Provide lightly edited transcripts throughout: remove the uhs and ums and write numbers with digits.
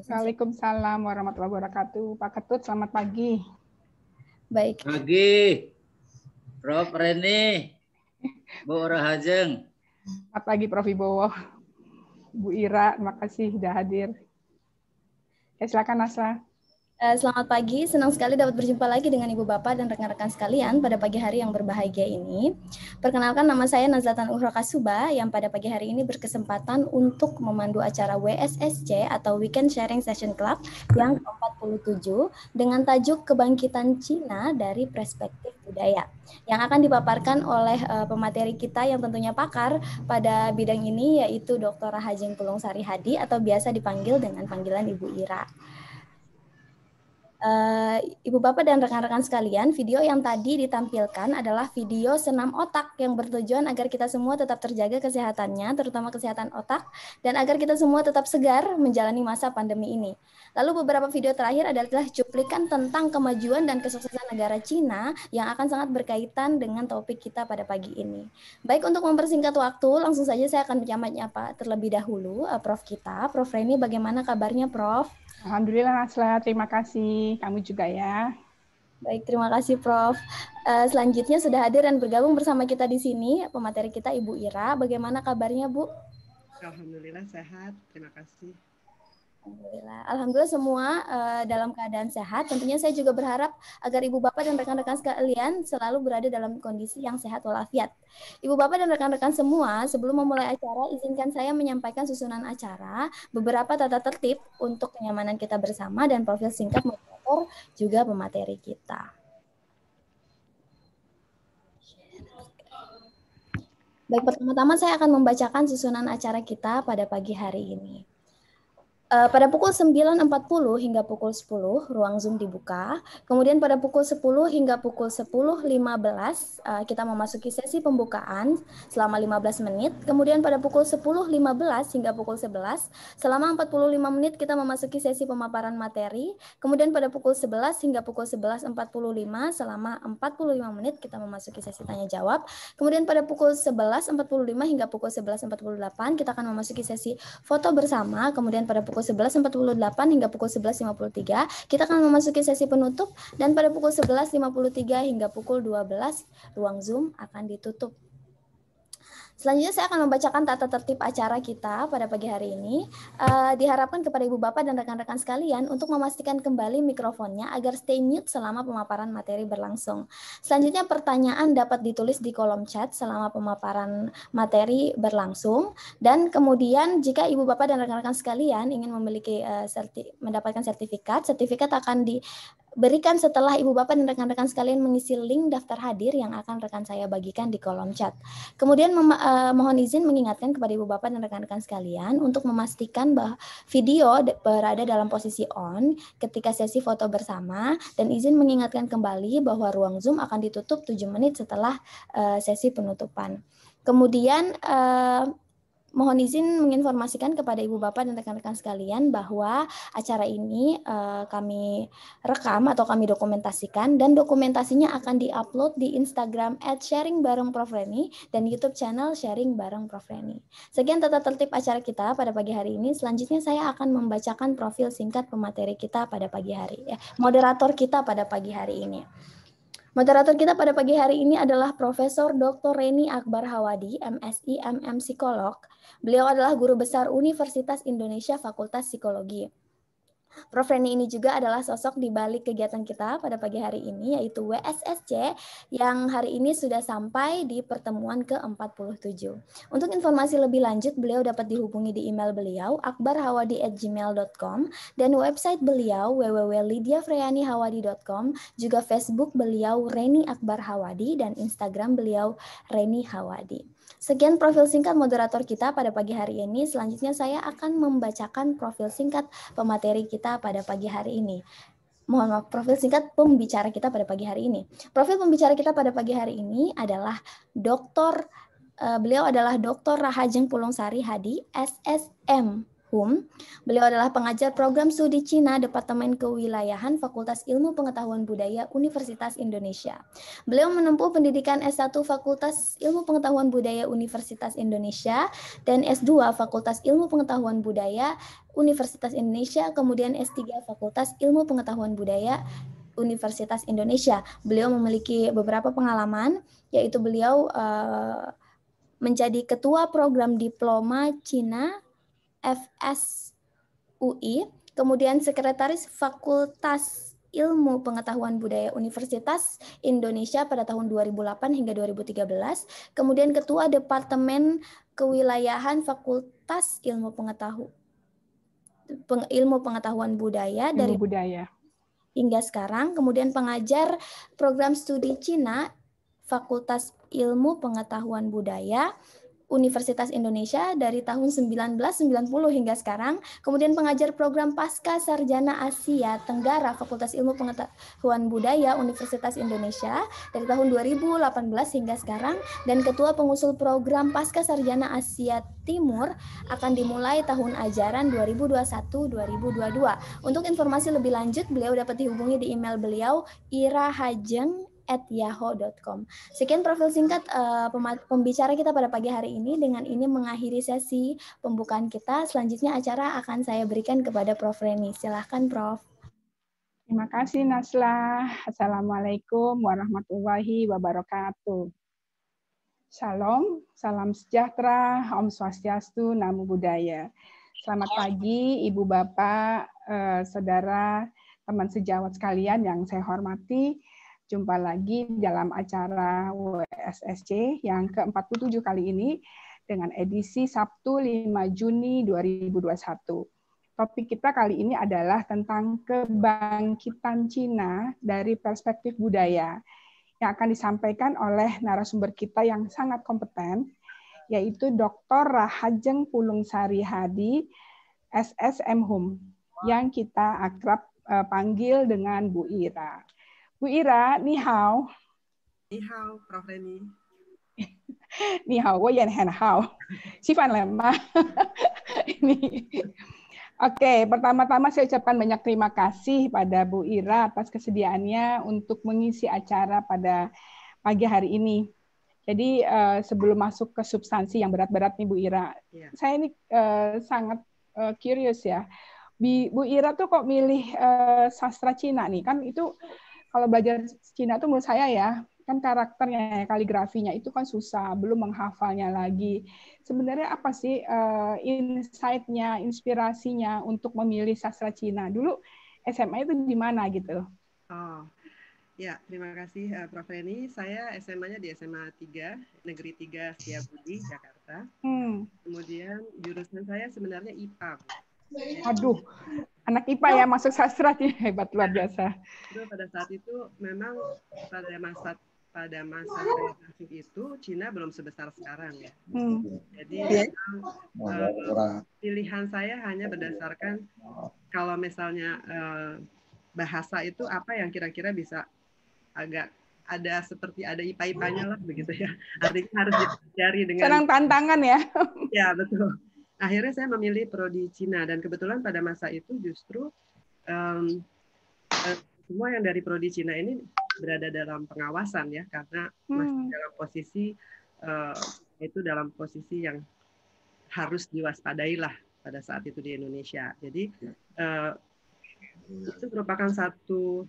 Waalaikumsalam warahmatullahi wabarakatuh. Pak Ketut, selamat pagi. Baik. Pagi, Prof. Reni, Bu Rahajeng. Selamat pagi, Prof. Ibowo. Bu Ira, terima kasih sudah hadir. Silakan Nasla. Selamat pagi, senang sekali dapat berjumpa lagi dengan Ibu Bapak dan rekan-rekan sekalian pada pagi hari yang berbahagia ini. Perkenalkan, nama saya Nazlatan Uhra Kasuba yang pada pagi hari ini berkesempatan untuk memandu acara WSSC atau Weekend Sharing Session Club yang ke-47 dengan tajuk Kebangkitan Cina dari Perspektif Budaya yang akan dipaparkan oleh pemateri kita yang tentunya pakar pada bidang ini, yaitu Dr. Rahajeng Pulungsari Hadi atau biasa dipanggil dengan panggilan Ibu Ira. Ibu Bapak dan rekan-rekan sekalian, video yang tadi ditampilkan adalah video senam otak yang bertujuan agar kita semua tetap terjaga kesehatannya, terutama kesehatan otak, dan agar kita semua tetap segar menjalani masa pandemi ini. Lalu beberapa video terakhir adalah cuplikan tentang kemajuan dan kesuksesan negara Cina yang akan sangat berkaitan dengan topik kita pada pagi ini. Baik, untuk mempersingkat waktu, langsung saja saya akan menyapa terlebih dahulu Prof kita. Prof Reni, bagaimana kabarnya Prof? Alhamdulillah Nasla, terima kasih. Kamu juga ya. Baik, terima kasih Prof. Selanjutnya sudah hadir dan bergabung bersama kita di sini pemateri kita Ibu Ira. Bagaimana kabarnya Bu? Alhamdulillah sehat, terima kasih. Alhamdulillah semua dalam keadaan sehat. Tentunya saya juga berharap agar Ibu Bapak dan rekan-rekan sekalian selalu berada dalam kondisi yang sehat walafiat. Ibu Bapak dan rekan-rekan semua, sebelum memulai acara, izinkan saya menyampaikan susunan acara, beberapa tata tertib untuk kenyamanan kita bersama dan profil singkat moderator juga pemateri kita. Baik, pertama-tama saya akan membacakan susunan acara kita pada pagi hari ini. Pada pukul 9.40 hingga pukul 10, ruang Zoom dibuka. Kemudian pada pukul 10 hingga pukul 10.15, kita memasuki sesi pembukaan selama 15 menit. Kemudian pada pukul 10.15 hingga pukul 11, selama 45 menit kita memasuki sesi pemaparan materi. Kemudian pada pukul 11 hingga pukul 11.45, selama 45 menit kita memasuki sesi tanya-jawab. Kemudian pada pukul 11.45 hingga pukul 11.48, kita akan memasuki sesi foto bersama. Kemudian pada pukul 11.48 hingga pukul 11.53 kita akan memasuki sesi penutup, dan pada pukul 11.53 hingga pukul 12 ruang Zoom akan ditutup. Selanjutnya saya akan membacakan tata tertib acara kita pada pagi hari ini. Diharapkan kepada Ibu Bapak dan rekan-rekan sekalian untuk memastikan kembali mikrofonnya agar stay mute selama pemaparan materi berlangsung. Selanjutnya pertanyaan dapat ditulis di kolom chat selama pemaparan materi berlangsung. Dan kemudian jika Ibu Bapak dan rekan-rekan sekalian ingin memiliki mendapatkan sertifikat akan diberikan setelah Ibu Bapak dan rekan-rekan sekalian mengisi link daftar hadir yang akan rekan saya bagikan di kolom chat. Kemudian mohon izin mengingatkan kepada Ibu Bapak dan rekan-rekan sekalian untuk memastikan bahwa video berada dalam posisi on ketika sesi foto bersama, dan izin mengingatkan kembali bahwa ruang Zoom akan ditutup 7 menit setelah sesi penutupan. Kemudian mohon izin menginformasikan kepada Ibu Bapak dan rekan-rekan sekalian bahwa acara ini kami rekam atau kami dokumentasikan, dan dokumentasinya akan diupload di Instagram @sharingbarengprofreni dan YouTube channel Sharing Bareng Prof Reni. Sekian tata tertib acara kita pada pagi hari ini. Selanjutnya saya akan membacakan profil singkat pemateri kita pada pagi hari, moderator kita pada pagi hari ini. Moderator kita pada pagi hari ini adalah Profesor Dr. Reni Akbar Hawadi, MSI, MM Psikolog. Beliau adalah Guru Besar Universitas Indonesia Fakultas Psikologi. Prof Reni ini juga adalah sosok di balik kegiatan kita pada pagi hari ini, yaitu WSSC, yang hari ini sudah sampai di pertemuan ke-47. Untuk informasi lebih lanjut, beliau dapat dihubungi di email beliau, akbarhawadi@gmail.com, dan website beliau, www.lidiafreyanihawadi.com, juga Facebook beliau, Reni Akbar Hawadi, dan Instagram beliau, Reni Hawadi. Sekian profil singkat moderator kita pada pagi hari ini. Selanjutnya saya akan membacakan profil singkat pemateri kita pada pagi hari ini. Mohon maaf, profil singkat pembicara kita pada pagi hari ini. Profil pembicara kita pada pagi hari ini adalah beliau adalah Dr. Rahajeng Pulungsari Hadi, SSM, HUM. Beliau adalah pengajar program studi Cina Departemen Kewilayahan Fakultas Ilmu Pengetahuan Budaya Universitas Indonesia. Beliau menempuh pendidikan S1 Fakultas Ilmu Pengetahuan Budaya Universitas Indonesia dan S2 Fakultas Ilmu Pengetahuan Budaya Universitas Indonesia, kemudian S3 Fakultas Ilmu Pengetahuan Budaya Universitas Indonesia. Beliau memiliki beberapa pengalaman, yaitu beliau menjadi ketua program diploma Cina FSUI, kemudian sekretaris Fakultas Ilmu Pengetahuan Budaya Universitas Indonesia pada tahun 2008 hingga 2013, kemudian ketua Departemen Kewilayahan Fakultas Ilmu Pengetahuan Budaya dari budaya hingga sekarang, kemudian pengajar program studi Cina Fakultas Ilmu Pengetahuan Budaya Universitas Indonesia dari tahun 1990 hingga sekarang, kemudian pengajar program Pasca Sarjana Asia Tenggara Fakultas Ilmu Pengetahuan Budaya Universitas Indonesia dari tahun 2018 hingga sekarang, dan ketua pengusul program Pasca Sarjana Asia Timur akan dimulai tahun ajaran 2021-2022. Untuk informasi lebih lanjut, beliau dapat dihubungi di email beliau irahajeng@yahoo.com. Sekian profil singkat pembicara kita pada pagi hari ini. Dengan ini mengakhiri sesi pembukaan kita. Selanjutnya acara akan saya berikan kepada Prof. Reni. Silahkan, Prof. Terima kasih, Naslah. Assalamualaikum warahmatullahi wabarakatuh. Shalom, salam sejahtera, Om Swastiastu, Namo Buddhaya. Selamat pagi, Ibu, Bapak, Saudara, teman sejawat sekalian yang saya hormati. Jumpa lagi dalam acara WSSC yang ke-47 kali ini dengan edisi Sabtu 5 Juni 2021. Topik kita kali ini adalah tentang kebangkitan Cina dari perspektif budaya yang akan disampaikan oleh narasumber kita yang sangat kompeten, yaitu Dr. Rahajeng Pulungsari Hadi, SSM HUM, yang kita akrab panggil dengan Bu Ira. Bu Ira, ni hao. Ni hao, Prof. Reni. Ni hao, wo yan hen hao. Sifan lemah. Oke, pertama-tama saya ucapkan banyak terima kasih pada Bu Ira atas kesediaannya untuk mengisi acara pada pagi hari ini. Jadi sebelum masuk ke substansi yang berat-berat nih Bu Ira, saya ini sangat curious ya. Bu Ira tuh kok milih sastra Cina nih? Kan itu kalau belajar Cina tuh menurut saya ya, kan karakternya, kaligrafinya itu kan susah, belum menghafalnya lagi. Sebenarnya apa sih insight-nya, inspirasinya untuk memilih sastra Cina? Dulu SMA itu di mana gitu? Oh, ya, terima kasih Prof. Reni. Saya SMA-nya di SMA 3, Negeri 3 Setiabudi, Jakarta. Kemudian jurusan saya sebenarnya IPA. Aduh, anak IPA ya masuk sastra, hebat luar biasa. Itu pada saat itu memang pada masa saya masuk itu Cina belum sebesar sekarang ya. Jadi pilihan saya hanya berdasarkan kalau misalnya bahasa itu apa yang kira-kira bisa agak ada seperti ada IPA-IPA-nya lah begitu ya. Artinya harus dipelajari dengan senang tantangan ya. Ya, betul. Akhirnya saya memilih prodi Cina dan kebetulan pada masa itu justru semua yang dari prodi Cina ini berada dalam pengawasan ya karena masih dalam posisi itu dalam posisi yang harus diwaspadai lah pada saat itu di Indonesia. Jadi itu merupakan satu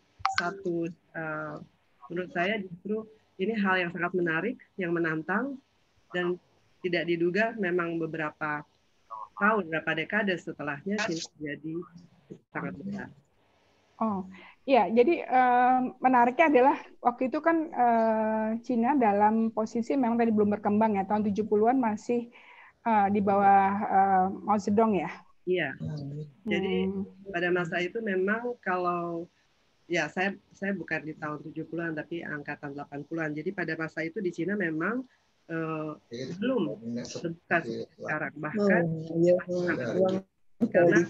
menurut saya justru ini hal yang sangat menarik, yang menantang dan tidak diduga memang beberapa tahun, berapa dekade setelahnya Cina jadi sangat besar. Oh, ya. Jadi menariknya adalah waktu itu kan Cina dalam posisi memang tadi belum berkembang ya. Tahun 70-an masih di bawah Mao Zedong ya. Iya. Jadi pada masa itu memang kalau ya saya bukan di tahun 70-an tapi angkatan 80-an. Jadi pada masa itu di Cina memang belum terbuka sekarang, bahkan karena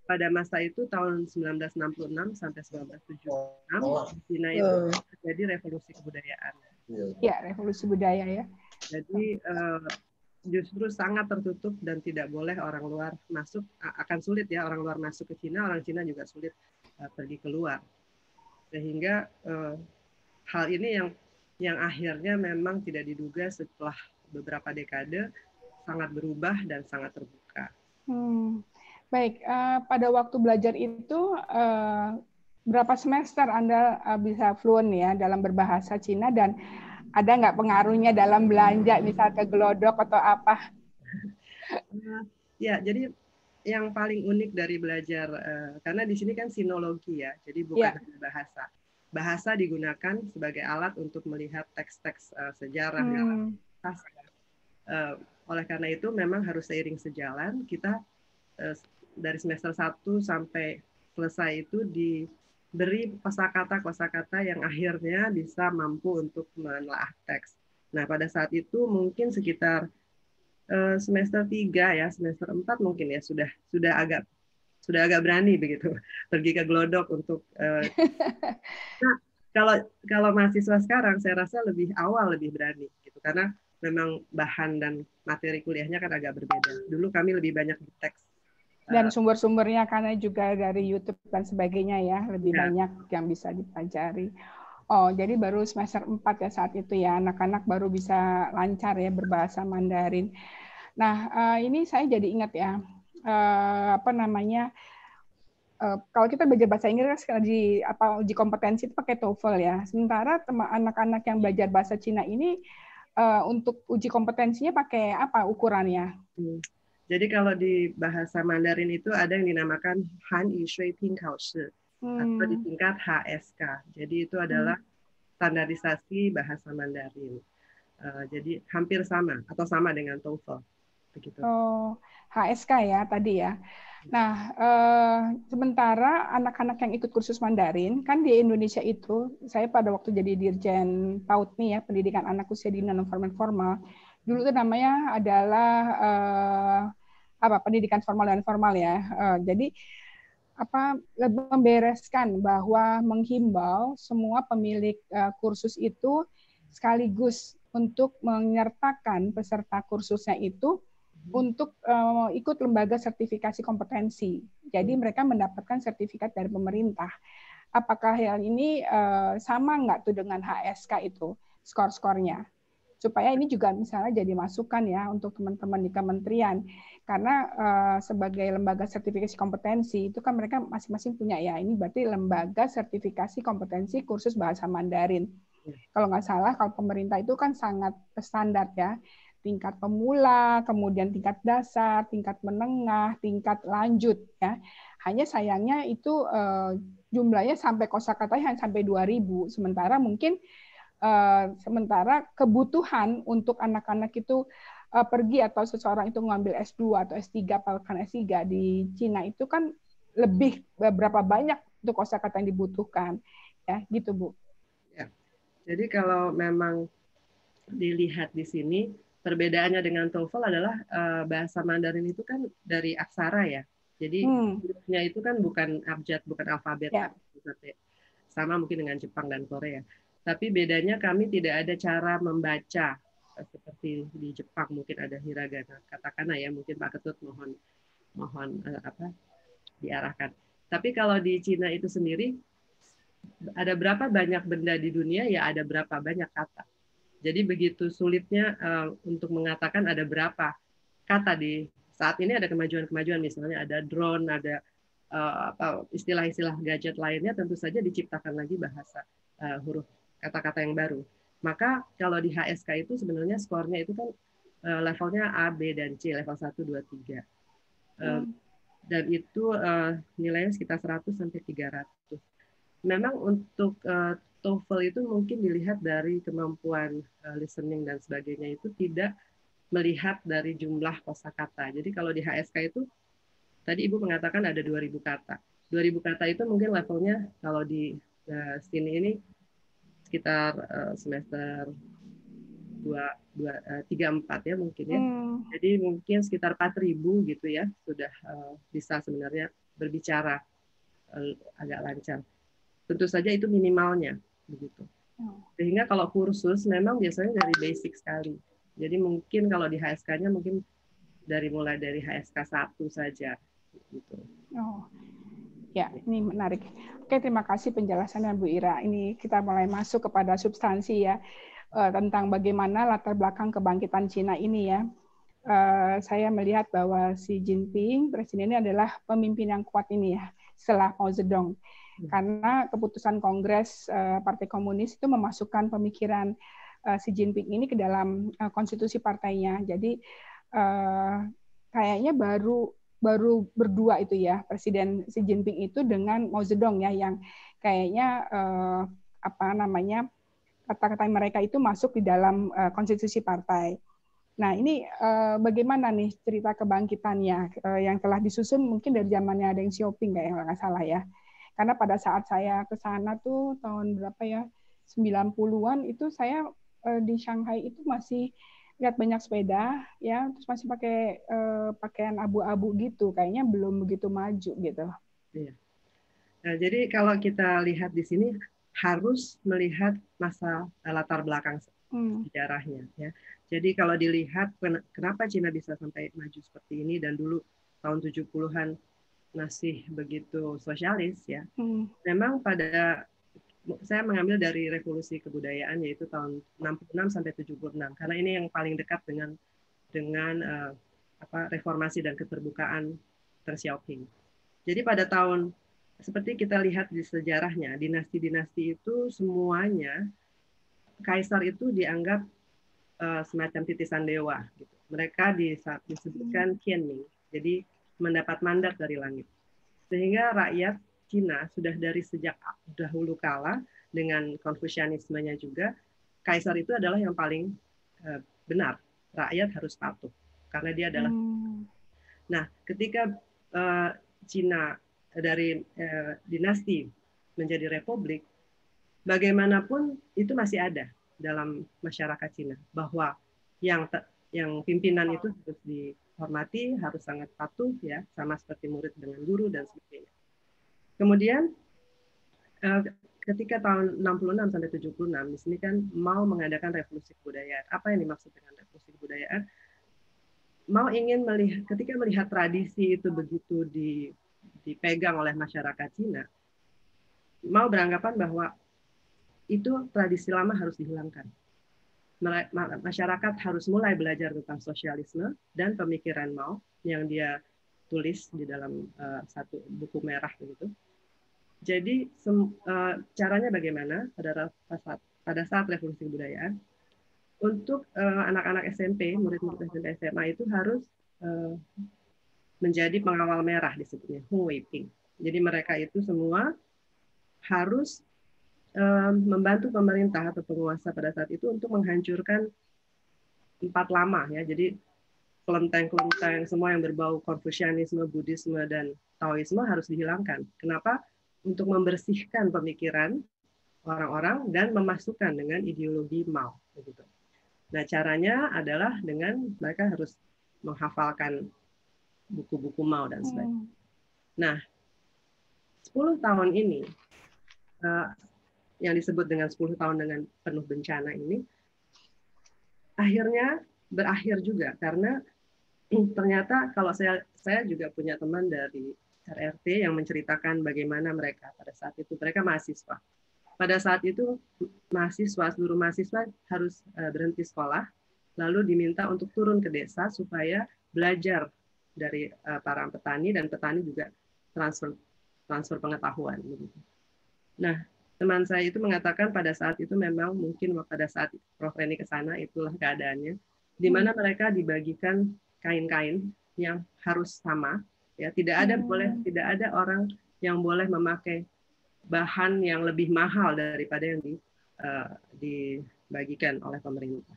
pada masa itu tahun 1966 sampai 1976 Cina itu terjadi revolusi kebudayaan. Ya, revolusi budaya ya. Jadi justru sangat tertutup dan tidak boleh orang luar masuk. Akan sulit ya orang luar masuk ke Cina, orang Cina juga sulit pergi keluar. Sehingga hal ini yang akhirnya memang tidak diduga setelah beberapa dekade sangat berubah dan sangat terbuka. Baik, pada waktu belajar itu berapa semester Anda bisa fluent ya dalam berbahasa Cina, dan ada nggak pengaruhnya dalam belanja, misal ke Glodok atau apa? Ya, jadi yang paling unik dari belajar, karena di sini kan sinologi ya, jadi bukan hanya bahasa. Bahasa digunakan sebagai alat untuk melihat teks-teks sejarah dalam bahasa. Oleh karena itu memang harus seiring sejalan, kita dari semester 1 sampai selesai itu diberi kosakata yang akhirnya bisa mampu untuk menelaah teks. Nah, pada saat itu mungkin sekitar semester 3 ya, semester 4 mungkin ya sudah agak berani begitu pergi ke Glodok untuk nah, kalau mahasiswa sekarang saya rasa lebih awal lebih berani gitu, karena memang bahan dan materi kuliahnya kan agak berbeda. Dulu kami lebih banyak di teks. Dan sumber-sumbernya karena juga dari YouTube dan sebagainya ya, lebih banyak yang bisa dipelajari. Oh, jadi baru semester 4 ya saat itu ya, anak-anak baru bisa lancar ya berbahasa Mandarin. Nah, ini saya jadi ingat ya, kalau kita belajar bahasa Inggris kan uji kompetensi itu pakai TOEFL ya. Sementara anak-anak yang belajar bahasa Cina ini untuk uji kompetensinya pakai apa ukurannya? Jadi kalau di bahasa Mandarin itu ada yang dinamakan Han Yi Shui Ping Kao Shi atau di tingkat HSK. Jadi itu adalah standarisasi bahasa Mandarin. Jadi hampir sama atau sama dengan TOEFL. Begitu. Oh, HSK ya tadi ya. Nah, sementara anak-anak yang ikut kursus Mandarin, kan di Indonesia itu, saya pada waktu jadi Dirjen PAUDMI ya, pendidikan anak usia dini non formal, dulu itu namanya adalah pendidikan formal dan formal ya. Jadi membereskan bahwa menghimbau semua pemilik kursus itu sekaligus untuk menyertakan peserta kursusnya itu untuk ikut lembaga sertifikasi kompetensi. Jadi mereka mendapatkan sertifikat dari pemerintah. Apakah hal ini sama nggak tuh dengan HSK itu skor-skornya? Supaya ini juga misalnya jadi masukan ya untuk teman-teman di kementerian. Karena sebagai lembaga sertifikasi kompetensi itu kan mereka masing-masing punya ya. Ini berarti lembaga sertifikasi kompetensi kursus bahasa Mandarin. Kalau nggak salah, kalau pemerintah itu kan sangat standar ya. Tingkat pemula, kemudian tingkat dasar, tingkat menengah, tingkat lanjut ya. Hanya sayangnya itu jumlahnya sampai kosakatanya hanya sampai 2.000. Sementara kebutuhan untuk anak-anak itu pergi atau seseorang itu mengambil S2 atau S3 bahkan S3 di Cina itu kan lebih berapa banyak untuk kosakata yang dibutuhkan ya gitu Bu. Ya. Jadi kalau memang dilihat di sini perbedaannya dengan TOEFL adalah bahasa Mandarin itu kan dari aksara ya. Jadi hurufnya itu kan bukan abjad, bukan alfabet. Ya. Sama mungkin dengan Jepang dan Korea. Tapi bedanya kami tidak ada cara membaca seperti di Jepang mungkin ada hiragana. Katakanlah ya, mungkin Pak Ketut mohon diarahkan. Tapi kalau di Cina itu sendiri ada berapa banyak benda di dunia, ya ada berapa banyak kata. Jadi begitu sulitnya untuk mengatakan ada berapa kata di saat ini. Ada kemajuan-kemajuan, misalnya ada drone, ada istilah-istilah gadget lainnya, tentu saja diciptakan lagi bahasa huruf kata-kata yang baru. Maka kalau di HSK itu sebenarnya skornya itu kan levelnya A, B, dan C, level 1, 2, 3. Dan itu nilainya sekitar 100 sampai 300. Memang untuk TOEFL itu mungkin dilihat dari kemampuan listening dan sebagainya, itu tidak melihat dari jumlah kosakata. Jadi kalau di HSK itu tadi Ibu mengatakan ada 2.000 kata. 2.000 kata itu mungkin levelnya kalau di sini ini sekitar semester 3-4 ya mungkin ya. Jadi mungkin sekitar 4.000 gitu ya, sudah bisa sebenarnya berbicara agak lancar. Tentu saja itu minimalnya begitu. Sehingga kalau kursus memang biasanya dari basic sekali. Jadi mungkin kalau di HSK-nya mungkin mulai dari HSK 1 saja. Gitu. Oh, ya, ini menarik. Oke, terima kasih penjelasannya Bu Ira. Ini kita mulai masuk kepada substansi ya, tentang bagaimana latar belakang kebangkitan Cina ini ya. Saya melihat bahwa Xi Jinping, presiden ini adalah pemimpin yang kuat ini ya, setelah Mao Zedong. Karena keputusan Kongres Partai Komunis itu memasukkan pemikiran Xi Jinping ini ke dalam konstitusi partainya. Jadi kayaknya baru berdua itu ya, Presiden Xi Jinping itu dengan Mao Zedong ya, yang kayaknya kata-kata mereka itu masuk di dalam konstitusi partai. Nah, ini bagaimana nih cerita kebangkitannya yang telah disusun mungkin dari zamannya Deng Xiaoping nggak salah ya. Karena pada saat saya ke sana tuh tahun berapa ya, 90-an itu saya di Shanghai itu masih lihat banyak sepeda ya, terus masih pakai pakaian abu-abu gitu, kayaknya belum begitu maju gitu. Iya. Nah, jadi kalau kita lihat di sini harus melihat masa latar belakang sejarahnya ya. Jadi kalau dilihat kenapa Cina bisa sampai maju seperti ini dan dulu tahun 70-an masih begitu sosialis ya. Memang saya mengambil dari revolusi kebudayaan yaitu tahun 66 sampai 76 karena ini yang paling dekat dengan reformasi dan keterbukaan Deng Xiaoping. Jadi pada tahun seperti kita lihat di sejarahnya, dinasti-dinasti itu semuanya kaisar itu dianggap semacam titisan dewa. Gitu. Mereka disebutkan Qianming, jadi mendapat mandat dari langit. Sehingga rakyat Cina sudah dari sejak dahulu kala dengan Konfusianismenya juga, kaisar itu adalah yang paling benar. Rakyat harus patuh karena dia adalah. Nah, ketika Cina dari dinasti menjadi republik, bagaimanapun itu masih ada dalam masyarakat Cina bahwa yang pimpinan itu harus dihormati, harus sangat patuh ya, sama seperti murid dengan guru dan sebagainya. Kemudian ketika tahun 66 sampai 76 di sini kan mau mengadakan revolusi kebudayaan. Apa yang dimaksud dengan revolusi kebudayaan? Mau ingin ketika melihat tradisi itu begitu dipegang oleh masyarakat Cina, mau beranggapan bahwa itu tradisi lama harus dihilangkan. Masyarakat harus mulai belajar tentang sosialisme dan pemikiran Mao yang dia tulis di dalam satu buku merah begitu. Jadi caranya bagaimana pada saat revolusi kebudayaan untuk anak-anak SMP, murid-murid SMP SMA itu harus menjadi pengawal merah disebutnya Hung Weiping. Jadi mereka itu semua harus membantu pemerintah atau penguasa pada saat itu untuk menghancurkan empat lama ya. Jadi kelenteng-kelenteng semua yang berbau Konfusianisme, Buddhisme dan Taoisme harus dihilangkan. Kenapa? Untuk membersihkan pemikiran orang-orang dan memasukkan dengan ideologi Mao begitu. Nah, caranya adalah dengan mereka harus menghafalkan buku-buku Mao dan sebagainya. Nah, 10 tahun ini yang disebut dengan 10 tahun dengan penuh bencana ini akhirnya berakhir juga karena ternyata kalau saya juga punya teman dari RRT yang menceritakan bagaimana mereka pada saat itu mereka mahasiswa. Pada saat itu seluruh mahasiswa harus berhenti sekolah lalu diminta untuk turun ke desa supaya belajar dari para petani dan petani juga transfer pengetahuan. Nah, teman saya itu mengatakan pada saat itu memang mungkin pada saat Prof. Reni ke sana itulah keadaannya, di mana mereka dibagikan kain-kain yang harus sama, ya tidak ada orang yang boleh memakai bahan yang lebih mahal daripada yang dibagikan oleh pemerintah.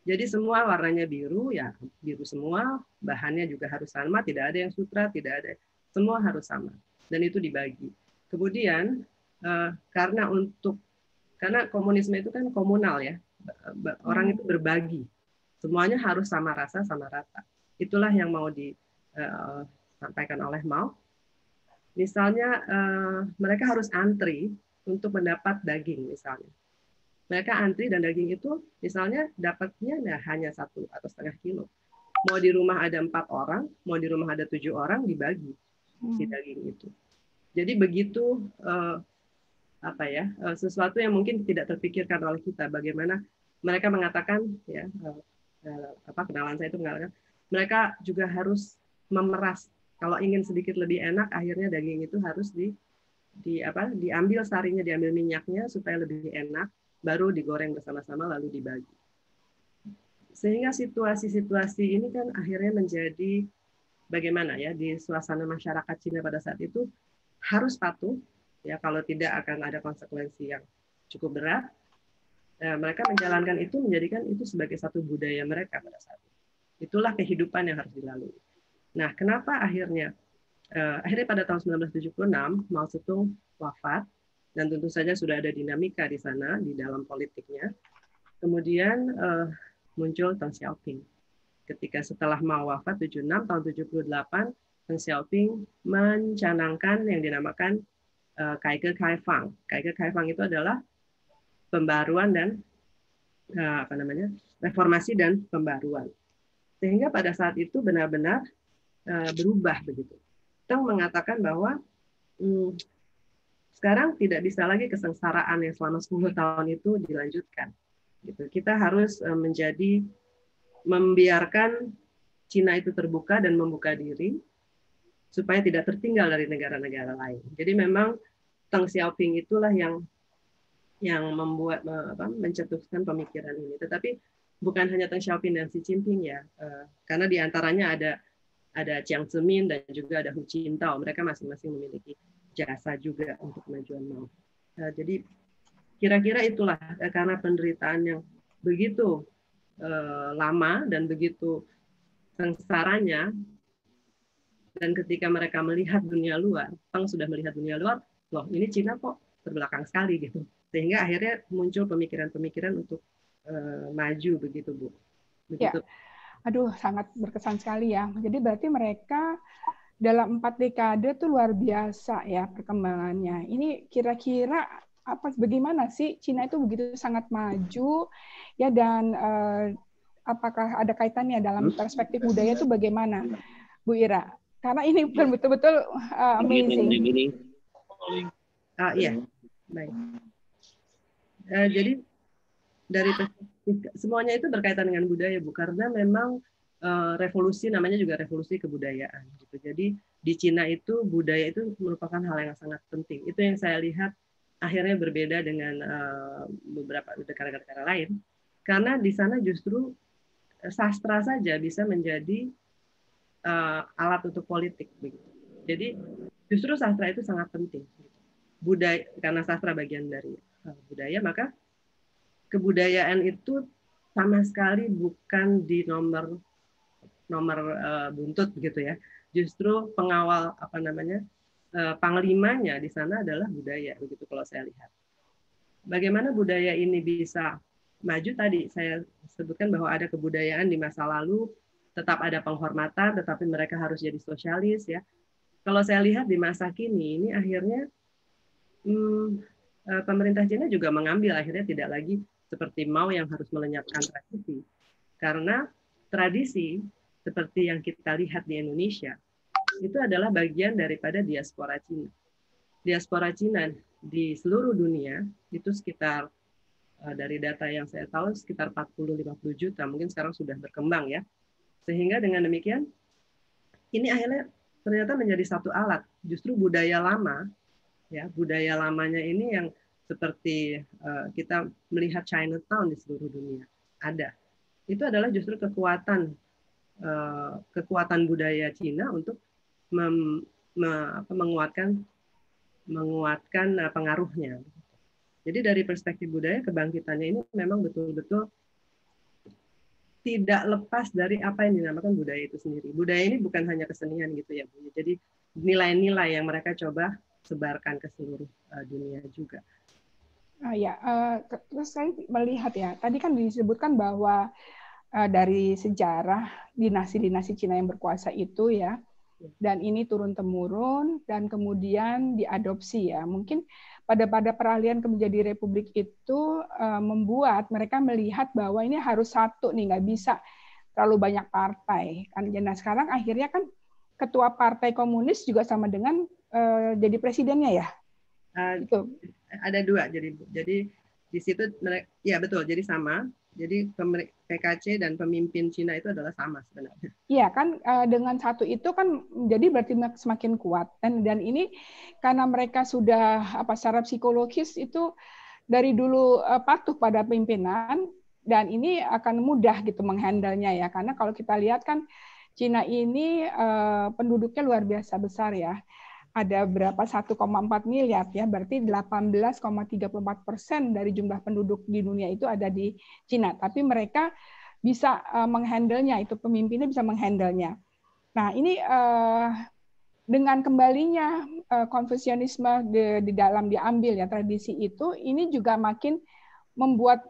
Jadi semua warnanya biru, ya biru semua, bahannya juga harus sama, tidak ada yang sutra, tidak ada, semua harus sama, dan itu dibagi. Kemudian karena komunisme itu kan komunal ya, orang itu berbagi, semuanya harus sama rasa, sama rata. Itulah yang mau disampaikan oleh Mao. Misalnya mereka harus antri untuk mendapat daging misalnya. Mereka antri dan daging itu misalnya dapatnya hanya 1 atau setengah kilo. Mau di rumah ada 4 orang, mau di rumah ada 7 orang, dibagi si daging itu. Jadi begitu sesuatu yang mungkin tidak terpikirkan oleh kita. Bagaimana mereka mengatakan, ya, kenalan saya itu mengatakan, mereka juga harus memeras. Kalau ingin sedikit lebih enak, akhirnya daging itu harus diambil sarinya, diambil minyaknya supaya lebih enak, baru digoreng bersama-sama lalu dibagi. Sehingga situasi-situasi ini kan akhirnya menjadi bagaimana ya di suasana masyarakat Cina pada saat itu harus patuh, ya, kalau tidak akan ada konsekuensi yang cukup berat. Mereka menjalankan itu, menjadikan itu sebagai satu budaya mereka pada saat itu. Itulah kehidupan yang harus dilalui. Nah, kenapa akhirnya pada tahun 1976 Mao Zedong wafat, dan tentu saja sudah ada dinamika di sana di dalam politiknya. Kemudian muncul Deng Xiaoping. Ketika setelah Mao wafat 76 tahun 78, Deng Xiaoping mencanangkan yang dinamakan Kaige Kaifang. Kaige Kaifang itu adalah pembaruan dan reformasi dan pembaruan. Sehingga pada saat itu benar-benar berubah begitu. Deng mengatakan bahwa sekarang tidak bisa lagi kesengsaraan yang selama 10 tahun itu dilanjutkan. Gitu. Kita harus membiarkan Cina itu terbuka dan membuka diri supaya tidak tertinggal dari negara-negara lain. Jadi memang Deng Xiaoping itulah yang mencetuskan pemikiran ini. Tetapi bukan hanya Deng Xiaoping dan Xi Jinping ya, karena diantaranya ada Jiang Zemin dan juga ada Hu Jintao. Mereka masing-masing memiliki jasa juga untuk kemajuan Mao. Jadi kira-kira itulah karena penderitaan yang begitu lama dan begitu sengsaranya, dan ketika mereka melihat dunia luar, Deng sudah melihat dunia luar, loh ini Cina kok terbelakang sekali gitu, sehingga akhirnya muncul pemikiran-pemikiran untuk maju begitu, Bu. Begitu. Ya. Aduh, sangat berkesan sekali ya. Jadi berarti mereka dalam 4 dekade tuh luar biasa ya perkembangannya. Ini kira-kira bagaimana sih Cina itu begitu sangat maju ya, dan apakah ada kaitannya dalam perspektif budaya itu bagaimana, Bu Ira? Karena ini betul-betul amazing. Iya, baik. Jadi dari semuanya itu berkaitan dengan budaya, Bu, karena memang revolusi namanya juga revolusi kebudayaan gitu. Jadi di Cina itu budaya itu merupakan hal yang sangat penting. Itu yang saya lihat akhirnya berbeda dengan beberapa negara-negara lain, karena di sana justru sastra saja bisa menjadi alat untuk politik begitu. Jadi justru sastra itu sangat penting. Budaya, karena sastra bagian dari budaya, maka kebudayaan itu sama sekali bukan di nomor buntut begitu ya. Justru pengawal panglimanya di sana adalah budaya begitu kalau saya lihat. Bagaimana budaya ini bisa maju, tadi saya sebutkan bahwa ada kebudayaan di masa lalu, tetap ada penghormatan, tetapi mereka harus jadi sosialis ya. Kalau saya lihat di masa kini ini akhirnya pemerintah Cina juga mengambil akhirnya tidak lagi seperti Mao yang harus melenyapkan tradisi. Karena tradisi seperti yang kita lihat di Indonesia itu adalah bagian daripada diaspora Cina. Diaspora Cina di seluruh dunia itu sekitar, dari data yang saya tahu, sekitar 40-50 juta, mungkin sekarang sudah berkembang ya. Sehingga dengan demikian ini akhirnya ternyata menjadi satu alat. Justru budaya lama, ya, budaya lamanya ini yang seperti kita melihat Chinatown di seluruh dunia ada. Itu adalah justru kekuatan budaya Cina untuk menguatkan pengaruhnya. Jadi dari perspektif budaya, kebangkitannya ini memang betul-betul tidak lepas dari apa yang dinamakan budaya itu sendiri. Budaya ini bukan hanya kesenian gitu ya, Bu. Jadi nilai-nilai yang mereka coba sebarkan ke seluruh dunia juga. Terus saya melihat ya, tadi kan disebutkan bahwa dari sejarah dinasti-dinasti Cina yang berkuasa itu ya, dan ini turun-temurun dan kemudian diadopsi ya. Mungkin pada peralihan ke menjadi republik itu membuat mereka melihat bahwa ini harus satu nih, nggak bisa terlalu banyak partai kan. Nah sekarang akhirnya kan ketua partai komunis juga sama dengan jadi presidennya ya. Itu ada dua, jadi di situ ya betul, jadi sama. Jadi PKC dan pemimpin Cina itu adalah sama sebenarnya. Iya kan, dengan satu itu kan jadi berarti semakin kuat, dan ini karena mereka sudah secara psikologis itu dari dulu patuh pada pimpinan, dan ini akan mudah gitu menghandlenya ya, karena kalau kita lihat kan Cina ini penduduknya luar biasa besar ya. Ada berapa 1,4 miliar ya, berarti 18,34% dari jumlah penduduk di dunia itu ada di Cina. Tapi mereka bisa menghandlenya, itu pemimpinnya bisa menghandlenya. Nah ini dengan kembalinya Konfusianisme di dalam diambil ya tradisi itu, ini juga makin membuat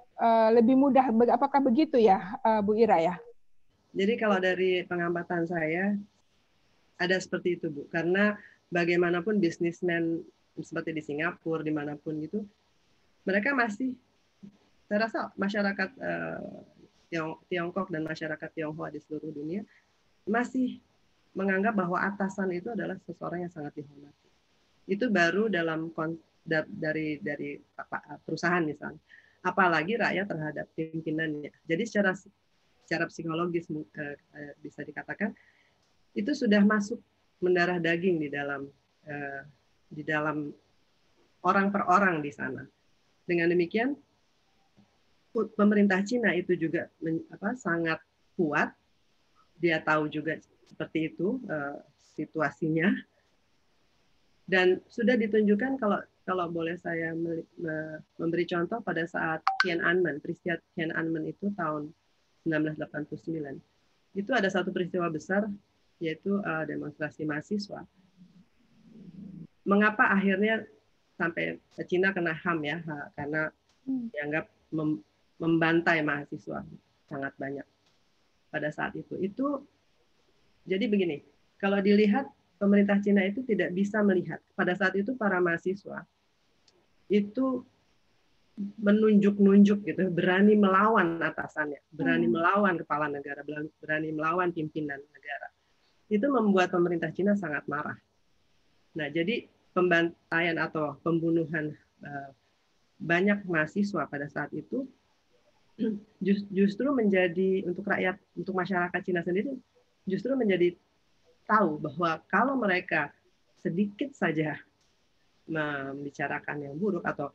lebih mudah. Apakah begitu ya Bu Ira ya? Jadi kalau dari pengamatan saya ada seperti itu Bu, karena bagaimanapun bisnismen seperti di Singapura, dimanapun gitu, mereka masih, saya rasa masyarakat Tiongkok dan masyarakat Tionghoa di seluruh dunia masih menganggap bahwa atasan itu adalah seseorang yang sangat dihormati. Itu baru dalam dari perusahaan misalnya, apalagi rakyat terhadap pimpinannya. Jadi secara psikologis bisa dikatakan itu sudah masuk mendarah daging di dalam orang per orang di sana. Dengan demikian pemerintah Cina itu juga sangat kuat. Dia tahu juga seperti itu situasinya, dan sudah ditunjukkan, kalau boleh saya memberi contoh, pada saat Tiananmen, peristiwa Tiananmen itu tahun 1989, itu ada satu peristiwa besar, yaitu demonstrasi mahasiswa. Mengapa akhirnya sampai Cina kena HAM ya, karena dianggap membantai mahasiswa sangat banyak pada saat itu. Jadi begini, kalau dilihat pemerintah Cina itu tidak bisa melihat pada saat itu para mahasiswa itu menunjuk-nunjuk gitu, berani melawan atasannya, berani melawan kepala negara, berani melawan pimpinan negara. Itu membuat pemerintah Cina sangat marah. Nah, jadi pembantaian atau pembunuhan banyak mahasiswa pada saat itu justru menjadi, untuk rakyat, untuk masyarakat Cina sendiri, justru menjadi tahu bahwa kalau mereka sedikit saja membicarakan yang buruk atau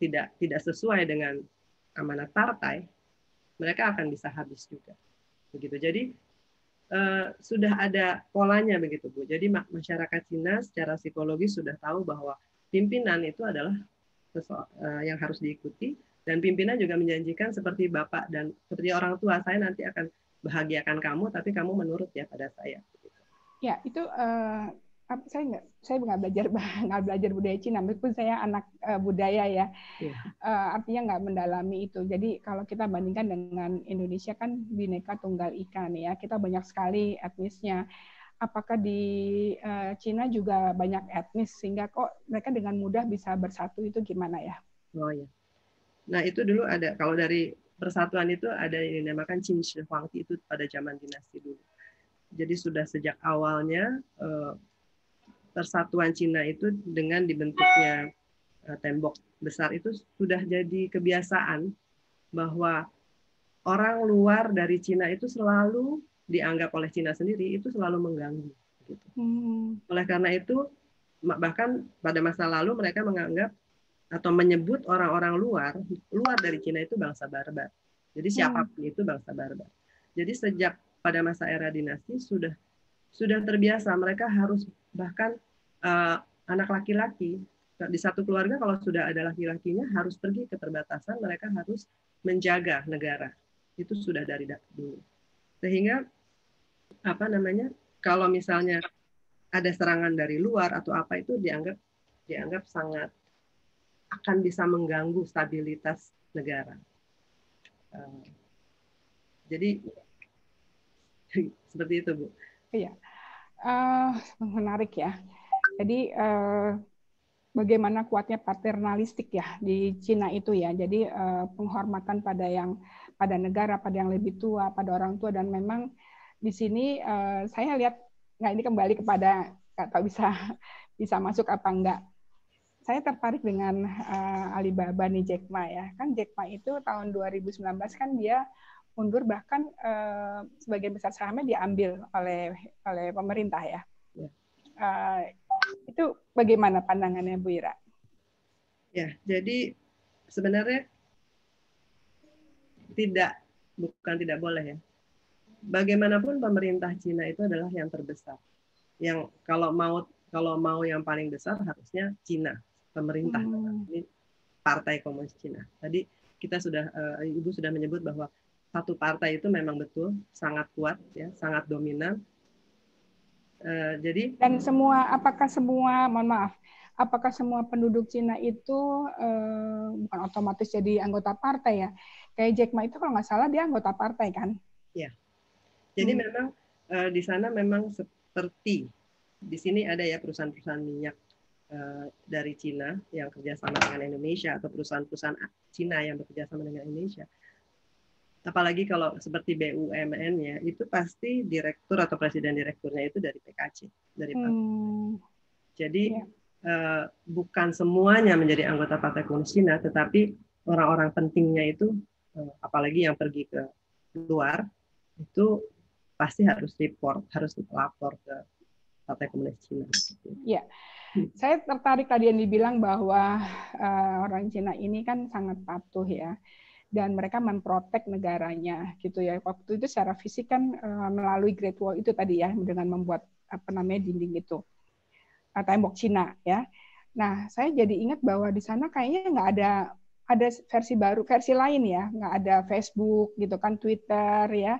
tidak sesuai dengan amanat partai, mereka akan bisa habis juga. Begitu. Jadi sudah ada polanya begitu Bu. Jadi masyarakat Cina secara psikologis sudah tahu bahwa pimpinan itu adalah yang harus diikuti, dan pimpinan juga menjanjikan seperti bapak dan seperti orang tua, saya nanti akan bahagiakan kamu, tapi kamu menurut ya pada saya. Ya itu saya nggak belajar budaya Cina, meskipun saya anak budaya ya. Artinya nggak mendalami itu. Jadi kalau kita bandingkan dengan Indonesia kan Bhinneka Tunggal Ika nih ya, kita banyak sekali etnisnya. Apakah di Cina juga banyak etnis sehingga kok mereka dengan mudah bisa bersatu, itu gimana ya? Oh ya. Nah itu dulu ada, kalau dari persatuan itu ada yang dinamakan Qin Shi Huangdi, itu pada zaman dinasti dulu. Jadi sudah sejak awalnya persatuan Cina itu dengan dibentuknya tembok besar itu sudah jadi kebiasaan bahwa orang luar dari Cina itu selalu dianggap oleh Cina sendiri itu selalu mengganggu. Gitu. Oleh karena itu, bahkan pada masa lalu mereka menganggap atau menyebut orang-orang luar dari Cina itu bangsa barbar. Jadi siapapun itu bangsa barbar. Jadi sejak pada masa era dinasti sudah terbiasa, mereka harus, bahkan anak laki-laki di satu keluarga kalau sudah ada laki-lakinya harus pergi ke perbatasan, mereka harus menjaga negara. Itu sudah dari dulu. Sehingga kalau misalnya ada serangan dari luar atau apa, itu dianggap sangat akan bisa mengganggu stabilitas negara. Jadi seperti itu Bu. Iya, menarik ya. Jadi bagaimana kuatnya paternalistik ya di Cina itu ya. Jadi penghormatan pada negara, pada yang lebih tua, pada orang tua, dan memang di sini saya lihat, nah ini kembali kepada nggak tahu bisa masuk apa enggak. Saya tertarik dengan Alibaba nih, Jack Ma ya. Kan Jack Ma itu tahun 2019 kan dia mundur, bahkan sebagian besar sahamnya diambil oleh pemerintah ya. Itu bagaimana pandangannya Bu Ira? Ya, jadi sebenarnya bukan tidak boleh ya. Bagaimanapun pemerintah Cina itu adalah yang terbesar. Yang kalau mau yang paling besar harusnya Cina, pemerintah. Ini Partai Komunis Cina. Tadi Ibu sudah menyebut bahwa satu partai itu memang betul sangat kuat ya, sangat dominan. Dan apakah semua penduduk Cina itu bukan otomatis jadi anggota partai ya? Kayak Jack Ma itu kalau nggak salah dia anggota partai kan? Ya. Jadi memang di sana memang seperti di sini ada ya perusahaan-perusahaan minyak dari Cina yang kerjasama dengan Indonesia, atau perusahaan-perusahaan Cina yang bekerjasama dengan Indonesia. Apalagi kalau seperti BUMN-nya, itu pasti direktur atau presiden direkturnya itu dari PKC, dari Jadi bukan semuanya menjadi anggota Partai Komunis Cina, tetapi orang-orang pentingnya itu, apalagi yang pergi ke luar, itu pasti harus lapor ke Partai Komunis Cina. Ya, saya tertarik tadi yang dibilang bahwa orang Cina ini kan sangat patuh ya, dan mereka memprotek negaranya gitu ya. Waktu itu secara fisik kan melalui Great Wall itu tadi ya, dengan membuat dinding itu, tembok Cina ya. Nah, saya jadi ingat bahwa di sana kayaknya nggak ada versi lain ya, nggak ada Facebook gitu kan, Twitter ya,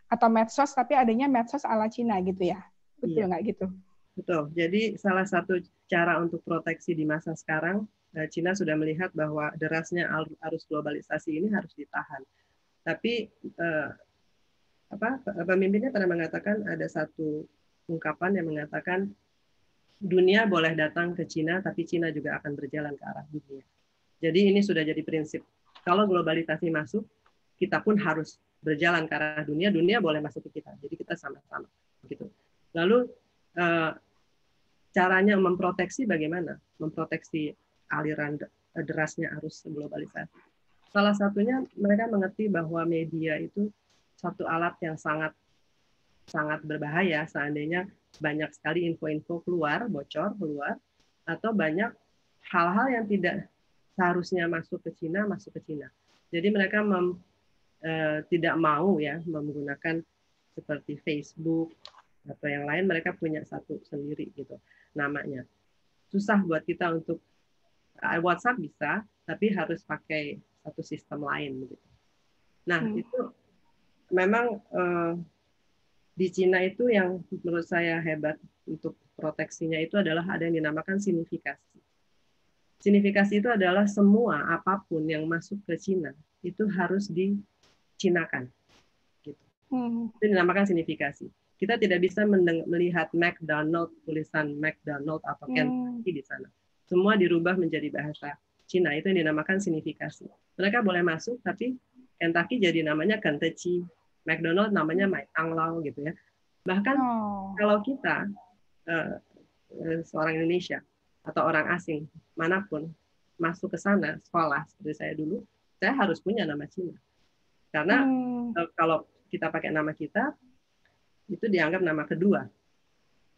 atau medsos, tapi adanya medsos ala Cina gitu ya. Betul nggak gitu? Betul. Jadi salah satu cara untuk proteksi di masa sekarang, Cina sudah melihat bahwa derasnya arus globalisasi ini harus ditahan. Tapi pemimpinnya pernah mengatakan, ada satu ungkapan yang mengatakan dunia boleh datang ke Cina, tapi Cina juga akan berjalan ke arah dunia. Jadi ini sudah jadi prinsip. Kalau globalisasi masuk, kita pun harus berjalan ke arah dunia. Dunia boleh masuk ke kita. Jadi kita sama-sama. Gitu. Lalu caranya memproteksi bagaimana? Memproteksi aliran derasnya arus globalisasi. Salah satunya mereka mengerti bahwa media itu satu alat yang sangat berbahaya seandainya banyak sekali info-info bocor keluar, atau banyak hal-hal yang tidak seharusnya masuk ke Cina. Jadi mereka tidak mau ya menggunakan seperti Facebook atau yang lain. Mereka punya satu sendiri gitu namanya. Susah buat kita untuk WhatsApp bisa, tapi harus pakai satu sistem lain begitu. Nah, itu memang di Cina itu yang menurut saya hebat untuk proteksinya itu adalah ada yang dinamakan sinifikasi. Sinifikasi itu adalah semua apapun yang masuk ke Cina itu harus dicinakan. Gitu. Itu dinamakan sinifikasi. Kita tidak bisa melihat tulisan McDonald atau Kentucky di sana. Semua dirubah menjadi bahasa Cina, itu yang dinamakan sinifikasi. Mereka boleh masuk, tapi Kentucky jadi namanya Kentucky, McDonald namanya Maitanglau gitu ya. Bahkan kalau kita seorang Indonesia atau orang asing manapun masuk ke sana sekolah seperti saya dulu, saya harus punya nama Cina. Karena kalau kita pakai nama kita, itu dianggap nama kedua.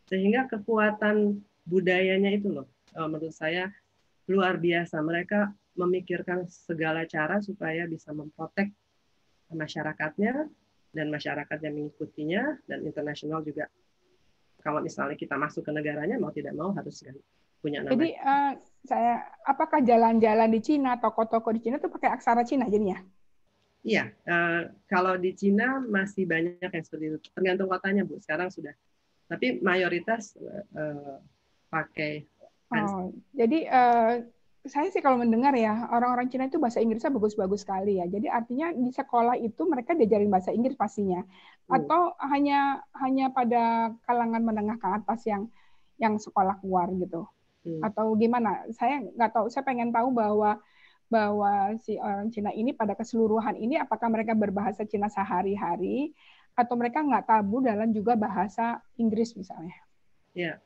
Sehingga kekuatan budayanya itu loh, menurut saya luar biasa. Mereka memikirkan segala cara supaya bisa memprotek masyarakatnya, dan masyarakat yang mengikutinya, dan internasional juga. Kalau misalnya kita masuk ke negaranya, mau tidak mau harus punya nama. Jadi apakah jalan-jalan di Cina, toko-toko di Cina itu pakai aksara Cina jadinya? Iya, kalau di Cina masih banyak yang seperti itu. Tergantung kotanya, Bu. Sekarang sudah. Tapi mayoritas pakai. Jadi saya sih kalau mendengar ya, orang-orang Cina itu bahasa Inggrisnya bagus-bagus sekali ya. Jadi artinya di sekolah itu mereka diajarin bahasa Inggris pastinya. Atau hanya pada kalangan menengah ke atas yang sekolah luar gitu. Atau gimana? Saya nggak tahu. Saya pengen tahu bahwa si orang Cina ini pada keseluruhan ini apakah mereka berbahasa Cina sehari-hari atau mereka nggak tabu dalam juga bahasa Inggris misalnya? Ya,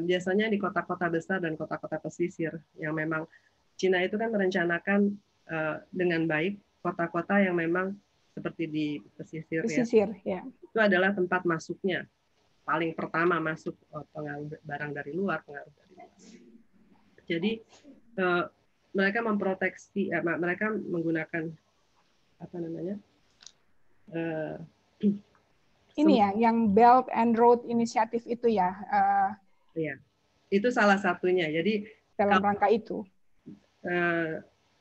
biasanya di kota-kota besar dan kota-kota pesisir yang memang Cina itu kan merencanakan dengan baik kota-kota yang memang seperti di pesisir ya. Itu adalah tempat masuknya. Paling pertama masuk pengaruh barang dari luar, pengaruh dari luar. Jadi mereka memproteksi, mereka menggunakan apa namanya? Ini ya, yang Belt and Road Initiative itu ya. Iya, itu salah satunya. Jadi dalam rangka itu.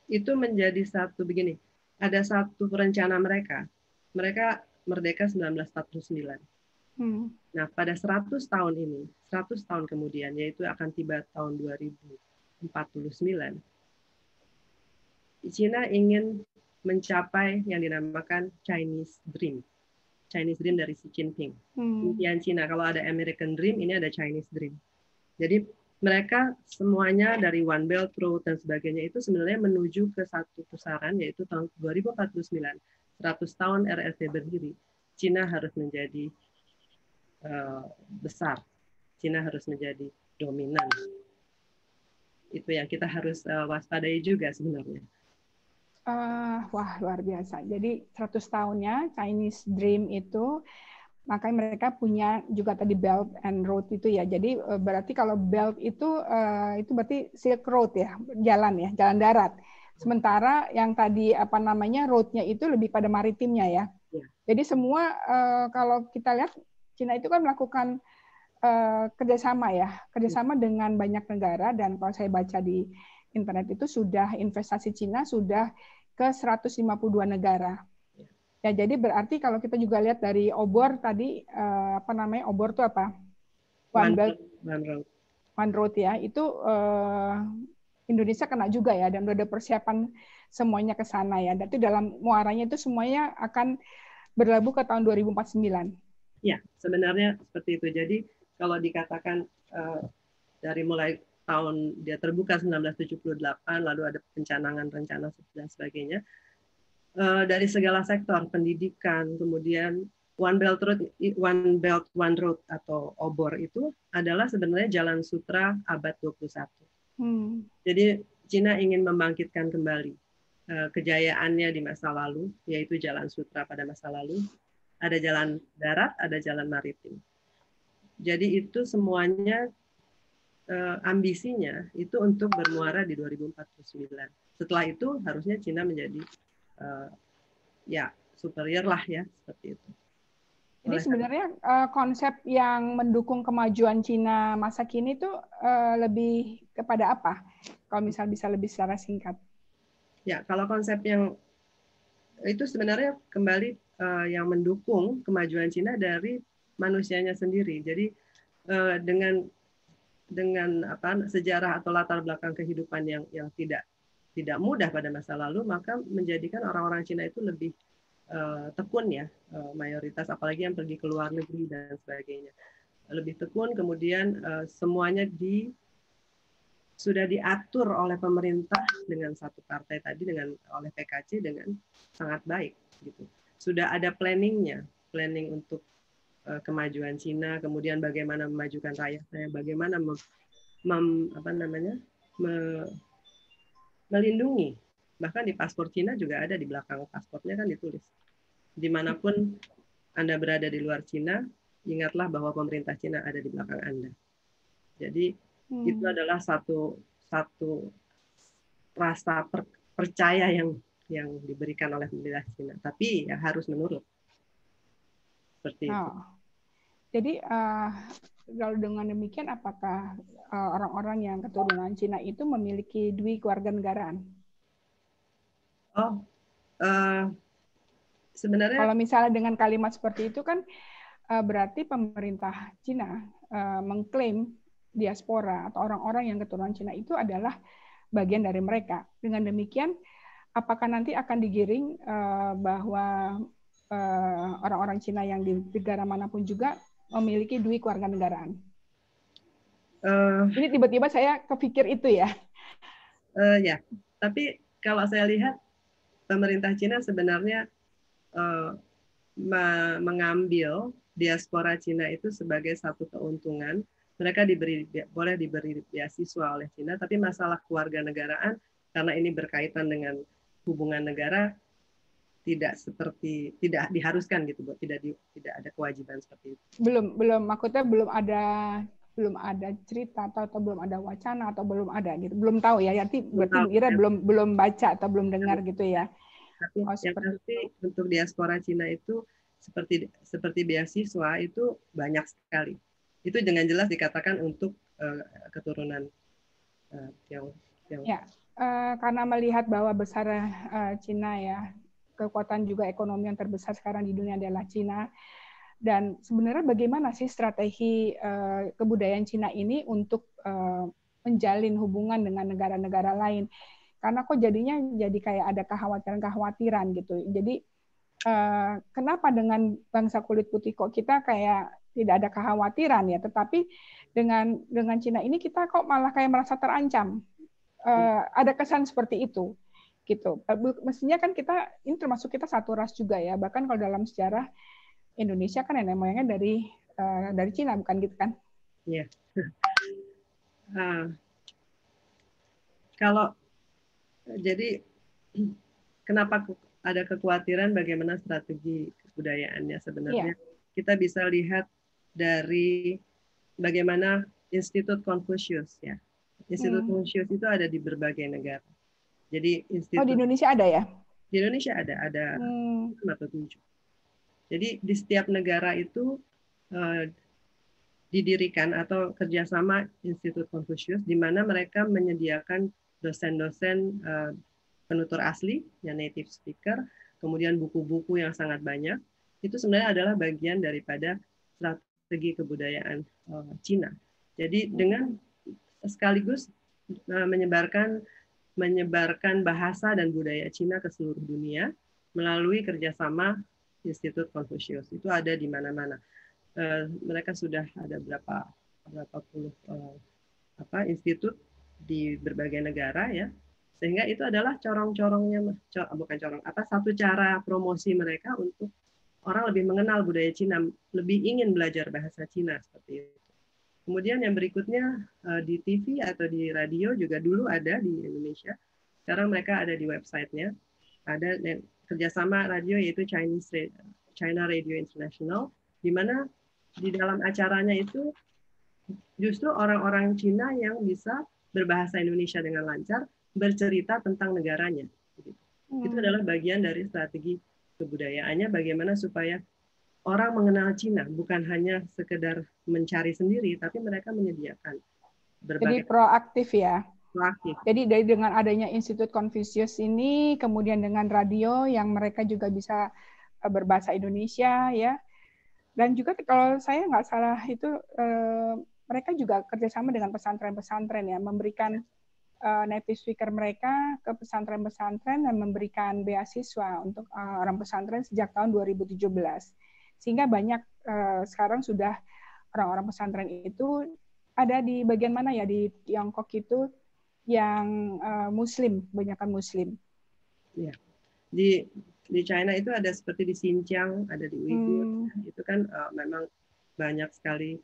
Itu menjadi satu begini. Ada satu rencana mereka. Mereka merdeka 1949. Nah, pada 100 tahun ini, 100 tahun kemudian, yaitu akan tiba tahun 2049, Cina ingin mencapai yang dinamakan Chinese Dream. Chinese Dream dari Xi Jinping. Impian Cina, kalau ada American Dream, ini ada Chinese Dream. Jadi mereka semuanya dari One Belt Road dan sebagainya itu sebenarnya menuju ke satu pusaran, yaitu tahun 2049, 100 tahun RRT berdiri. Cina harus menjadi besar. Cina harus menjadi dominan. Itu yang kita harus waspadai juga sebenarnya. Wah, luar biasa. Jadi 100 tahunnya Chinese Dream itu, makanya mereka punya juga tadi Belt and Road itu ya. Jadi berarti kalau Belt itu berarti Silk Road ya, jalan darat. Sementara yang tadi apa namanya roadnya itu lebih pada maritimnya ya. Jadi semua kalau kita lihat Cina itu kan melakukan kerjasama dengan banyak negara, dan kalau saya baca di internet itu sudah investasi Cina sudah ke 152 negara. Ya, jadi berarti kalau kita juga lihat dari obor tadi obor itu apa? One Belt, One Road ya. Itu Indonesia kena juga ya, dan udah ada persiapan semuanya ke sana ya. Dan itu dalam muaranya itu semuanya akan berlabuh ke tahun 2049. Ya, sebenarnya seperti itu. Jadi kalau dikatakan dari mulai tahun dia terbuka 1978, lalu ada pencanangan rencana dan sebagainya, dari segala sektor, pendidikan, kemudian One Belt One Road atau OBOR itu adalah sebenarnya jalan sutra abad 21. Jadi Cina ingin membangkitkan kembali kejayaannya di masa lalu, yaitu jalan sutra pada masa lalu. Ada jalan darat, ada jalan maritim. Jadi itu semuanya ambisinya itu untuk bermuara di 2049. Setelah itu harusnya Cina menjadi superior lah ya, seperti itu. Jadi sebenarnya konsep yang mendukung kemajuan Cina masa kini itu lebih kepada apa? Kalau misal bisa lebih secara singkat. Ya, kalau konsep yang itu sebenarnya kembali yang mendukung kemajuan Cina dari manusianya sendiri. Jadi dengan sejarah atau latar belakang kehidupan yang tidak mudah pada masa lalu, maka menjadikan orang-orang Cina itu lebih tekun ya, mayoritas, apalagi yang pergi ke luar negeri dan sebagainya, lebih tekun. Kemudian semuanya sudah diatur oleh pemerintah dengan satu partai tadi, oleh PKC dengan sangat baik gitu. Sudah ada planning untuk kemajuan Cina, kemudian bagaimana memajukan rakyatnya, bagaimana melindungi. Bahkan di paspor Cina juga ada, di belakang paspornya kan ditulis, dimanapun Anda berada di luar Cina, ingatlah bahwa pemerintah Cina ada di belakang Anda. Jadi itu adalah satu rasa percaya yang diberikan oleh pemerintah Cina. Tapi ya harus menurut. Seperti itu. Jadi kalau dengan demikian, apakah orang-orang yang keturunan Cina itu memiliki kewarganegaraan? Sebenarnya kalau misalnya dengan kalimat seperti itu kan berarti pemerintah Cina mengklaim diaspora atau orang-orang yang keturunan Cina itu adalah bagian dari mereka. Dengan demikian, apakah nanti akan digiring bahwa orang-orang Cina yang di negara manapun juga memiliki kewarganegaraan? Ini tiba-tiba saya kepikir itu ya. Ya, tapi kalau saya lihat pemerintah Cina sebenarnya mengambil diaspora Cina itu sebagai satu keuntungan. Mereka boleh diberi beasiswa oleh Cina, tapi masalah kewarganegaraan karena ini berkaitan dengan hubungan negara tidak diharuskan gitu, Bu. Tidak ada kewajiban seperti itu. Belum maksudnya belum ada cerita atau belum ada wacana atau belum ada gitu. Belum tahu ya. Berarti Ira belum baca atau belum dengar gitu ya. Tapi yang pasti untuk diaspora Cina itu seperti beasiswa itu banyak sekali. Itu dengan jelas dikatakan untuk keturunan Tionghoa. Ya, karena melihat bahwa besar Cina ya, kekuatan juga ekonomi yang terbesar sekarang di dunia adalah Cina. Dan sebenarnya bagaimana sih strategi kebudayaan Cina ini untuk menjalin hubungan dengan negara-negara lain? Karena kok jadinya jadi kayak ada kekhawatiran gitu. Jadi kenapa dengan bangsa kulit putih kok kita kayak tidak ada kekhawatiran ya, tetapi dengan Cina ini kita kok malah kayak merasa terancam. Ada kesan seperti itu gitu. Mestinya kan kita ini termasuk kita satu ras juga ya. Bahkan kalau dalam sejarah Indonesia kan nenek moyangnya dari Cina, bukan gitu kan? Iya. Kalau jadi kenapa ada kekhawatiran bagaimana strategi kebudayaannya sebenarnya? Iya. Kita bisa lihat dari bagaimana Institut Confucius ya. Institut Confucius itu ada di berbagai negara. Jadi di Indonesia ada ya? Di Indonesia ada 6 atau 7. Jadi di setiap negara itu didirikan atau kerjasama Institut Confucius di mana mereka menyediakan dosen-dosen penutur asli, yang native speaker, kemudian buku-buku yang sangat banyak. Itu sebenarnya adalah bagian daripada strategi kebudayaan Cina. Jadi dengan sekaligus menyebarkan bahasa dan budaya Cina ke seluruh dunia melalui kerjasama Institut Confucius. Itu ada di mana-mana. Mereka sudah ada berapa puluh institut di berbagai negara ya, sehingga itu adalah satu cara promosi mereka untuk orang lebih mengenal budaya Cina, lebih ingin belajar bahasa Cina seperti itu. Kemudian yang berikutnya di TV atau di radio juga dulu ada di Indonesia. Sekarang mereka ada di websitenya. Ada kerjasama radio yaitu China Radio International, di mana di dalam acaranya itu justru orang-orang Cina yang bisa berbahasa Indonesia dengan lancar bercerita tentang negaranya. Itu adalah bagian dari strategi kebudayaannya, bagaimana supaya orang mengenal Cina, bukan hanya sekedar mencari sendiri, tapi mereka menyediakan berbagai. Jadi proaktif ya. Proaktif. Jadi dengan adanya Institut Confucius ini, kemudian dengan radio yang mereka juga bisa berbahasa Indonesia ya. Dan juga kalau saya nggak salah itu mereka juga kerjasama dengan pesantren-pesantren ya, memberikan native speaker mereka ke pesantren-pesantren dan memberikan beasiswa untuk orang pesantren sejak tahun 2017. Sehingga banyak sekarang sudah orang-orang pesantren itu ada di bagian mana ya di Tiongkok itu yang Muslim, kebanyakan Muslim. Ya. Di China itu ada seperti di Xinjiang, ada di Uyghur, itu kan memang banyak sekali.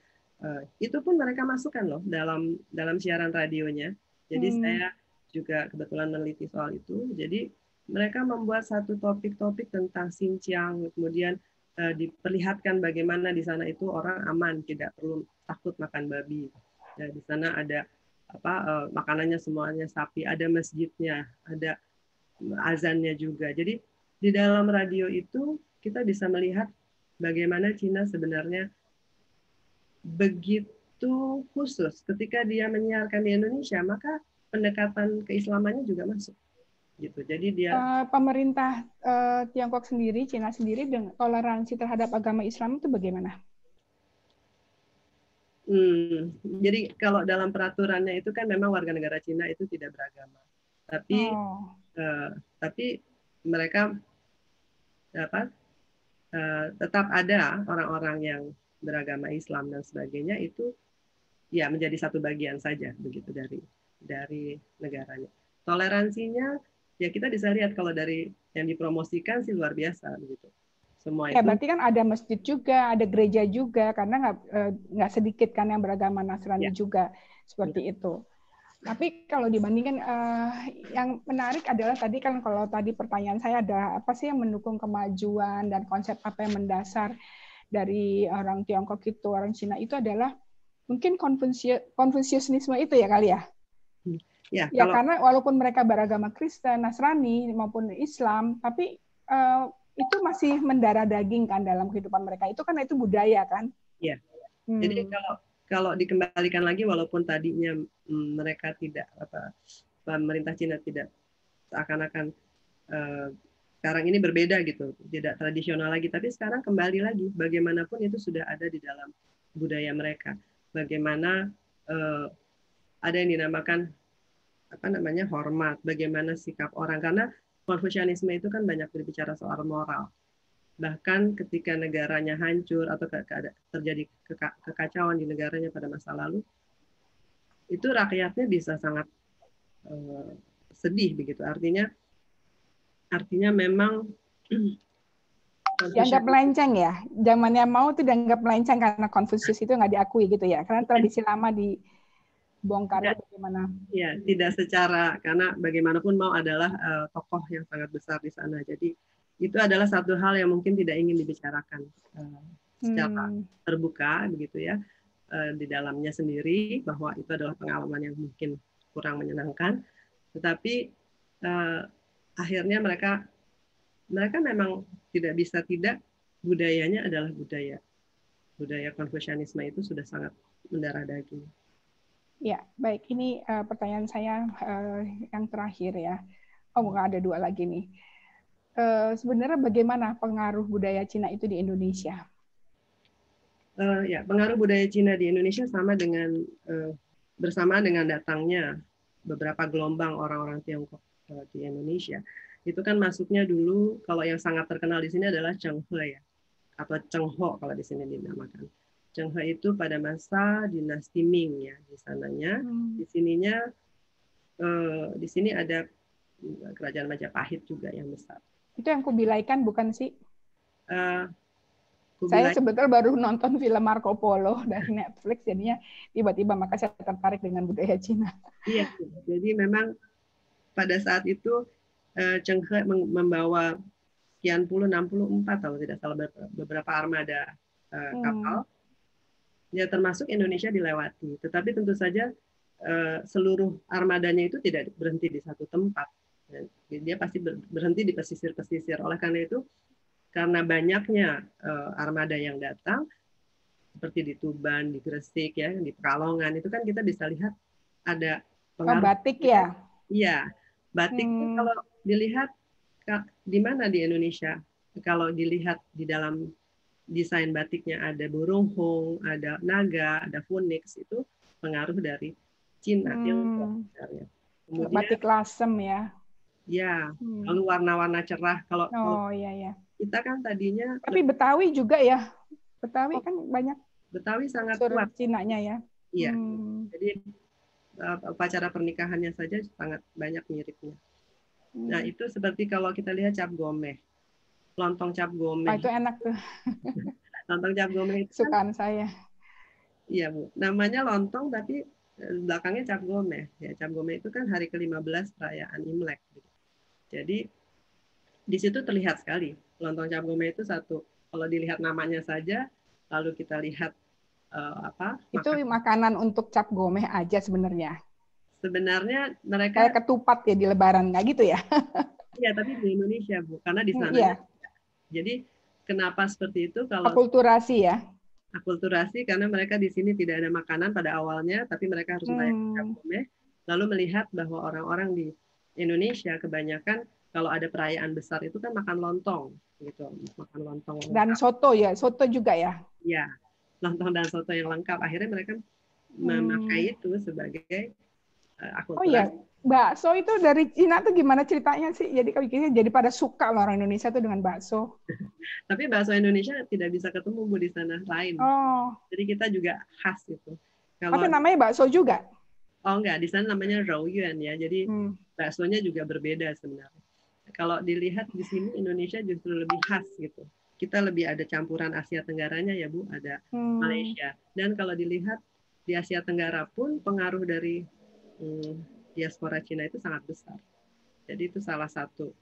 Itu pun mereka masukkan loh dalam siaran radionya. Jadi saya juga kebetulan meneliti soal itu. Jadi mereka membuat satu topik-topik tentang Xinjiang, kemudian diperlihatkan bagaimana di sana itu orang aman, tidak perlu takut makan babi. Ya, di sana ada makanannya semuanya sapi, ada masjidnya, ada azannya juga. Jadi di dalam radio itu kita bisa melihat bagaimana Cina sebenarnya begitu khusus ketika dia menyiarkan di Indonesia, maka pendekatan keislamannya juga masuk. Gitu. Jadi dia pemerintah Tiongkok sendiri, Cina sendiri dengan toleransi terhadap agama Islam itu bagaimana? Jadi kalau dalam peraturannya itu kan memang warga negara Cina itu tidak beragama, tapi mereka tetap ada orang-orang yang beragama Islam dan sebagainya itu ya menjadi satu bagian saja begitu dari negaranya. Toleransinya ya kita bisa lihat kalau dari yang dipromosikan sih luar biasa begitu. Semua Ya, itu. berarti kan ada masjid juga, ada gereja juga, karena nggak sedikit kan yang beragama Nasrani Ya. juga seperti itu. Tapi kalau dibandingkan, yang menarik adalah tadi kan kalau tadi pertanyaan saya ada apa sih yang mendukung kemajuan dan konsep apa yang mendasar dari orang Tiongkok itu, orang Cina itu adalah mungkin Konfusianisme itu ya kali ya. Ya, Ya karena walaupun mereka beragama Kristen, Nasrani maupun Islam, tapi itu masih mendarah daging kan dalam kehidupan mereka. Itu kan itu budaya kan. Iya. Jadi kalau dikembalikan lagi, walaupun tadinya mereka tidak pemerintah Cina tidak seakan-akan sekarang ini berbeda gitu, tidak tradisional lagi, tapi sekarang kembali lagi bagaimanapun itu sudah ada di dalam budaya mereka. Bagaimana ada yang dinamakan hormat, bagaimana sikap orang, karena Konfusianisme itu kan banyak berbicara soal moral. Bahkan ketika negaranya hancur atau terjadi kekacauan di negaranya pada masa lalu, itu rakyatnya bisa sangat sedih begitu. Artinya memang dianggap melenceng ya. Zamannya Mao itu dianggap melenceng karena Konfusius itu nggak diakui gitu ya. Karena tradisi lama dibongkar itu bagaimana? Ya, tidak secara, karena bagaimanapun Mao adalah tokoh yang sangat besar di sana. Jadi itu adalah satu hal yang mungkin tidak ingin dibicarakan secara terbuka begitu ya, di dalamnya sendiri, bahwa itu adalah pengalaman yang mungkin kurang menyenangkan. Tetapi akhirnya mereka memang tidak bisa tidak, budayanya adalah budaya Konfusianisme itu sudah sangat mendarah daging. Ya, baik. Ini pertanyaan saya yang terakhir ya. Oh, nggak ada dua lagi nih. Sebenarnya bagaimana pengaruh budaya Cina itu di Indonesia? Ya, pengaruh budaya Cina di Indonesia sama dengan bersamaan dengan datangnya beberapa gelombang orang-orang Tiongkok di Indonesia. Itu kan masuknya dulu, kalau yang sangat terkenal di sini adalah Cheng He ya, atau Cheng Ho kalau di sini dinamakan. Cheng He itu pada masa dinasti Ming ya, di sananya. Di sini ada kerajaan Majapahit juga yang besar. Itu yang Kubilai Khan bukan sih? Saya sebetulnya baru nonton film Marco Polo dari Netflix, jadinya tiba-tiba maka saya tertarik dengan budaya Cina. Iya, jadi memang pada saat itu Cheng He membawa sekian puluh, 64 kalau tidak salah, beberapa armada kapal. Ya, termasuk Indonesia dilewati. Tetapi tentu saja seluruh armadanya itu tidak berhenti di satu tempat. Dia pasti berhenti di pesisir-pesisir. Oleh karena itu, karena banyaknya armada yang datang, seperti di Tuban, di Gresik, ya, di Pekalongan, itu kan kita bisa lihat ada pengaruh. Batik ya? Iya, batik itu kalau dilihat di mana di Indonesia, kalau dilihat di dalam desain batiknya ada burung hong, ada naga, ada phoenix, itu pengaruh dari Cina. Kemudian batik lasem ya. Ya, lalu warna-warna cerah. Kalau iya. Kita kan tadinya. Tapi Betawi juga ya. Betawi kan banyak. Betawi sangat kuat. Cinanya ya. Iya. Jadi upacara pernikahannya saja sangat banyak miripnya. Nah, itu seperti kalau kita lihat cap gomeh. Lontong cap gomeh. Itu enak tuh. Lontong cap gomeh itu sukaan saya. Iya, Bu. Namanya lontong tapi belakangnya cap gomeh. Ya, cap gomeh itu kan hari ke-15 perayaan Imlek. Jadi di situ terlihat sekali lontong cap gomeh itu satu. Kalau dilihat namanya saja, lalu kita lihat itu makanan untuk cap gomeh aja sebenarnya. Sebenarnya mereka kayak ketupat ya di Lebaran, nggak gitu ya? Iya, tapi di Indonesia, Bu, karena di sana. Iya. Jadi kenapa seperti itu? Kalau akulturasi ya? Akulturasi karena mereka di sini tidak ada makanan pada awalnya, tapi mereka harus merayakan cap gomeh. Lalu melihat bahwa orang-orang di Indonesia kebanyakan kalau ada perayaan besar itu kan makan lontong, gitu, makan lontong. Dan soto ya, soto juga ya? Iya, lontong dan soto yang lengkap. Akhirnya mereka memakai itu sebagai akulturasi. Oh iya, bakso itu dari Cina tuh gimana ceritanya sih? Jadi jadi pada suka loh orang Indonesia tuh dengan bakso. Tapi bakso Indonesia tidak bisa ketemu, Bu, di sana lain. Jadi kita juga khas itu. Tapi namanya bakso juga? Oh enggak, di sana namanya Raoyuan ya. Jadi baksonya juga berbeda sebenarnya. Kalau dilihat di sini Indonesia justru lebih khas gitu. Kita lebih ada campuran Asia Tenggaranya ya Bu, ada Malaysia. Dan kalau dilihat di Asia Tenggara pun pengaruh dari diaspora Cina itu sangat besar. Jadi itu salah satu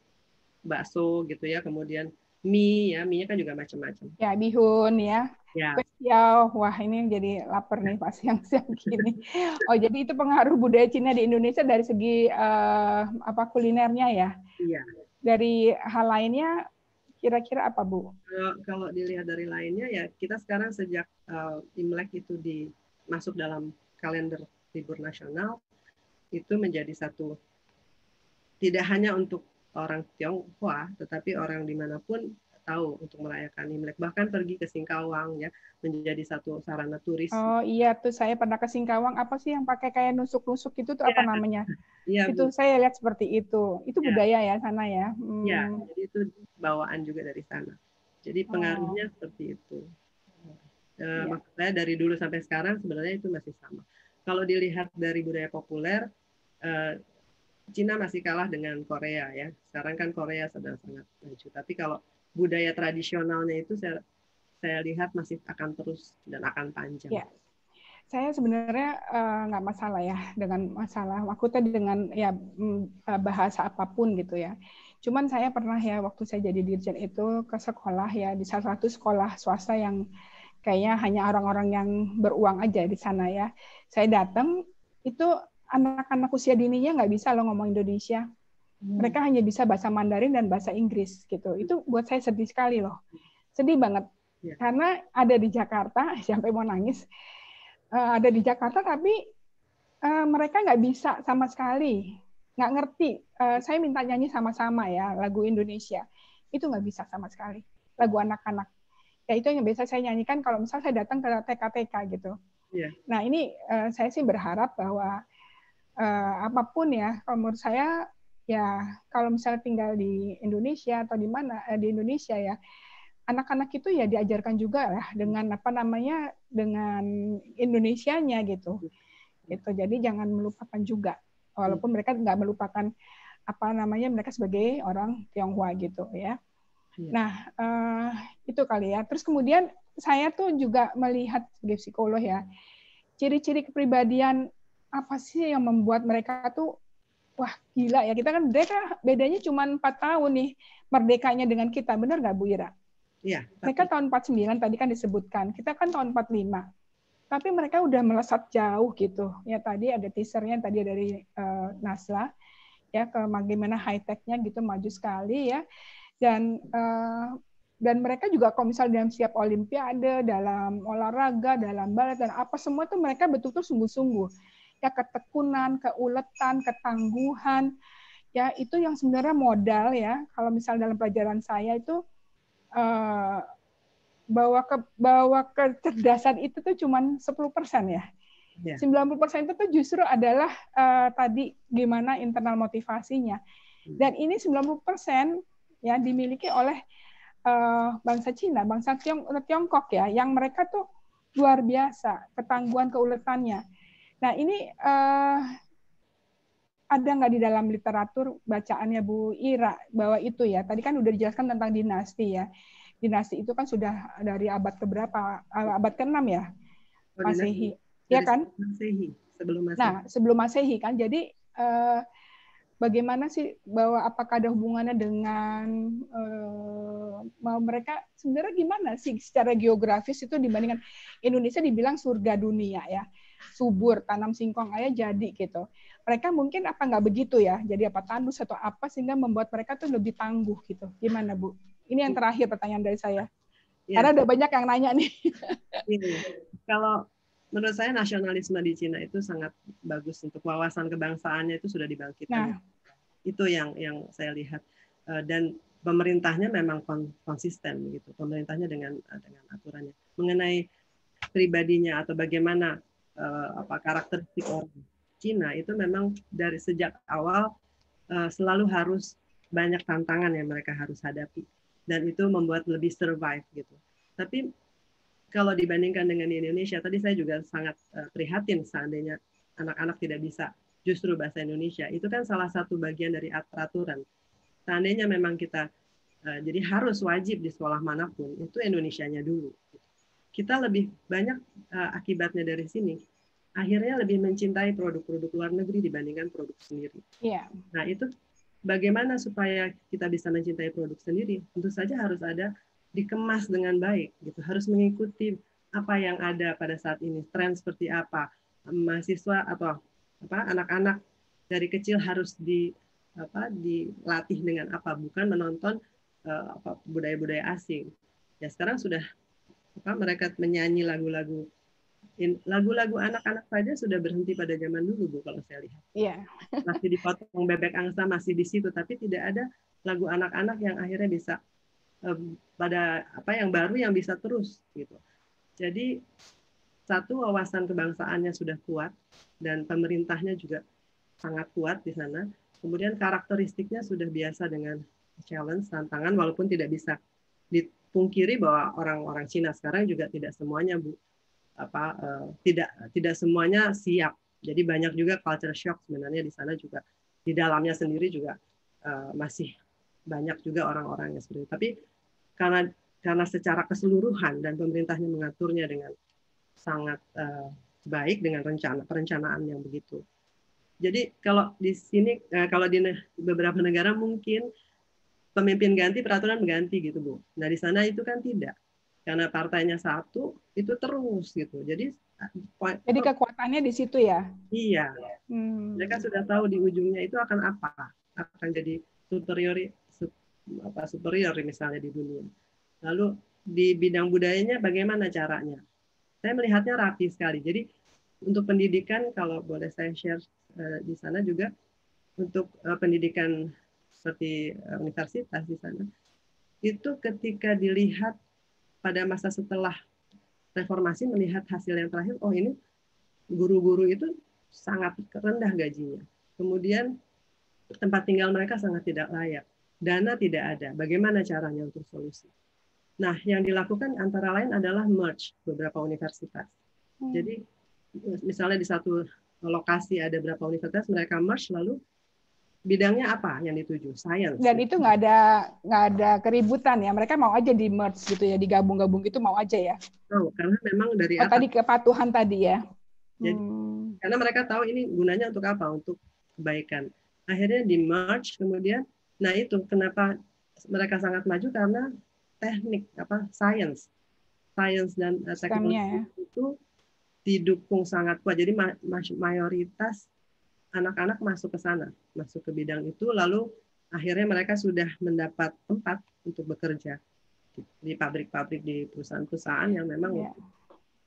bakso gitu ya. Kemudian mie ya, mie-nya kan juga macam-macam. Ya, bihun ya. Ya. Kue. Wah, ini jadi lapar nih pas siang-siang gini. Oh, jadi itu pengaruh budaya Cina di Indonesia dari segi kulinernya ya. Iya. Dari hal lainnya kira-kira apa, Bu? Kalau dilihat dari lainnya ya, kita sekarang sejak Imlek itu masuk dalam kalender libur nasional, itu menjadi satu, tidak hanya untuk orang Tionghoa, tetapi orang dimanapun tahu untuk merayakan Imlek. Bahkan pergi ke Singkawang ya, menjadi satu sarana turis. Oh iya tuh, saya pernah ke Singkawang. Apa sih yang pakai kayak nusuk-nusuk itu tuh apa namanya? Ya, itu Bu. Saya lihat seperti itu. Itu budaya ya sana ya? Ya, jadi itu bawaan juga dari sana. Jadi pengaruhnya seperti itu. Maksud saya dari dulu sampai sekarang sebenarnya itu masih sama. Kalau dilihat dari budaya populer, Cina masih kalah dengan Korea ya. Sekarang kan Korea sedang sangat maju. Tapi kalau budaya tradisionalnya itu saya lihat masih akan terus dan akan panjang. Ya. Saya sebenarnya nggak masalah ya dengan masalah aku tadi dengan ya bahasa apapun gitu ya. Cuman saya pernah ya waktu saya jadi dirjen itu ke sekolah ya, di salah satu sekolah swasta yang kayaknya hanya orang-orang yang beruang aja di sana ya. Saya datang itu anak-anak usia dininya nggak bisa loh ngomong Indonesia. Mereka hanya bisa bahasa Mandarin dan bahasa Inggris gitu. Itu buat saya sedih sekali loh. Sedih banget. Karena ada di Jakarta, sampai mau nangis. Ada di Jakarta tapi mereka nggak bisa sama sekali, nggak ngerti. Saya minta nyanyi sama-sama ya lagu Indonesia, itu nggak bisa sama sekali. Lagu anak-anak, ya itu yang biasa saya nyanyikan kalau misal saya datang ke TK-TK gitu. Nah ini saya sih berharap bahwa apapun ya, kalau menurut saya ya kalau misalnya tinggal di Indonesia atau di mana di Indonesia ya, anak-anak itu ya diajarkan juga lah dengan apa namanya dengan Indonesianya gitu. Jadi jangan melupakan juga, walaupun mereka nggak melupakan apa namanya mereka sebagai orang Tionghoa gitu ya. Nah itu kali ya. Terus kemudian saya tuh juga melihat sebagai psikolog ya, ciri-ciri kepribadian apa sih yang membuat mereka tuh wah gila ya. Kita kan mereka bedanya cuma 4 tahun nih merdekanya dengan kita, benar nggak Bu Ira? Ya, mereka tahun 49 tadi kan disebutkan, kita kan tahun 45. Tapi mereka udah melesat jauh gitu. Ya tadi ada teasernya tadi dari Nasla ya ke bagaimana high-tech-nya gitu maju sekali ya. Dan mereka juga kalau misalnya dalam setiap olimpiade, dalam olahraga, dalam balet dan apa semua itu mereka betul-betul sungguh-sungguh. Ya ketekunan, keuletan, ketangguhan. Ya itu yang sebenarnya modal ya. Kalau misalnya dalam pelajaran saya itu bahwa kecerdasan itu tuh cuma 10% ya. 90% itu tuh justru adalah tadi gimana internal motivasinya. Dan ini 90% ya dimiliki oleh bangsa Cina, bangsa Tiongkok ya, yang mereka tuh luar biasa ketangguhan keuletannya. Nah ini ada nggak di dalam literatur bacaannya Bu Ira bahwa itu ya tadi kan udah dijelaskan tentang dinasti ya. Dinasti itu kan sudah dari abad keberapa? Abad ke-6 ya? Masehi. Ya kan? Masehi, sebelum Masehi. Nah, sebelum Masehi kan. Jadi bagaimana sih bahwa apakah ada hubungannya dengan mereka sebenarnya gimana sih secara geografis itu dibandingkan Indonesia dibilang surga dunia ya. Subur, tanam singkong aja jadi gitu. Mereka mungkin apa nggak begitu ya? Jadi apa tandus atau apa sehingga membuat mereka tuh lebih tangguh gitu. Gimana Bu? Ini yang terakhir pertanyaan dari saya. Karena ada banyak yang nanya nih. Kalau menurut saya nasionalisme di Cina itu sangat bagus untuk wawasan kebangsaannya itu sudah dibangkitkan. Itu yang saya lihat. Dan pemerintahnya memang konsisten gitu. Pemerintahnya dengan aturannya. Mengenai pribadinya atau bagaimana karakteristik orang Cina itu memang dari sejak awal selalu harus banyak tantangan yang mereka harus hadapi. Dan itu membuat lebih survive gitu. Tapi kalau dibandingkan dengan di Indonesia, tadi saya juga sangat prihatin seandainya anak-anak tidak bisa justru bahasa Indonesia. Itu kan salah satu bagian dari aturan. Seandainya memang kita jadi harus wajib di sekolah manapun, itu Indonesianya dulu. Kita lebih banyak akibatnya dari sini. Akhirnya lebih mencintai produk-produk luar negeri dibandingkan produk sendiri. Iya. Nah, itu bagaimana supaya kita bisa mencintai produk sendiri? Tentu saja harus ada dikemas dengan baik, gitu. Harus mengikuti apa yang ada pada saat ini, tren seperti apa, mahasiswa atau anak-anak dari kecil harus dilatih dengan apa, bukan menonton budaya-budaya asing. Ya sekarang sudah mereka menyanyi lagu-lagu anak-anak saja sudah berhenti pada zaman dulu, Bu, kalau saya lihat. Iya. Masih dipotong bebek angsa, masih di situ, tapi tidak ada lagu anak-anak yang akhirnya bisa pada yang baru yang bisa terus gitu. Jadi satu, wawasan kebangsaannya sudah kuat dan pemerintahnya juga sangat kuat di sana. Kemudian karakteristiknya sudah biasa dengan challenge, tantangan, walaupun tidak bisa dipungkiri bahwa orang-orang Cina sekarang juga tidak semuanya, Bu, tidak semuanya siap. Jadi banyak juga culture shock sebenarnya di sana juga. Di dalamnya sendiri juga masih banyak juga orang-orang yang seperti itu. Tapi karena secara keseluruhan dan pemerintahnya mengaturnya dengan sangat baik dengan perencanaan yang begitu. Jadi kalau di sini, kalau di beberapa negara mungkin pemimpin ganti, peraturan berganti gitu, Bu. Nah di sana itu kan tidak. Karena partainya satu, itu terus gitu. Jadi kekuatannya di situ ya? Iya. Mereka sudah tahu di ujungnya itu akan apa. Akan jadi superior misalnya di dunia. Lalu di bidang budayanya bagaimana caranya? Saya melihatnya rapi sekali. Jadi untuk pendidikan, kalau boleh saya share di sana juga, untuk pendidikan seperti universitas di sana, itu ketika dilihat pada masa setelah reformasi, melihat hasil yang terakhir, oh ini guru-guru itu sangat rendah gajinya. Kemudian tempat tinggal mereka sangat tidak layak. Dana tidak ada. Bagaimana caranya untuk solusi? Nah, yang dilakukan antara lain adalah merge beberapa universitas. Jadi misalnya di satu lokasi ada beberapa universitas, mereka merge, lalu bidangnya apa yang dituju? Science. Dan itu nggak ada keributan ya, mereka mau aja di merge gitu ya, digabung-gabung gitu mau aja ya. Karena memang dari tadi kepatuhan tadi ya. Jadi, karena mereka tahu ini gunanya untuk apa, untuk kebaikan. Akhirnya di merge, kemudian, nah itu kenapa mereka sangat maju, karena teknik science dan teknologi itu didukung sangat kuat. Jadi mayoritas anak-anak masuk ke sana, masuk ke bidang itu, lalu akhirnya mereka sudah mendapat tempat untuk bekerja di pabrik-pabrik, di perusahaan-perusahaan yang memang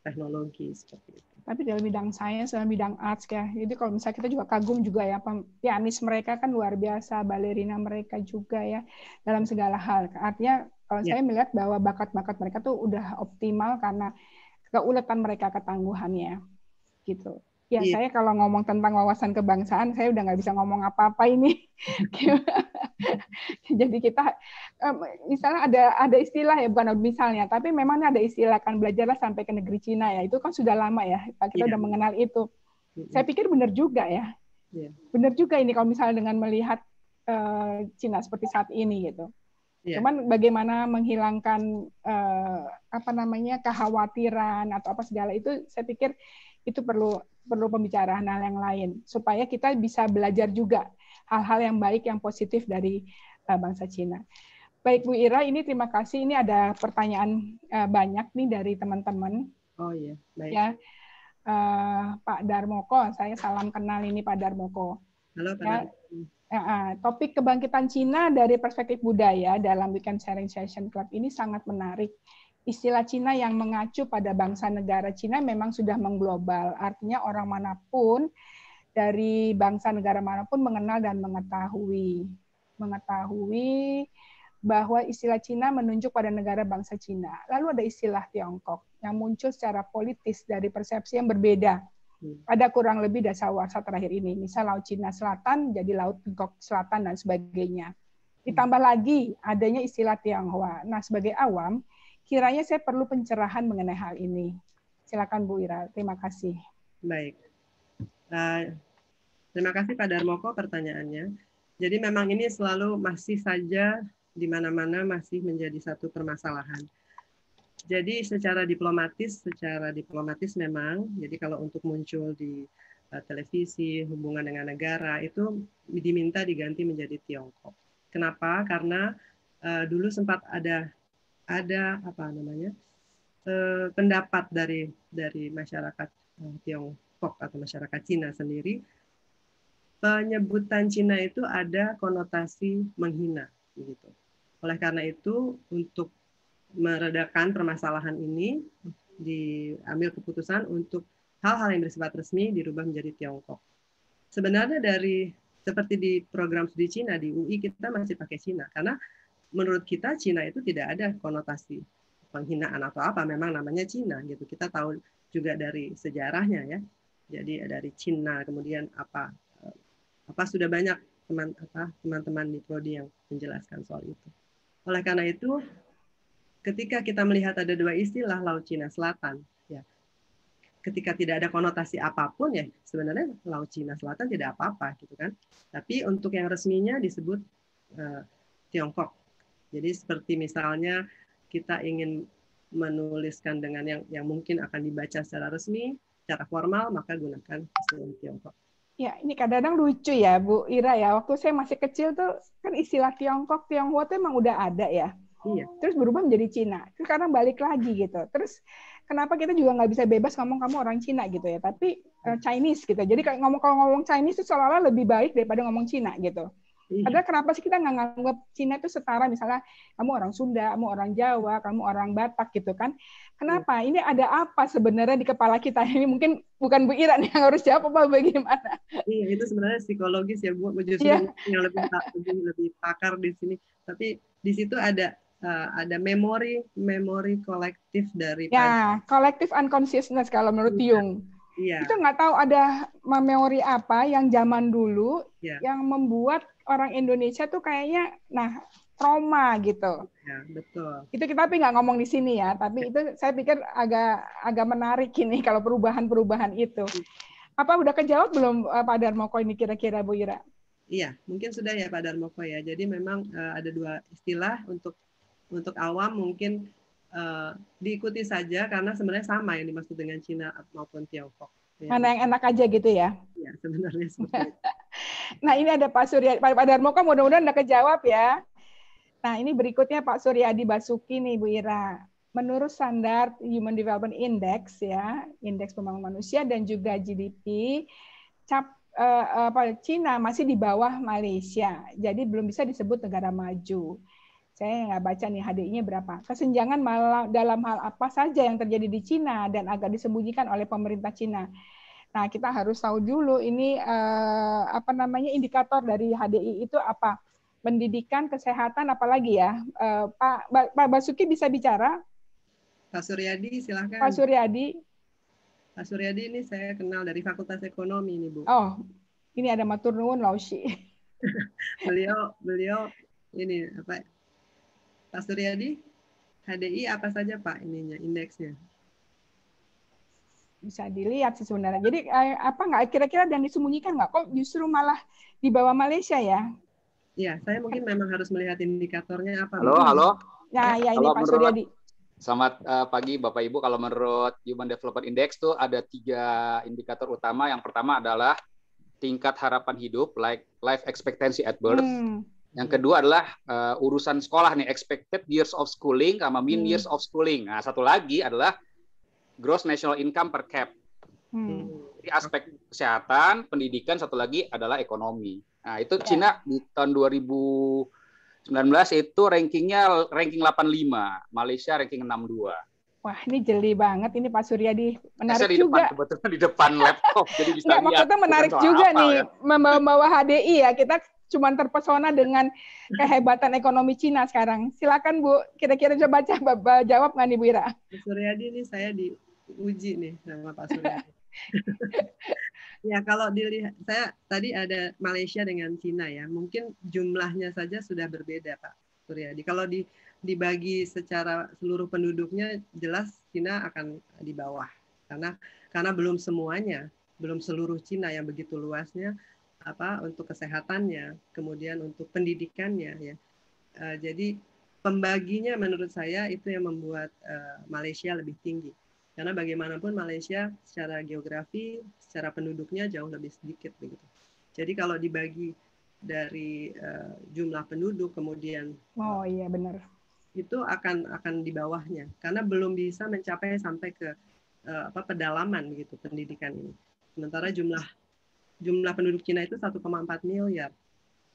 teknologi seperti itu. Tapi dalam bidang sains, dalam bidang arts ya. Jadi kalau misalnya kita juga kagum juga ya, pianis mereka kan luar biasa, balerina mereka juga ya, dalam segala hal. Artinya kalau saya melihat bahwa bakat-bakat mereka tuh udah optimal karena keuletan mereka, ketangguhannya gitu. Ya, saya kalau ngomong tentang wawasan kebangsaan, saya udah nggak bisa ngomong apa-apa ini. Jadi kita, misalnya ada istilah ya, bukan misalnya, tapi memang ada istilah, kan belajarlah sampai ke negeri Cina ya. Itu kan sudah lama ya, kita udah mengenal itu. Saya pikir benar juga ya. Benar juga ini kalau misalnya dengan melihat Cina seperti saat ini gitu. Cuman bagaimana menghilangkan kekhawatiran atau apa segala itu, saya pikir itu perlu pembicaraan hal yang lain supaya kita bisa belajar juga hal-hal yang baik, yang positif dari bangsa Cina. Baik Bu Ira, ini terima kasih. Ini ada pertanyaan banyak nih dari teman-teman. Oh iya, baik. Ya, Pak Darmoko, saya salam kenal ini Pak Darmoko. Halo Pak Darmoko. Topik kebangkitan Cina dari perspektif budaya dalam Weekend Sharing Session Club ini sangat menarik. Istilah Cina yang mengacu pada bangsa negara Cina memang sudah mengglobal. Artinya orang manapun, dari bangsa negara manapun mengenal dan mengetahui bahwa istilah Cina menunjuk pada negara bangsa Cina. Lalu ada istilah Tiongkok yang muncul secara politis dari persepsi yang berbeda. Ada kurang lebih dasawarsa terakhir ini. Misal Laut Cina Selatan jadi Laut Tiongkok Selatan dan sebagainya. Ditambah lagi adanya istilah Tionghoa. Nah, sebagai awam, kiranya saya perlu pencerahan mengenai hal ini. Silakan Bu Ira, terima kasih. Baik. Terima kasih Pak Darmoko pertanyaannya. Jadi memang ini selalu masih saja di mana-mana masih menjadi satu permasalahan. Jadi secara diplomatis memang, jadi kalau untuk muncul di televisi, hubungan dengan negara, itu diminta diganti menjadi Tiongkok. Kenapa? Karena dulu sempat ada apa namanya pendapat dari masyarakat Tiongkok atau masyarakat Cina sendiri, penyebutan Cina itu ada konotasi menghina, begitu. Oleh karena itu, untuk meredakan permasalahan ini, diambil keputusan untuk hal-hal yang bersifat resmi dirubah menjadi Tiongkok. Sebenarnya seperti di program studi Cina di UI kita masih pakai Cina karena menurut kita Cina itu tidak ada konotasi penghinaan atau apa, memang namanya Cina gitu. Kita tahu juga dari sejarahnya ya. Jadi dari Cina kemudian apa sudah banyak teman-teman di prodi yang menjelaskan soal itu. Oleh karena itu, ketika kita melihat ada dua istilah Laut Cina Selatan, ya, ketika tidak ada konotasi apapun ya sebenarnya Laut Cina Selatan tidak apa-apa gitu kan. Tapi untuk yang resminya disebut Tiongkok. Jadi seperti misalnya kita ingin menuliskan dengan yang mungkin akan dibaca secara resmi, secara formal, maka gunakan istilah Tiongkok. Ya, ini kadang-kadang lucu ya, Bu Ira ya. Waktu saya masih kecil tuh kan istilah Tiongkok, Tionghoa tuh emang udah ada ya. Iya. Terus berubah menjadi Cina. Terus sekarang balik lagi gitu. Terus kenapa kita juga nggak bisa bebas ngomong kamu orang Cina gitu ya, tapi Chinese gitu. Jadi kalau ngomong Chinese itu seolah-olah lebih baik daripada ngomong Cina gitu. Padahal kenapa sih kita nggak nganggap Cina itu setara, misalnya kamu orang Sunda, kamu orang Jawa, kamu orang Batak gitu kan. Kenapa? Ini ada apa sebenarnya di kepala kita? Ini mungkin bukan Bu Ira yang harus jawab apa bagaimana. Iya, itu sebenarnya psikologis ya Bu, justru yang lebih pakar di sini. Tapi di situ ada memori kolektif dari collective unconsciousness kalau menurut Jung. Iya. Itu nggak tahu ada memori apa yang zaman dulu yang membuat orang Indonesia tuh kayaknya trauma gitu. Ya, betul. Itu kita tapi nggak ngomong di sini ya, tapi itu saya pikir agak menarik ini kalau perubahan itu. Apa udah kejawab belum Pak Darmoko ini kira-kira Bu Ira? Iya, mungkin sudah ya Pak Darmoko ya. Jadi memang ada dua istilah untuk awam mungkin diikuti saja karena sebenarnya sama yang dimaksud dengan Cina maupun Tiongkok. Ya. Mana yang enak aja gitu ya? Iya, sebenarnya seperti itu. Nah, ini ada Pak Surya, Pak Darmoko mudah-mudahan udah kejawab ya. Nah, ini berikutnya Pak Suryadi Basuki nih Bu Ira. Menurut standar Human Development Index ya, Indeks Pembangunan Manusia dan juga GDP, Cina masih di bawah Malaysia. Jadi belum bisa disebut negara maju. Saya nggak baca nih HDI-nya berapa. Kesenjangan dalam hal apa saja yang terjadi di Cina dan agak disembunyikan oleh pemerintah Cina. Nah, kita harus tahu dulu ini indikator dari HDI itu apa? Pendidikan, kesehatan, apalagi ya? Pak Basuki bisa bicara? Pak Suryadi, silakan. Pak Suryadi. Pak Suryadi ini saya kenal dari Fakultas Ekonomi ini, Bu. Oh, ini ada matur nuwun Lausi. beliau ini apa? Pak Suryadi, HDI apa saja Pak ininya, indeksnya? Bisa dilihat sih sebenarnya. Jadi nggak kira-kira dan disembunyikan nggak? Kok justru malah di bawah Malaysia ya? Iya, saya mungkin memang harus melihat indikatornya apa. Halo. Ya, ini Pak Suryadi. Selamat pagi Bapak Ibu. Kalau menurut Human Development Index itu ada 3 indikator utama. Yang pertama adalah tingkat harapan hidup, life expectancy at birth. Yang kedua adalah urusan sekolah nih, expected years of schooling sama mean years of schooling. Nah, satu lagi adalah gross national income per cap. Jadi aspek kesehatan, pendidikan, satu lagi adalah ekonomi. Nah, itu Cina di tahun 2019 itu ranking 85, Malaysia ranking 62. Wah, ini jeli banget ini Pak Suryadi. Menarik juga. Kebetulan di depan laptop, jadi bisa lihat. Maksudnya menarik juga nih, membawa HDI ya. Kita cuma terpesona dengan kehebatan ekonomi Cina sekarang. Silakan Bu, kira-kira coba jawab nggak nih Bu Ira? Pak Suryadi ini saya diuji nih sama Pak Suryadi. Ya, kalau dilihat, saya tadi ada Malaysia dengan Cina ya, mungkin jumlahnya saja sudah berbeda Pak. Suryadi. Kalau dibagi secara seluruh penduduknya, jelas Cina akan di bawah karena belum semuanya, belum seluruh Cina yang begitu luasnya untuk kesehatannya, kemudian untuk pendidikannya ya. Jadi pembaginya menurut saya itu yang membuat Malaysia lebih tinggi. Karena bagaimanapun Malaysia secara geografi, secara penduduknya jauh lebih sedikit begitu. Jadi kalau dibagi dari jumlah penduduk kemudian iya benar. Itu akan di bawahnya karena belum bisa mencapai sampai ke pedalaman gitu pendidikan ini. Sementara jumlah penduduk Cina itu 1,4 miliar.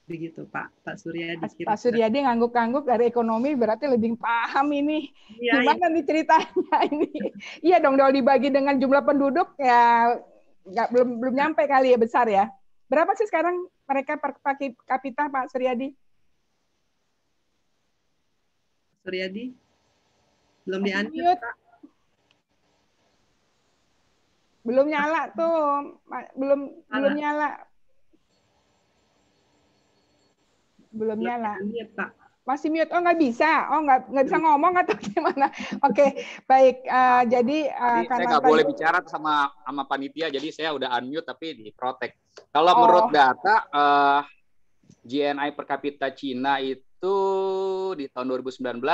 Begitu Pak Suryadi. Pak Suryadi ngangguk-ngangguk dari ekonomi berarti lebih paham ini. Iya, gimana nih ceritanya ini? Iya dong, kalau dibagi dengan jumlah penduduk ya belum nyampe kali ya besar ya. Berapa sih sekarang mereka per kapita Pak Suryadi? Suryadi belum di-unmute Pak. Belum nyala tuh, belum nyala. Belum nyala. Pak. Masih mute. Oh, nggak bisa. Oh, nggak bisa ngomong atau gimana? Oke, baik. Jadi saya nggak boleh bicara sama panitia, jadi saya udah unmute tapi diprotek. Kalau menurut data GNI per kapita Cina itu di tahun 2019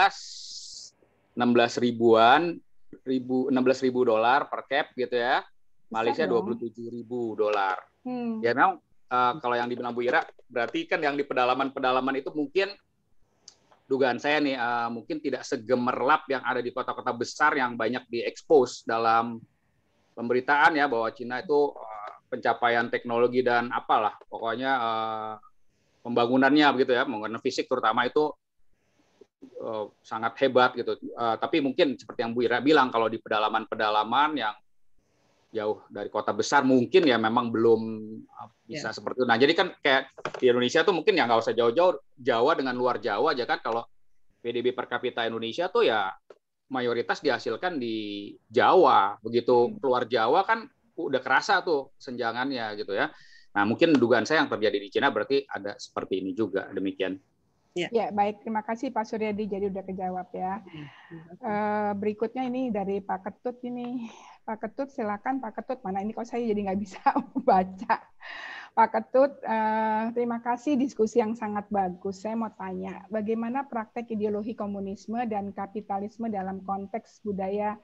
$16.000 per cap gitu ya. Malaysia $27.000. Ya memang kalau yang dibilang Bu Ira, berarti kan yang di pedalaman-pedalaman itu mungkin dugaan saya nih mungkin tidak segemerlap yang ada di kota-kota besar yang banyak diekspos dalam pemberitaan ya bahwa Cina itu pencapaian teknologi dan apalah pokoknya pembangunannya begitu ya, pembangunan fisik terutama itu sangat hebat gitu. Tapi mungkin seperti yang Bu Ira bilang kalau di pedalaman-pedalaman yang jauh dari kota besar mungkin ya memang belum bisa seperti itu. Nah jadi kan kayak di Indonesia tuh mungkin ya nggak usah jauh-jauh, Jawa dengan luar Jawa aja kan kalau PDB per kapita Indonesia tuh ya mayoritas dihasilkan di Jawa. Begitu keluar Jawa kan udah kerasa tuh senjangannya gitu ya. Nah mungkin dugaan saya yang terjadi di Cina berarti ada seperti ini juga, demikian. Ya, baik. Terima kasih Pak Suryadi. Jadi udah kejawab ya. Berikutnya ini dari Pak Ketut ini. Pak Ketut, silakan Pak Ketut. Mana ini kok saya jadi nggak bisa baca. Pak Ketut, terima kasih diskusi yang sangat bagus. Saya mau tanya, bagaimana praktek ideologi komunisme dan kapitalisme dalam konteks budaya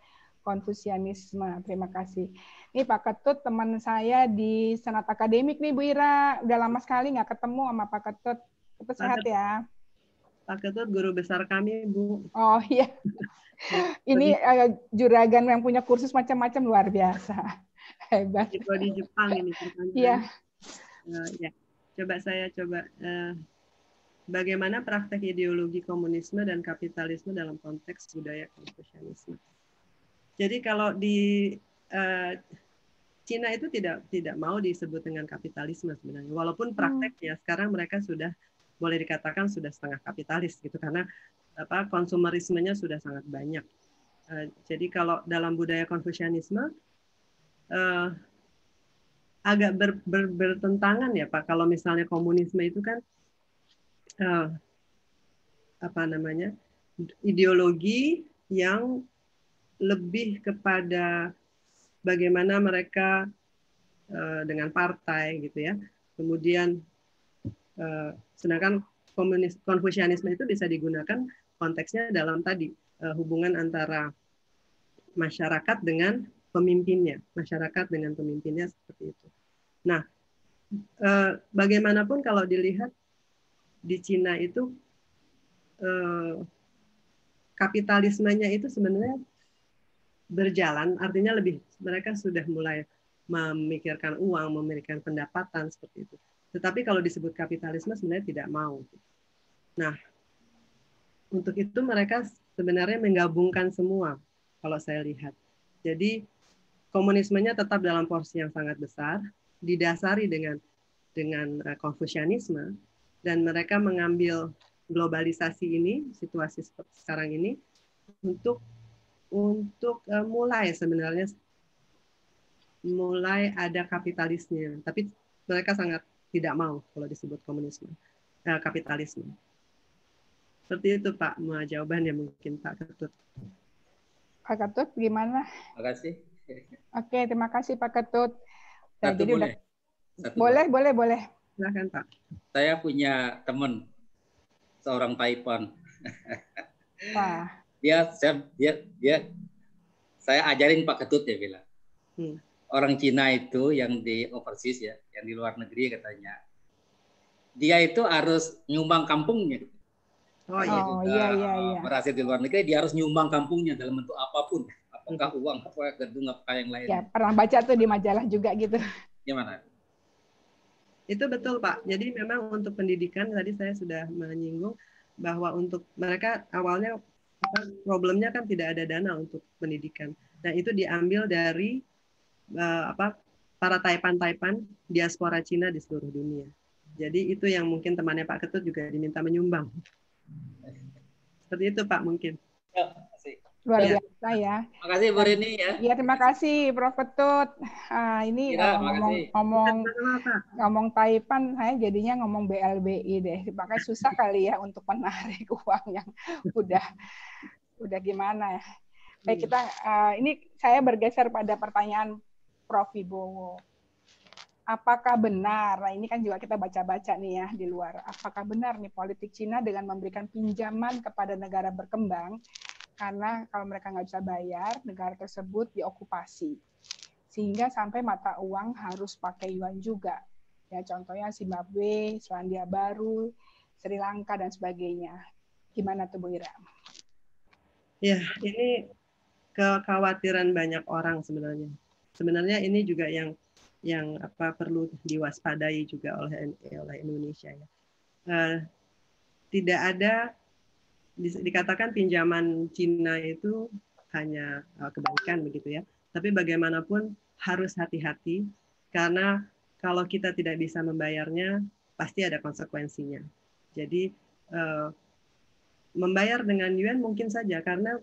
Konfusianisme? Terima kasih. Ini Pak Ketut, teman saya di Senat Akademik nih Bu Ira. Udah lama sekali nggak ketemu sama Pak Ketut. Ketut sehat ya? Pak Ketut guru besar kami, Bu. Oh iya. Ini juragan yang punya kursus macam-macam luar biasa. Hebat. Itu di Jepang ini. Iya. Ya. Saya coba bagaimana praktek ideologi komunisme dan kapitalisme dalam konteks budaya Konfusianisme. Jadi kalau di Cina itu tidak mau disebut dengan kapitalisme sebenarnya. Walaupun prakteknya sekarang mereka sudah boleh dikatakan sudah setengah kapitalis gitu karena konsumerismenya sudah sangat banyak. Jadi kalau dalam budaya Konfusianisme agak bertentangan ya Pak. Kalau misalnya komunisme itu kan ideologi yang lebih kepada bagaimana mereka dengan partai gitu ya. Kemudian sedangkan Konfusianisme itu bisa digunakan konteksnya dalam tadi hubungan antara masyarakat dengan pemimpinnya, seperti itu. Nah, bagaimanapun kalau dilihat di Cina itu kapitalismenya itu sebenarnya berjalan, artinya mereka sudah mulai memikirkan uang, memikirkan pendapatan seperti itu. Tetapi kalau disebut kapitalisme sebenarnya tidak mau. Nah, untuk itu mereka sebenarnya menggabungkan semua kalau saya lihat. Jadi komunismenya tetap dalam porsi yang sangat besar, didasari dengan Konfusianisme, dan mereka mengambil globalisasi ini, situasi sekarang ini, untuk mulai ada kapitalisnya. Tapi mereka sangat tidak mau kalau disebut kapitalisme. Seperti itu Pak, jawabannya mungkin Pak Ketut. Pak Ketut gimana? Terima kasih. Oke, terima kasih Pak Ketut. Nah, Satu jadi boleh? udah boleh. Silakan Pak. Saya punya teman seorang Taipan. Wah. Saya ajarin Pak Ketut ya bilang. Orang Cina itu yang di overseas ya, yang di luar negeri katanya, dia itu harus nyumbang kampungnya. Iya. Berhasil di luar negeri, dia harus nyumbang kampungnya dalam bentuk apapun, apakah uang, apakah gedung, apa yang lain. Ya, pernah baca tuh di majalah juga gitu. Gimana? Itu betul Pak. Jadi memang untuk pendidikan tadi saya sudah menyinggung bahwa untuk mereka awalnya problemnya kan tidak ada dana untuk pendidikan. Nah itu diambil dari para Taipan diaspora Cina di seluruh dunia. Jadi itu yang mungkin temannya Pak Ketut juga diminta menyumbang. Seperti itu Pak mungkin. Luar biasa ya. Terima kasih Bu Rini ya. Iya terima kasih Prof Ketut. Ini ngomong Taipan, saya jadinya ngomong BLBI deh. Makanya susah kali ya untuk menarik uang yang udah gimana ya. Baik, ini saya bergeser pada pertanyaan Prof Wibowo. Apakah benar, nah ini kan juga kita baca-baca nih ya di luar, apakah benar nih politik Cina dengan memberikan pinjaman kepada negara berkembang, karena kalau mereka nggak bisa bayar, negara tersebut diokupasi. Sehingga sampai mata uang harus pakai yuan juga. Ya, contohnya Zimbabwe, Selandia Baru, Sri Lanka, dan sebagainya. Gimana tuh Bu Ira? Ya, ini kekhawatiran banyak orang sebenarnya. Sebenarnya ini juga yang perlu diwaspadai juga oleh Indonesia ya. Tidak ada dikatakan pinjaman Cina itu hanya kebaikan begitu ya. Tapi bagaimanapun harus hati-hati karena kalau kita tidak bisa membayarnya pasti ada konsekuensinya. Jadi membayar dengan yuan mungkin saja karena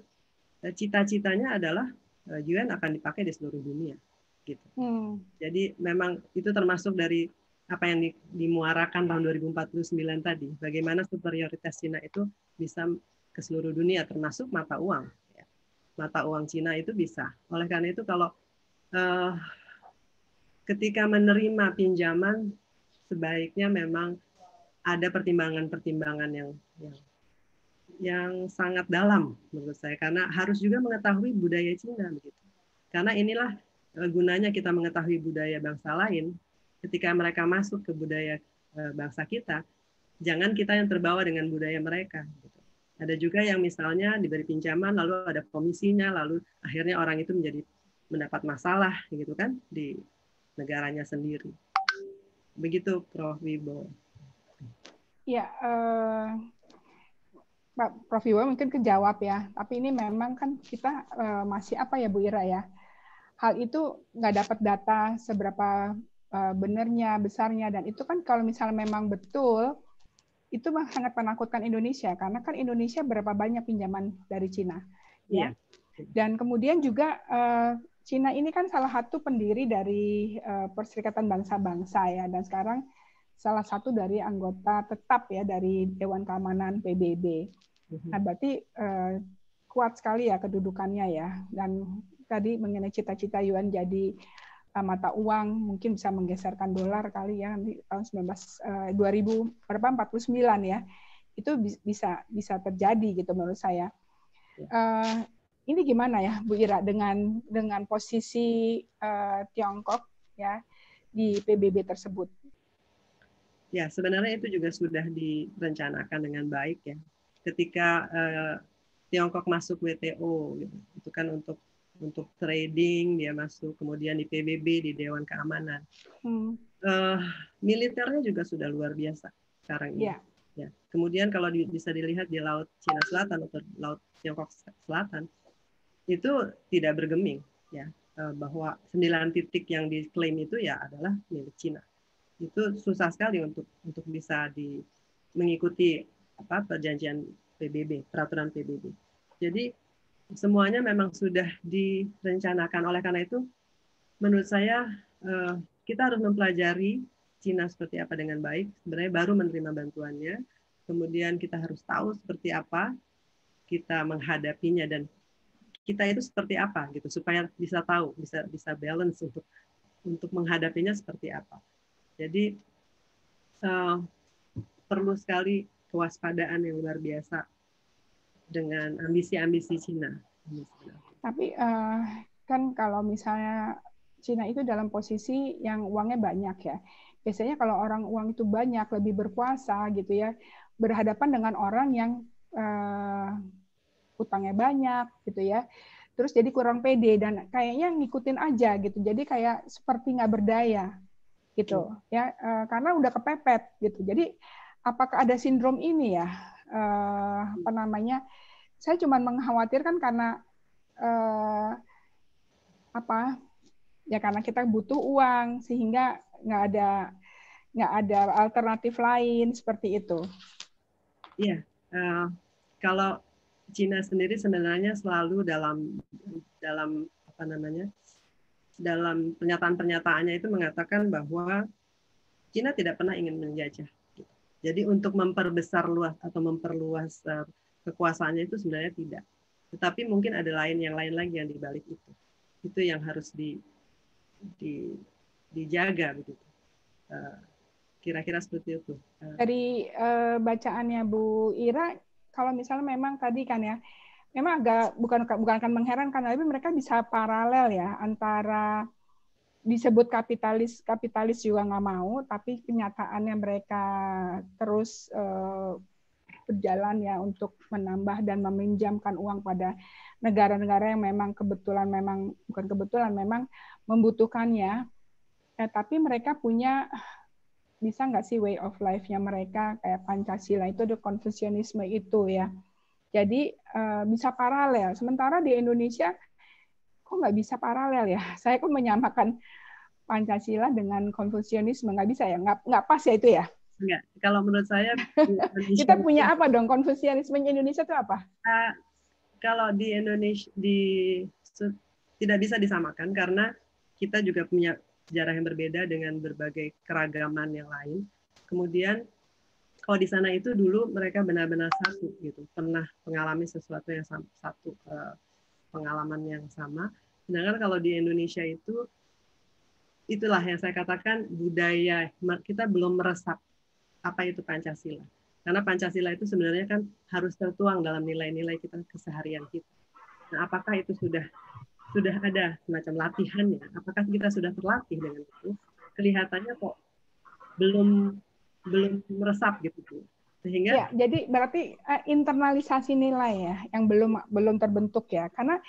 cita-citanya adalah yuan akan dipakai di seluruh dunia. Gitu. Jadi memang itu termasuk dari apa yang dimuarakan tahun 2049 tadi, bagaimana superioritas Cina itu bisa ke seluruh dunia, termasuk mata uang. Mata uang Cina itu bisa. Oleh karena itu kalau ketika menerima pinjaman, sebaiknya memang ada pertimbangan-pertimbangan yang sangat dalam menurut saya, karena harus juga mengetahui budaya Cina begitu. Karena inilah gunanya kita mengetahui budaya bangsa lain. Ketika mereka masuk ke budaya bangsa kita, jangan kita yang terbawa dengan budaya mereka. Ada juga yang misalnya diberi pinjaman, lalu ada komisinya, lalu akhirnya orang itu mendapat masalah, gitu kan, di negaranya sendiri. Begitu, Prof. Wibowo. Ya, Pak Prof. Wibowo mungkin kejawab ya. Tapi ini memang kan kita masih apa ya Bu Ira ya? Hal itu nggak dapat data seberapa benarnya, besarnya, dan itu kan kalau misalnya memang betul, itu sangat menakutkan Indonesia, karena kan Indonesia berapa banyak pinjaman dari Cina. Ya. Dan kemudian juga Cina ini kan salah satu pendiri dari Perserikatan Bangsa-Bangsa ya, dan sekarang salah satu dari anggota tetap ya dari Dewan Keamanan PBB. Nah, berarti kuat sekali ya kedudukannya ya, dan tadi mengenai cita-cita yuan jadi mata uang mungkin bisa menggeserkan dolar kali ya nanti tahun 2049 ya, itu bisa terjadi gitu menurut saya. Ini gimana ya Bu Ira dengan posisi Tiongkok ya di PBB tersebut? Ya sebenarnya itu juga sudah direncanakan dengan baik ya. Ketika Tiongkok masuk WTO, gitu, itu kan untuk trading dia masuk, kemudian di PBB di Dewan Keamanan. Militernya juga sudah luar biasa sekarang ini. Ya. Kemudian kalau bisa dilihat di Laut Cina Selatan atau Laut Tiongkok Selatan itu tidak bergeming ya, bahwa 9 titik yang diklaim itu ya adalah milik Cina. Itu susah sekali untuk bisa mengikuti perjanjian PBB, peraturan PBB. Jadi semuanya memang sudah direncanakan. Oleh karena itu, menurut saya kita harus mempelajari Cina seperti apa dengan baik. Sebenarnya baru menerima bantuannya. kemudian kita harus tahu seperti apa kita menghadapinya dan kita itu seperti apa gitu supaya bisa tahu, bisa balance untuk menghadapinya seperti apa. Jadi perlu sekali kewaspadaan yang luar biasa dengan ambisi-ambisi Cina. Tapi kan kalau misalnya Cina itu dalam posisi yang uangnya banyak ya. Biasanya kalau orang uang itu banyak, lebih berkuasa gitu ya, berhadapan dengan orang yang utangnya banyak gitu ya. Terus jadi kurang pede dan kayaknya ngikutin aja gitu. Jadi kayak seperti nggak berdaya gitu ya, karena udah kepepet gitu. Jadi apakah ada sindrom ini ya? Apa namanya? Saya cuma mengkhawatirkan karena apa? Ya karena kita butuh uang sehingga nggak ada alternatif lain seperti itu. Iya, kalau Cina sendiri sebenarnya selalu dalam apa namanya, dalam pernyataan-pernyataannya itu mengatakan bahwa Cina tidak pernah ingin menjajah. Jadi untuk memperbesar luas atau memperluas kekuasaannya itu sebenarnya tidak. Tetapi mungkin ada yang lain lagi yang dibalik itu. Itu yang harus dijaga begitu. Kira-kira seperti itu. Dari bacaannya Bu Ira, kalau misalnya memang tadi kan ya, memang agak bukan akan mengherankan, tapi mereka bisa paralel ya antara disebut kapitalis juga nggak mau, tapi kenyataannya mereka terus berjalan ya untuk menambah dan meminjamkan uang pada negara-negara yang memang memang membutuhkannya. Tapi mereka punya, bisa nggak sih way of life-nya mereka kayak Pancasila itu, ada Konfusianisme itu ya. Jadi bisa paralel. Sementara di Indonesia kok nggak bisa paralel ya? Saya kok menyamakan Pancasila dengan Konfusianisme, nggak bisa ya? Nggak pas ya itu ya? Enggak. Kalau menurut saya kita punya apa dong? Konfusianisme Indonesia itu apa? Kalau di Indonesia tidak bisa disamakan karena kita juga punya sejarah yang berbeda dengan berbagai keragaman yang lain. Kemudian kalau di sana itu dulu mereka benar-benar satu gitu, pernah mengalami sesuatu yang satu pengalaman yang sama. Sedangkan kalau di Indonesia itu itulah yang saya katakan budaya kita belum meresap apa itu Pancasila. Karena Pancasila itu sebenarnya kan harus tertuang dalam nilai-nilai kita keseharian kita. Nah, apakah itu sudah ada semacam latihannya? Apakah kita sudah terlatih dengan itu? Kelihatannya kok belum meresap gitu. Sehingga ya, jadi berarti internalisasi nilai ya yang belum terbentuk ya. Karena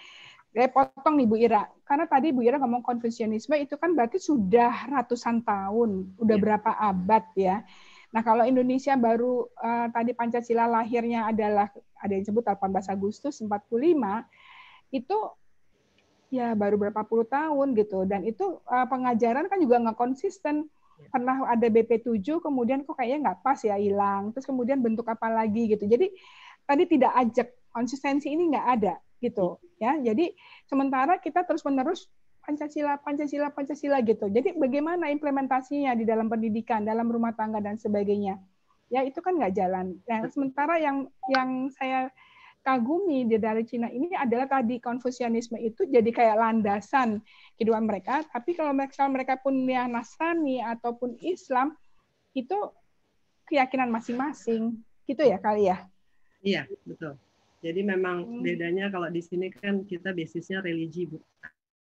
saya potong nih Bu Ira. Karena tadi Bu Ira ngomong Konfusianisme itu kan berarti sudah ratusan tahun, udah berapa abad ya. Nah, kalau Indonesia baru tadi Pancasila lahirnya adalah ada yang disebut 18 Agustus 45, itu ya baru berapa puluh tahun gitu, dan itu pengajaran kan juga nggak konsisten. Pernah ada BP7 kemudian kok kayaknya nggak pas ya, hilang, terus kemudian bentuk apa lagi gitu. Jadi tadi tidak ajak, konsistensi ini nggak ada gitu ya. Jadi sementara kita terus menerus Pancasila gitu. Jadi bagaimana implementasinya di dalam pendidikan, dalam rumah tangga dan sebagainya, ya itu kan nggak jalan. Nah, sementara yang saya kagumi dari Cina ini adalah tadi Konfusianisme itu jadi kayak landasan kehidupan mereka. Tapi kalau mereka punya Nasrani ataupun Islam, itu keyakinan masing-masing, gitu ya kali ya? Iya, betul. Jadi memang bedanya kalau di sini kan kita basisnya religi, Bu.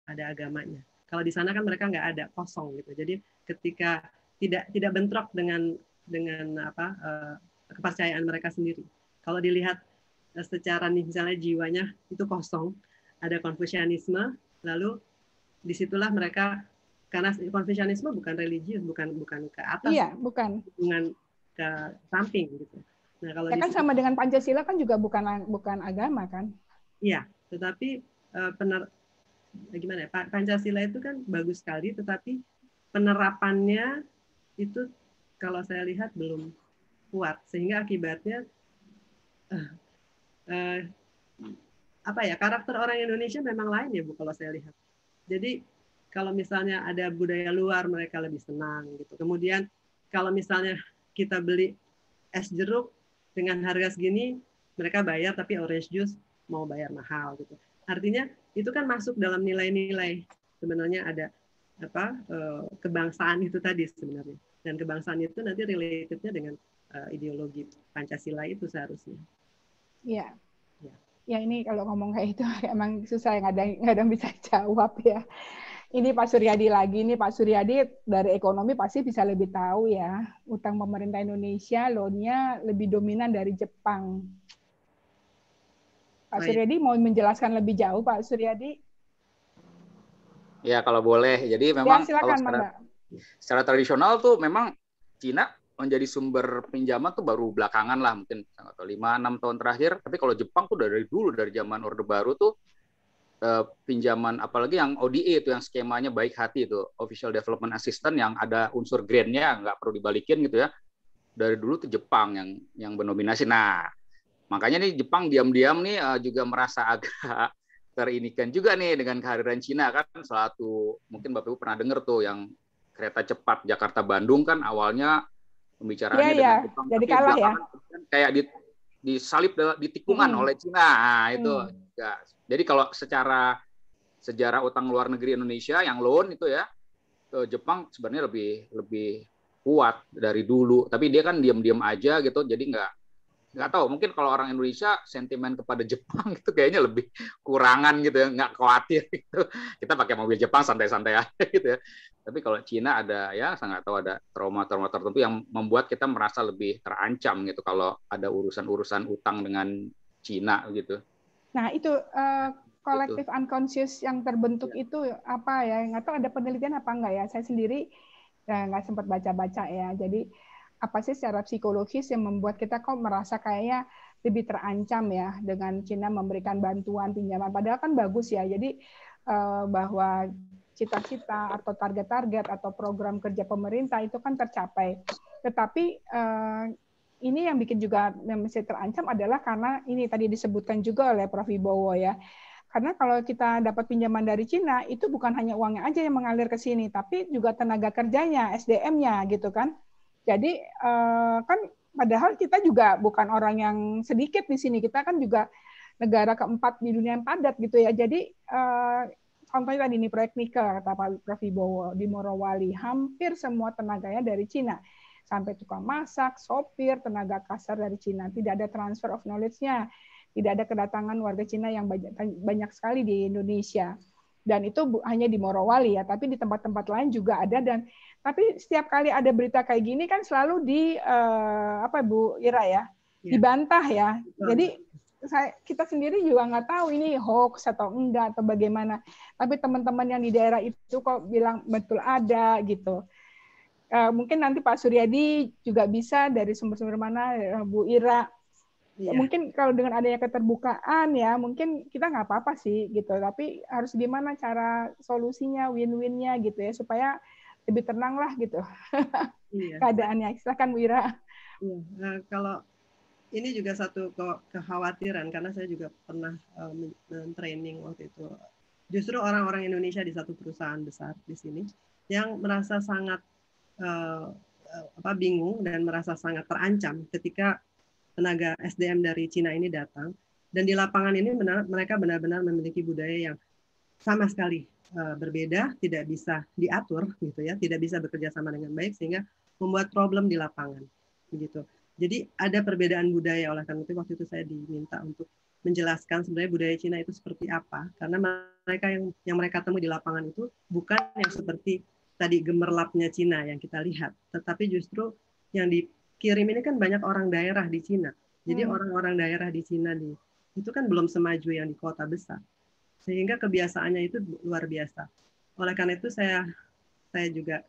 Ada agamanya. Kalau di sana kan mereka nggak ada, kosong gitu. Jadi ketika tidak bentrok dengan kepercayaan mereka sendiri. Kalau dilihat secara misalnya jiwanya itu kosong, ada Konfusianisme, lalu disitulah mereka, karena Konfusianisme bukan religius, bukan ke atas, iya, bukan ke samping gitu. Nah, kalau ya kan sama dengan Pancasila kan juga bukan agama kan? Iya, tetapi gimana ya, Pancasila itu kan bagus sekali, tetapi penerapannya itu kalau saya lihat belum kuat, sehingga akibatnya karakter orang Indonesia memang lain ya Bu, kalau saya lihat. Jadi kalau misalnya ada budaya luar, mereka lebih senang gitu. Kemudian kalau misalnya kita beli es jeruk, dengan harga segini mereka bayar, tapi orange juice mau bayar mahal gitu. Artinya itu kan masuk dalam nilai-nilai sebenarnya ada kebangsaan itu tadi sebenarnya, dan kebangsaan itu nanti relatednya dengan ideologi Pancasila itu seharusnya. Iya. Ya ini kalau ngomong kayak itu emang susah, nggak ada yang bisa jawab ya. Ini Pak Suryadi lagi nih, Pak Suryadi dari ekonomi pasti bisa lebih tahu ya. Utang pemerintah Indonesia loan-nya lebih dominan dari Jepang. Pak Suryadi mau menjelaskan lebih jauh, Pak Suryadi? Ya kalau boleh. Jadi memang ya, silakan, kalau secara tradisional tuh memang Cina menjadi sumber pinjaman tuh baru belakangan lah, mungkin 5-6 tahun terakhir. Tapi kalau Jepang tuh dari dulu, dari zaman Orde Baru tuh pinjaman, apalagi yang ODA itu yang skemanya baik hati itu, Official Development Assistance, yang ada unsur grant-nya, nggak perlu dibalikin gitu ya. Dari dulu tuh Jepang yang mendominasi. Nah, makanya nih Jepang diam-diam nih juga merasa agak terinikan juga nih dengan kehadiran Cina kan. Suatu mungkin Bapak Ibu pernah dengar tuh yang kereta cepat Jakarta-Bandung kan awalnya pembicaraannya dengan Jepang, jadi kalah ya. Kayak disalip di tikungan oleh Cina. Nah, itu ya. Jadi kalau secara sejarah utang luar negeri Indonesia yang loan itu ya, Jepang sebenarnya lebih kuat dari dulu. Tapi dia kan diam-diam aja gitu, jadi nggak tahu, mungkin kalau orang Indonesia sentimen kepada Jepang itu kayaknya lebih kurangan gitu ya, nggak khawatir gitu. Kita pakai mobil Jepang santai-santai aja gitu ya. Tapi kalau Cina ada ya, saya nggak tahu, ada trauma-trauma tertentu yang membuat kita merasa lebih terancam gitu kalau ada urusan-urusan utang dengan Cina gitu. Nah itu collective unconscious yang terbentuk itu apa ya? Nggak tahu ada penelitian apa enggak ya? Saya sendiri nggak sempat baca-baca ya. Jadi apa sih secara psikologis yang membuat kita kok merasa kayaknya lebih terancam ya dengan Cina memberikan bantuan pinjaman, padahal kan bagus ya. Jadi bahwa cita-cita atau target-target atau program kerja pemerintah itu kan tercapai. Tetapi ini yang bikin juga yang masih terancam adalah karena ini tadi disebutkan juga oleh Prof. Wibowo ya. Karena kalau kita dapat pinjaman dari Cina, itu bukan hanya uangnya aja yang mengalir ke sini, tapi juga tenaga kerjanya, SDM-nya gitu kan. Jadi kan padahal kita juga bukan orang yang sedikit di sini, kita kan juga negara keempat di dunia yang padat gitu ya. Jadi contohnya tadi ini proyek Nikel kata Pak Prof. Wibowo di Morowali, hampir semua tenaganya dari Cina, sampai tukang masak, sopir, tenaga kasar dari Cina. Tidak ada transfer of knowledge-nya, tidak ada kedatangan warga Cina yang banyak sekali di Indonesia. Dan itu hanya di Morowali ya, tapi di tempat-tempat lain juga ada. Dan tapi setiap kali ada berita kayak gini kan selalu Bu Ira ya, dibantah ya. Jadi kita sendiri juga nggak tahu ini hoax atau enggak atau bagaimana. Tapi teman-teman yang di daerah itu kok bilang betul ada gitu. Mungkin nanti Pak Suryadi juga bisa dari sumber-sumber mana, Bu Ira. Mungkin kalau dengan adanya keterbukaan ya, mungkin kita nggak apa-apa sih gitu. Tapi harus gimana cara solusinya, win-winnya gitu ya, supaya lebih tenang lah gitu keadaannya. Silakan Bu Ira. Kalau ini juga satu kekhawatiran, karena saya juga pernah training waktu itu. Justru orang-orang Indonesia di satu perusahaan besar di sini yang merasa sangat bingung dan merasa sangat terancam ketika tenaga SDM dari Cina ini datang. Dan di lapangan ini mereka benar-benar memiliki budaya yang sama sekali berbeda, tidak bisa diatur gitu ya, tidak bisa bekerja sama dengan baik, sehingga membuat problem di lapangan begitu. Jadi ada perbedaan budaya. Oleh karena itu waktu itu saya diminta untuk menjelaskan sebenarnya budaya Cina itu seperti apa, karena mereka yang mereka temui di lapangan itu bukan yang seperti tadi gemerlapnya Cina yang kita lihat, tetapi justru yang dikirim ini kan banyak orang daerah di Cina. Jadi orang-orang daerah di Cina itu kan belum semaju yang di kota besar, sehingga kebiasaannya itu luar biasa. Oleh karena itu saya juga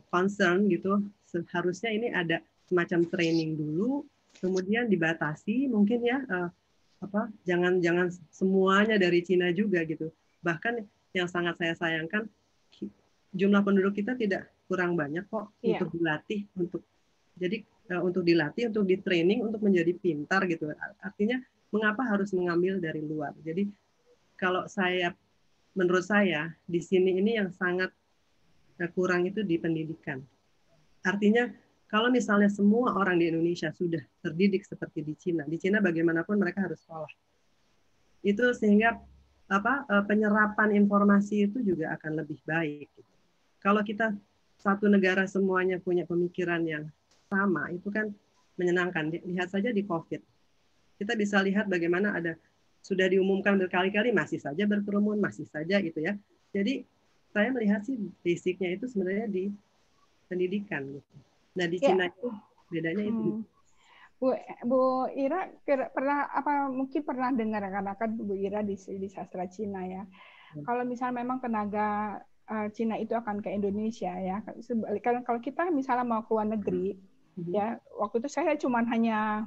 concern gitu, seharusnya ini ada semacam training dulu, kemudian dibatasi mungkin ya, jangan semuanya dari Cina juga gitu. Bahkan yang sangat saya sayangkan, jumlah penduduk kita tidak kurang banyak kok untuk dilatih, untuk dilatih, untuk di-training untuk menjadi pintar gitu. Artinya mengapa harus mengambil dari luar? Jadi kalau menurut saya di sini ini yang sangat kurang itu di pendidikan. Artinya Kalau misalnya semua orang di Indonesia sudah terdidik seperti di Cina bagaimanapun mereka harus sekolah. Itu sehingga penyerapan informasi itu juga akan lebih baik. Kalau kita satu negara semuanya punya pemikiran yang sama, itu kan menyenangkan. Lihat saja di COVID. Kita bisa lihat bagaimana sudah diumumkan berkali-kali, masih saja berkerumun, masih saja gitu ya. Jadi saya melihat sih basicnya itu sebenarnya di pendidikan. Gitu. Nah di Cina itu bedanya itu. Bu Ira mungkin pernah dengar, karena kan Bu Ira di sastra Cina ya. Kalau misalnya memang tenaga Cina itu akan ke Indonesia ya. Kalau kita misalnya mau ke luar negeri ya, waktu itu saya cuma hanya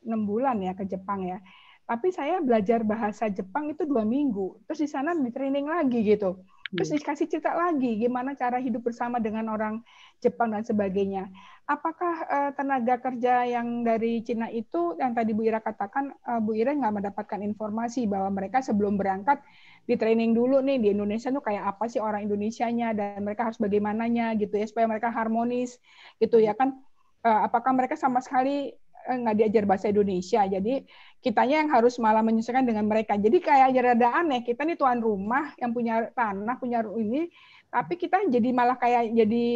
6 bulan ya ke Jepang ya. Tapi saya belajar bahasa Jepang itu 2 minggu. Terus di sana di training lagi gitu. Terus dikasih cerita lagi gimana cara hidup bersama dengan orang Jepang dan sebagainya. Apakah tenaga kerja yang dari Cina itu yang tadi Bu Ira katakan, Bu Ira nggak mendapatkan informasi bahwa mereka sebelum berangkat di training dulu nih di Indonesia tuh kayak apa sih orang Indonesianya dan mereka harus bagaimananya gitu ya supaya mereka harmonis gitu ya kan. Apakah mereka sama sekali nggak diajar bahasa Indonesia, jadi kitanya yang harus malah menyesuaikan dengan mereka. Jadi kayak rada aneh, kita nih tuan rumah yang punya tanah, punya ini, tapi kita jadi malah kayak jadi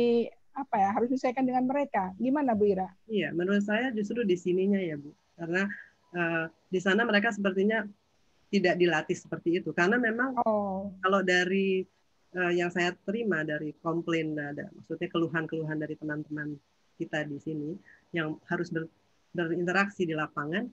apa ya, harus menyesuaikan dengan mereka. Gimana Bu Ira? Iya, menurut saya justru di sininya ya Bu, karena di sana mereka sepertinya tidak dilatih seperti itu, karena memang kalau dari yang saya terima dari komplain, maksudnya keluhan-keluhan dari teman-teman kita di sini yang harus berinteraksi di lapangan,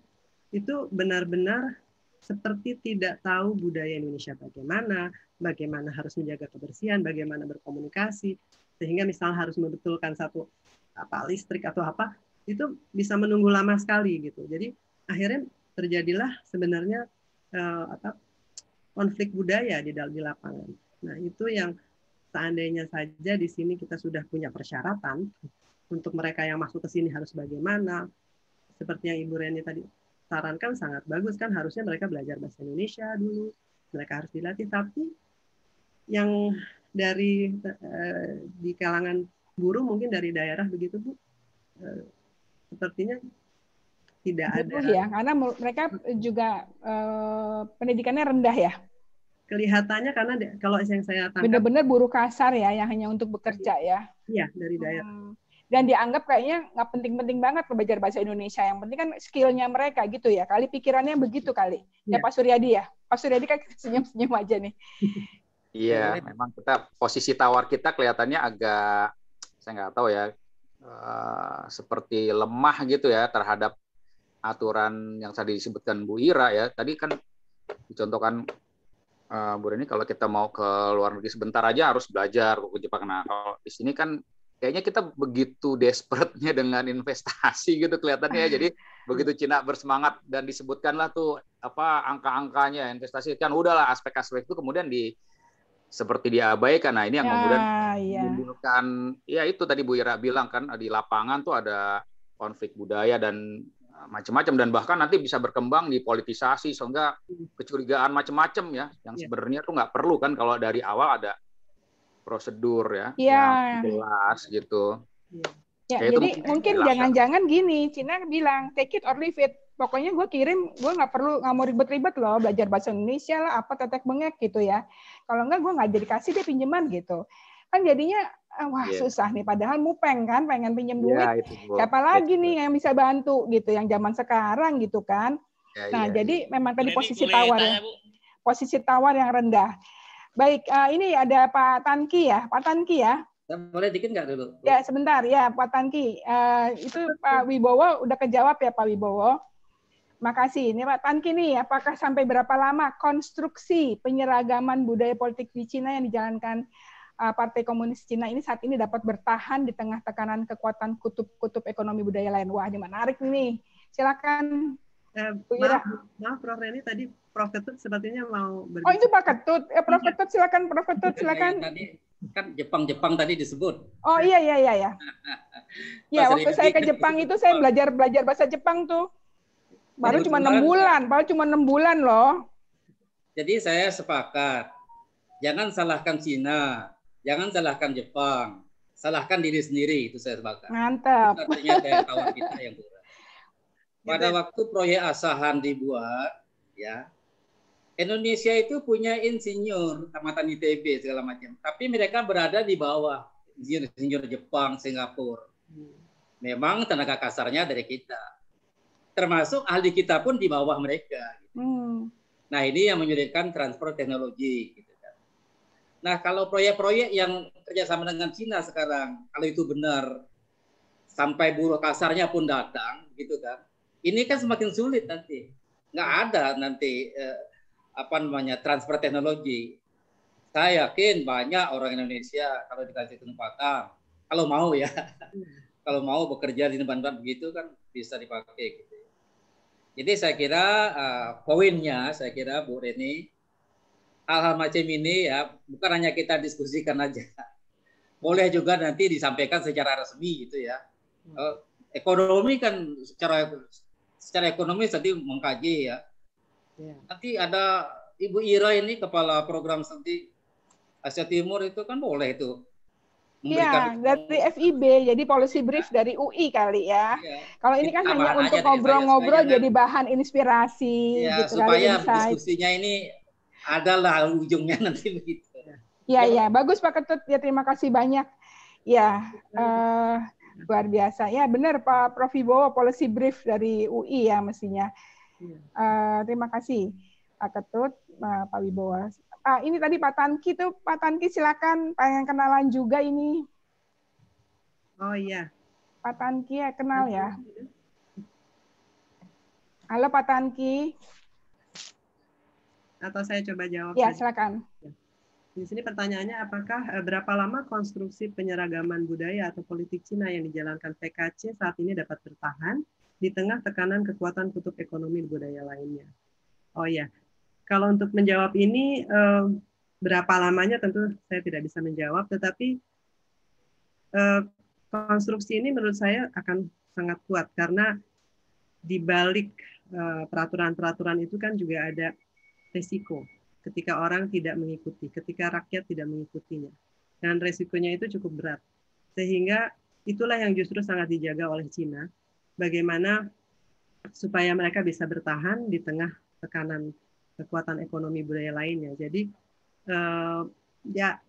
itu benar-benar seperti tidak tahu budaya Indonesia bagaimana harus menjaga kebersihan, bagaimana berkomunikasi, sehingga misalnya harus membetulkan satu listrik atau apa, itu bisa menunggu lama sekali gitu. Jadi akhirnya terjadilah sebenarnya konflik budaya di lapangan. Nah itu yang seandainya saja di sini kita sudah punya persyaratan untuk mereka yang masuk ke sini harus bagaimana. Seperti yang Ibu Reni tadi sarankan sangat bagus kan, harusnya mereka belajar bahasa Indonesia dulu, mereka harus dilatih. Tapi yang dari di kalangan buruh mungkin dari daerah begitu Bu, sepertinya tidak ada ya, karena mereka juga pendidikannya rendah ya. Kelihatannya karena kalau yang saya tangkap benar-benar buruh kasar ya, yang hanya untuk bekerja ya. Iya, dari daerah. Dan dianggap kayaknya nggak penting-penting banget belajar bahasa Indonesia. Yang penting kan skill-nya mereka gitu ya. Kali pikirannya begitu kali. Ya Pak Suryadi ya. Pak Suryadi kan senyum-senyum aja nih. Iya, memang posisi tawar kita kelihatannya agak, saya nggak tahu ya, seperti lemah gitu ya terhadap aturan yang tadi disebutkan Bu Ira ya. Tadi kan dicontohkan Bu Reni, kalau kita mau ke luar negeri sebentar aja harus belajar ke Jepang. Nah, kalau di sini kan kayaknya kita begitu desperate-nya dengan investasi gitu kelihatannya ya. Jadi begitu Cina bersemangat dan disebutkanlah tuh angka-angkanya investasi, kan udahlah aspek-aspek itu kemudian seperti diabaikan. Nah ini yang kemudian menimbulkan ya itu tadi Bu Ira bilang kan, di lapangan tuh ada konflik budaya dan macam-macam, dan bahkan nanti bisa berkembang di politisasi sehingga kecurigaan macam-macam ya yang sebenarnya tuh nggak perlu kan kalau dari awal ada prosedur ya yang jelas gitu. Ya, jadi mungkin jangan-jangan gini, Cina bilang take it or leave it. Pokoknya gue kirim, gue nggak mau ribet-ribet loh belajar bahasa Indonesia lah, apa tetek bengek gitu ya. Kalau enggak gue nggak jadi kasih deh pinjaman gitu. Kan jadinya susah nih. Padahal mupeng kan, pengen pinjam duit. Siapa lagi nih yang bisa bantu gitu, yang zaman sekarang gitu kan. Jadi memang tadi posisi tawar yang rendah. Baik, ini ada Pak Tanki ya. Pak Tanki ya. Boleh dikit nggak dulu? Ya, sebentar ya Pak Tanki. Itu Pak Wibowo udah kejawab ya Pak Wibowo. Makasih. Ini Pak Tanki nih, apakah sampai berapa lama konstruksi penyeragaman budaya politik di Cina yang dijalankan Partai Komunis Cina ini saat ini dapat bertahan di tengah tekanan kekuatan kutub-kutub ekonomi budaya lain? Wah, ini menarik nih. Silakan. Maaf Prof Reni, tadi Prof Ketut sepertinya mau berbicara. Oh, itu Pak Ketut. Prof Ketut silakan, Prof Ketut silakan. Tadi kan Jepang tadi disebut. Oh iya. Ya, waktu saya ke Jepang itu saya belajar bahasa Jepang tuh. Baru cuma 6 bulan loh. Jadi saya sepakat. Jangan salahkan Cina, jangan salahkan Jepang. salahkan diri sendiri, itu saya sepakat. Mantap. Artinya daya tawar kita yang kurang. Pada waktu proyek Asahan dibuat, ya, Indonesia itu punya insinyur tamatan ITB segala macam, tapi mereka berada di bawah insinyur Jepang, Singapura. Memang tenaga kasarnya dari kita, termasuk ahli kita pun di bawah mereka. Nah, ini yang menyulitkan transfer teknologi. Gitu kan. Nah, kalau proyek-proyek yang kerjasama dengan Cina sekarang, kalau itu benar, sampai buruh kasarnya pun datang, gitu kan? Ini kan semakin sulit nanti. Nggak ada nanti transfer teknologi. Saya yakin banyak orang Indonesia kalau dikasih kesempatan, kalau mau ya, kalau mau bekerja di tempat-tempat begitu kan bisa dipakai. Gitu. Jadi saya kira poinnya, saya kira Bu Reni, hal-hal macam ini ya bukan hanya kita diskusikan aja, boleh juga nanti disampaikan secara resmi gitu ya. Ekonomi kan secara ekonomi tadi mengkaji ya. Nanti ada Ibu Ira ini kepala program studi Asia Timur itu kan boleh itu. Iya, dari FIB, jadi policy brief dari UI kali ya. Kalau ini kan hanya untuk ngobrol-ngobrol jadi bahan inspirasi ya, gitu supaya kali, diskusinya ini adalah ujungnya nanti begitu. Iya, ya, bagus Pak Ketut. Ya, terima kasih banyak. Ya, luar biasa. Ya, benar Pak Prof. Wibowo, policy brief dari UI ya mestinya. Terima kasih Pak Ketut, Pak Wibowo. Ini tadi Pak Tanki tuh, Pak Tanki silakan pengen kenalan juga ini. Oh iya. Pak Tanki ya kenal ya. Halo Pak Tanki. Atau saya coba jawab. Ya, silakan. Di sini pertanyaannya, apakah berapa lama konstruksi penyeragaman budaya atau politik Cina yang dijalankan PKC saat ini dapat bertahan di tengah tekanan kekuatan kutub ekonomi budaya lainnya? Oh ya, kalau untuk menjawab ini berapa lamanya tentu saya tidak bisa menjawab, tetapi konstruksi ini menurut saya akan sangat kuat karena di balik peraturan-peraturan itu kan juga ada risiko ketika orang tidak mengikuti, ketika rakyat tidak mengikutinya. Dan risikonya itu cukup berat. Sehingga itulah yang justru sangat dijaga oleh Cina, bagaimana supaya mereka bisa bertahan di tengah tekanan kekuatan ekonomi budaya lainnya. Jadi ya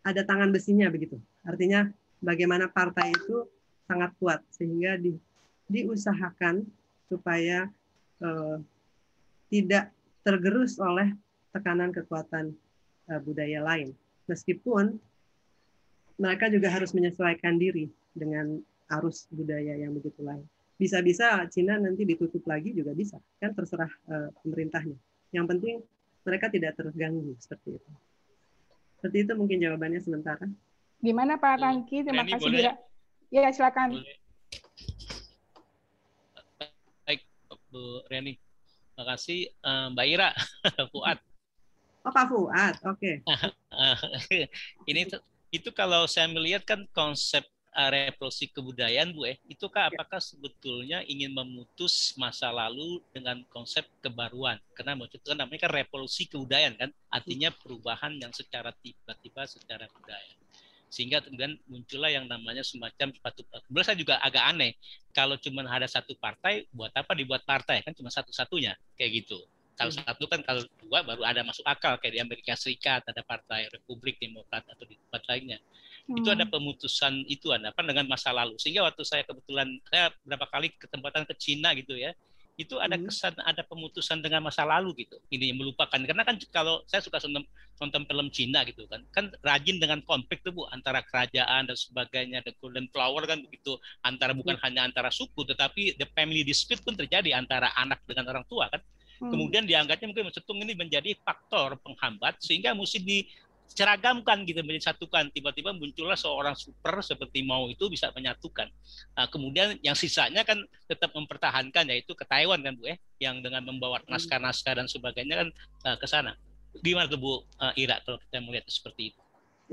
ada tangan besinya begitu. Artinya bagaimana partai itu sangat kuat sehingga diusahakan supaya tidak tergerus oleh tekanan kekuatan budaya lain. Meskipun mereka juga harus menyesuaikan diri dengan arus budaya yang begitu lain. Bisa-bisa Cina nanti ditutup lagi juga bisa, kan terserah pemerintahnya. Yang penting mereka tidak terganggu seperti itu. Seperti itu mungkin jawabannya sementara. Gimana Pak Tangki? Terima kasih. Boleh? Ya, silakan. Boleh. Baik, Bu Reni. Terima kasih. Mbak Ira, Fuad. Oh, Pak Fuad, oke. Ini itu kalau saya melihat kan konsep revolusi kebudayaan, Bu, itu apakah sebetulnya ingin memutus masa lalu dengan konsep kebaruan? Karena itu kan namanya kan revolusi kebudayaan kan, artinya perubahan yang secara tiba-tiba secara budaya. Sehingga kemudian muncullah yang namanya semacam suatu. Kemudian saya juga agak aneh, kalau cuma ada satu partai, buat apa dibuat partai? Kan cuma satu-satunya, kayak gitu. Kalau satu kan, kalau dua baru ada masuk akal, kayak di Amerika Serikat ada partai Republik Demokrat atau di tempat lainnya. Itu ada pemutusan itu ada apa dengan masa lalu. Sehingga waktu saya kebetulan saya berapa kali kesempatan ke Cina gitu ya, itu ada kesan ada pemutusan dengan masa lalu gitu. Ini yang melupakan karena kan kalau saya suka nonton film Cina gitu kan rajin dengan konflik tuh Bu antara kerajaan dan sebagainya, the golden flower kan begitu, antara bukan hanya antara suku tetapi the family dispute pun terjadi antara anak dengan orang tua kan. Kemudian dianggapnya mungkin Cetung ini menjadi faktor penghambat sehingga mesti diceragamkan gitu, menjadi satukan. Tiba-tiba muncullah seorang super seperti Mao itu bisa menyatukan. Nah, kemudian yang sisanya kan tetap mempertahankan, yaitu ke Taiwan kan Bu yang dengan membawa naskah-naskah dan sebagainya kan ke sana. Gimana tuh Bu Ira kalau kita melihat seperti itu?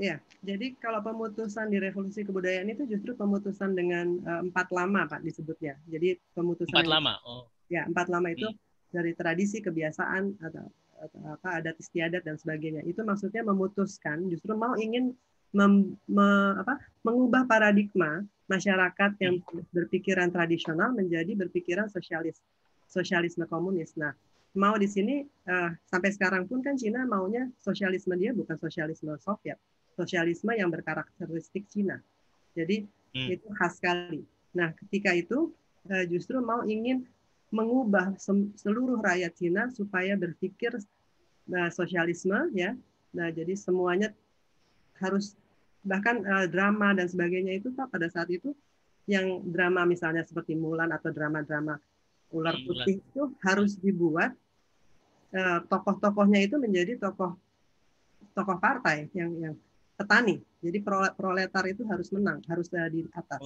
Ya, jadi kalau pemutusan di revolusi kebudayaan itu justru pemutusan dengan 4 lama Pak disebutnya. Jadi pemutusan 4 lama. Oh. Ya, 4 lama itu dari tradisi, kebiasaan atau adat istiadat dan sebagainya. Itu maksudnya memutuskan, justru mau ingin mengubah paradigma masyarakat yang berpikiran tradisional menjadi berpikiran sosialisme komunis. Nah, mau di sini sampai sekarang pun kan Cina maunya sosialisme dia bukan sosialisme Soviet, sosialisme yang berkarakteristik Cina. Jadi itu khas sekali. Nah, ketika itu justru ingin mengubah seluruh rakyat Cina supaya berpikir sosialisme, ya. Nah, jadi semuanya harus, bahkan drama dan sebagainya itu pada saat itu yang drama misalnya seperti Mulan atau drama-drama Ular Putih itu harus dibuat tokoh-tokohnya itu menjadi tokoh partai yang petani. Jadi proletar itu harus menang, harus di atas.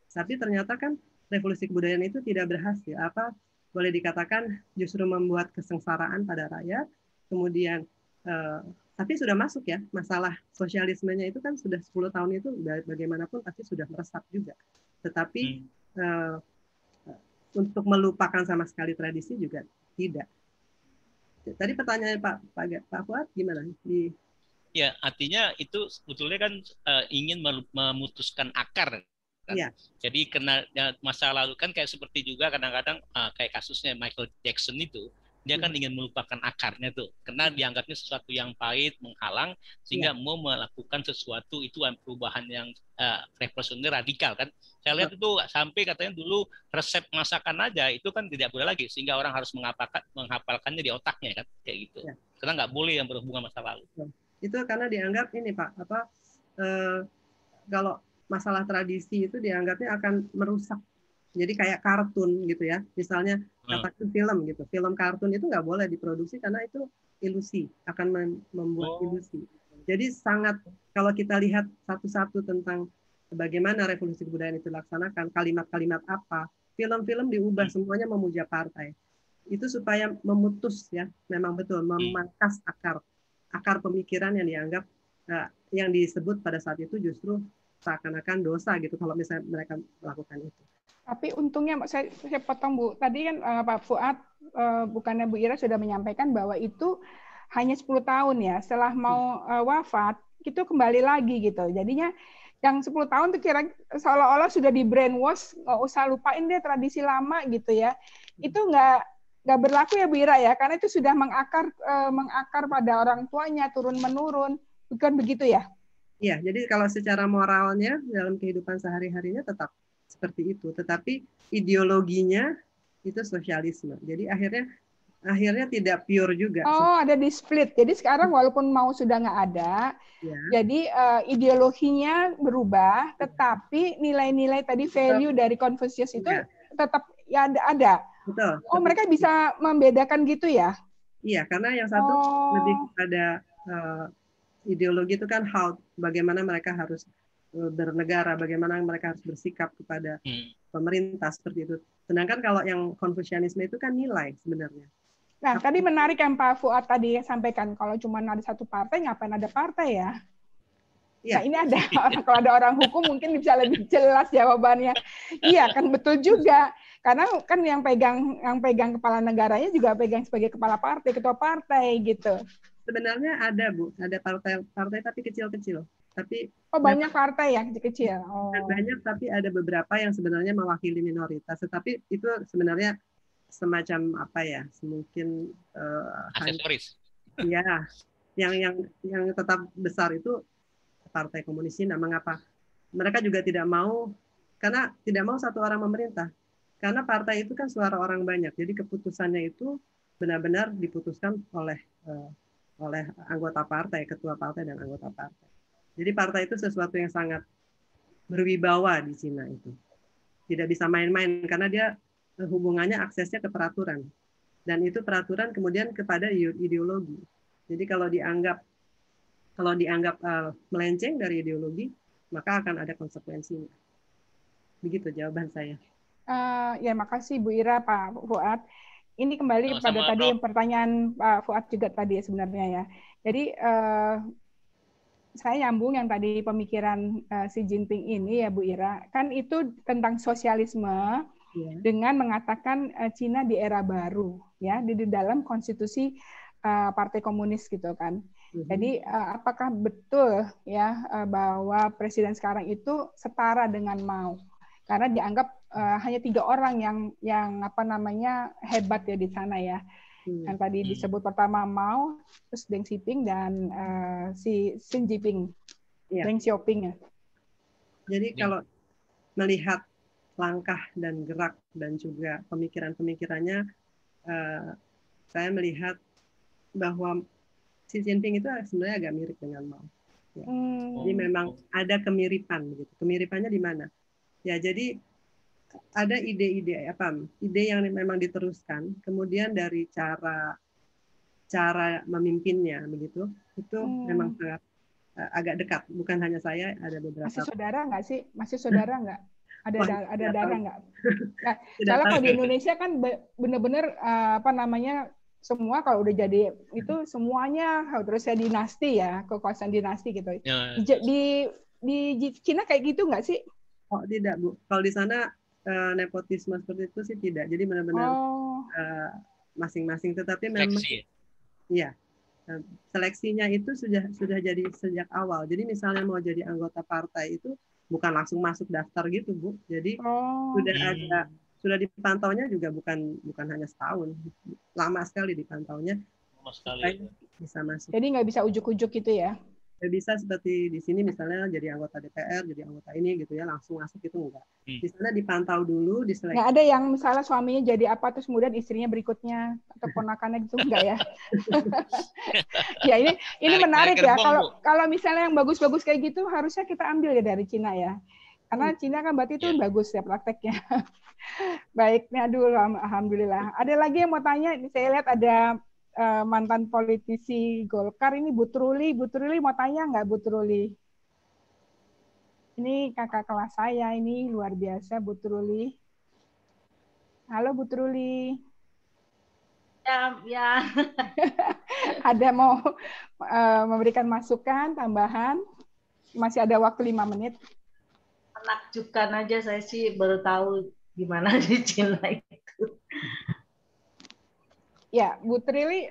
Tapi ternyata kan revolusi kebudayaan itu tidak berhasil. Boleh dikatakan justru membuat kesengsaraan pada rakyat. Kemudian tapi sudah masuk ya, masalah sosialismenya itu kan sudah 10 tahun itu bagaimanapun pasti sudah meresap juga. Tetapi untuk melupakan sama sekali tradisi juga tidak. Tadi pertanyaan Pak Fuad gimana? Ya, artinya itu sebetulnya kan ingin memutuskan akar. Kan? Ya. Jadi kena masa lalu kan kayak seperti juga kadang-kadang kayak kasusnya Michael Jackson itu. Dia kan ingin melupakan akarnya tuh, karena dianggapnya sesuatu yang pahit, menghalang, sehingga mau melakukan sesuatu itu perubahan yang revolusioner radikal kan. Saya lihat itu sampai katanya dulu resep masakan aja itu kan tidak boleh lagi, sehingga orang harus menghafalkannya di otaknya kan, kayak gitu. Karena nggak boleh yang berhubungan masa lalu. Itu karena dianggap ini Pak, kalau masalah tradisi itu dianggapnya akan merusak. Jadi kayak kartun gitu ya, misalnya katakan film gitu, film kartun itu nggak boleh diproduksi karena itu ilusi, akan membuat ilusi. Jadi sangat, kalau kita lihat satu-satu tentang bagaimana revolusi kebudayaan itu dilaksanakan, kalimat-kalimat apa, film-film diubah semuanya memuja partai. Itu supaya memutus ya, memang betul memangkas akar pemikiran yang dianggap yang disebut pada saat itu justru seakan-akan dosa gitu kalau misalnya mereka melakukan itu. Tapi untungnya saya potong Bu, tadi kan Pak Fuad bukannya Bu Ira sudah menyampaikan bahwa itu hanya 10 tahun ya, setelah mau wafat itu kembali lagi gitu. Jadinya yang 10 tahun tuh kira seolah-olah sudah di brainwash, nggak usah lupain deh tradisi lama gitu ya. Itu nggak berlaku ya Bu Ira ya, karena itu sudah mengakar pada orang tuanya turun menurun, bukan begitu ya? Iya, jadi kalau secara moralnya dalam kehidupan sehari-harinya tetap seperti itu, tetapi ideologinya itu sosialisme. Jadi akhirnya tidak pure juga. Oh, ada di split. Jadi sekarang walaupun mau sudah nggak ada, jadi ideologinya berubah, tetapi nilai-nilai tadi value dari Confucius itu tetap ya ada. Betul. Oh, mereka bisa membedakan gitu ya? Iya, karena yang satu lebih kepada ideologi itu kan bagaimana mereka harus bernegara, bagaimana mereka harus bersikap kepada pemerintah seperti itu. Sedangkan kalau yang Konfusianisme itu kan nilai sebenarnya. Nah, tadi menarik yang Pak Fuad tadi sampaikan, kalau cuma ada satu partai, ngapain ada partai ya? Ya. Nah, ini ada kalau ada orang hukum mungkin bisa lebih jelas jawabannya. Iya, kan betul juga. Karena kan yang pegang kepala negaranya juga pegang sebagai kepala partai, ketua partai gitu. Sebenarnya ada Bu, ada partai tapi kecil-kecil. Tapi banyak partai yang kecil-kecil. Banyak, tapi ada beberapa yang sebenarnya mewakili minoritas. Tetapi itu sebenarnya semacam apa ya? Mungkin aksesoris. Ya, yang tetap besar itu Partai Komunis Cina. Mengapa? Mereka juga tidak mau, karena tidak mau satu orang memerintah. Karena partai itu kan suara orang banyak. Jadi keputusannya itu benar-benar diputuskan oleh anggota partai, ketua partai dan anggota partai. Jadi partai itu sesuatu yang sangat berwibawa di Cina itu. Tidak bisa main-main karena dia hubungannya aksesnya ke peraturan. Dan itu peraturan kemudian kepada ideologi. Jadi kalau dianggap melenceng dari ideologi, maka akan ada konsekuensinya. Begitu jawaban saya. Ya, makasih Bu Ira, Pak Fuad. Ini kembali kepada tadi pertanyaan Pak Fuad juga tadi sebenarnya ya. Jadi saya nyambung yang tadi pemikiran Xi Jinping ini ya Bu Ira, kan itu tentang sosialisme dengan mengatakan Cina di era baru ya di dalam konstitusi Partai Komunis gitu kan. Jadi apakah betul ya bahwa presiden sekarang itu setara dengan Mao? Karena dianggap hanya 3 orang yang apa namanya hebat ya di sana ya. Yang tadi disebut pertama Mao, terus Deng Xiaoping dan si Xi Jinping, Deng Xiaoping ya. Jadi kalau melihat langkah dan gerak dan juga pemikiran-pemikirannya, saya melihat bahwa Xi Jinping itu sebenarnya agak mirip dengan Mao. Ya. Jadi memang ada kemiripan gitu. Kemiripannya di mana? Ya, jadi ada ide-ide ide yang memang diteruskan, kemudian dari cara memimpinnya begitu, itu memang sangat agak dekat. Bukan hanya saya, ada beberapa. Masih saudara nggak sih? Masih saudara nggak? Ada darah nggak? Nah, kalau di Indonesia kan benar-benar apa namanya, semua kalau udah jadi itu semuanya terus ya dinasti ya, kekuasaan dinasti gitu. Di Cina kayak gitu nggak sih? Oh tidak Bu, kalau di sana nepotisme seperti itu sih tidak. Jadi benar-benar masing-masing. Tetapi memang, iya, seleksinya itu sudah jadi sejak awal. Jadi misalnya mau jadi anggota partai itu bukan langsung masuk daftar gitu Bu. Jadi sudah dipantaunya juga bukan hanya setahun, lama sekali dipantaunya. Lama sekali. Bisa masuk. Jadi nggak bisa ujuk-ujuk gitu ya? Nggak bisa seperti di sini misalnya jadi anggota DPR, jadi anggota ini gitu ya, langsung masuk itu enggak. Di sana dipantau dulu, diseleksi. Nggak ada yang misalnya suaminya jadi apa terus kemudian istrinya berikutnya atau ponakannya gitu enggak ya? Ya ini menarik ya. Kalau misalnya yang bagus-bagus kayak gitu harusnya kita ambil ya dari Cina ya. Karena Cina kan berarti itu bagus ya prakteknya. Baik, nih aduh alhamdulillah. Ada lagi yang mau tanya? Saya lihat ada mantan politisi Golkar ini Bu Truli. Bu Truli mau tanya nggak Bu Truli? Ini kakak kelas saya ini luar biasa Bu Truli. Halo Bu Truli. Ya. Ada mau memberikan masukan tambahan? Masih ada waktu 5 menit. Menakjubkan aja, saya sih baru tahu gimana di Cina itu. Ya, Bu Trili,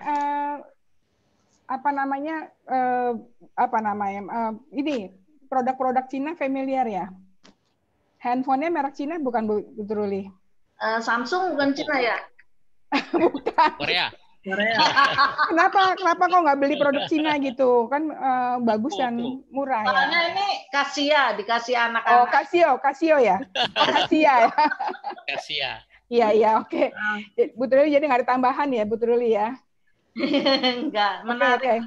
ini produk-produk Cina familiar ya? Handphonenya merek Cina bukan Bu Trili? Samsung bukan Cina ya? Bukan. Korea. Kenapa kok nggak beli produk Cina gitu? Kan bagus dan murah ya. Soalnya ini Casio, dikasih anak-anak. Oh, Casio ya? Casio ya? Casio. Iya, oke. Bu Truli jadi nggak ada tambahan ya, Bu Truli ya? Enggak, menarik.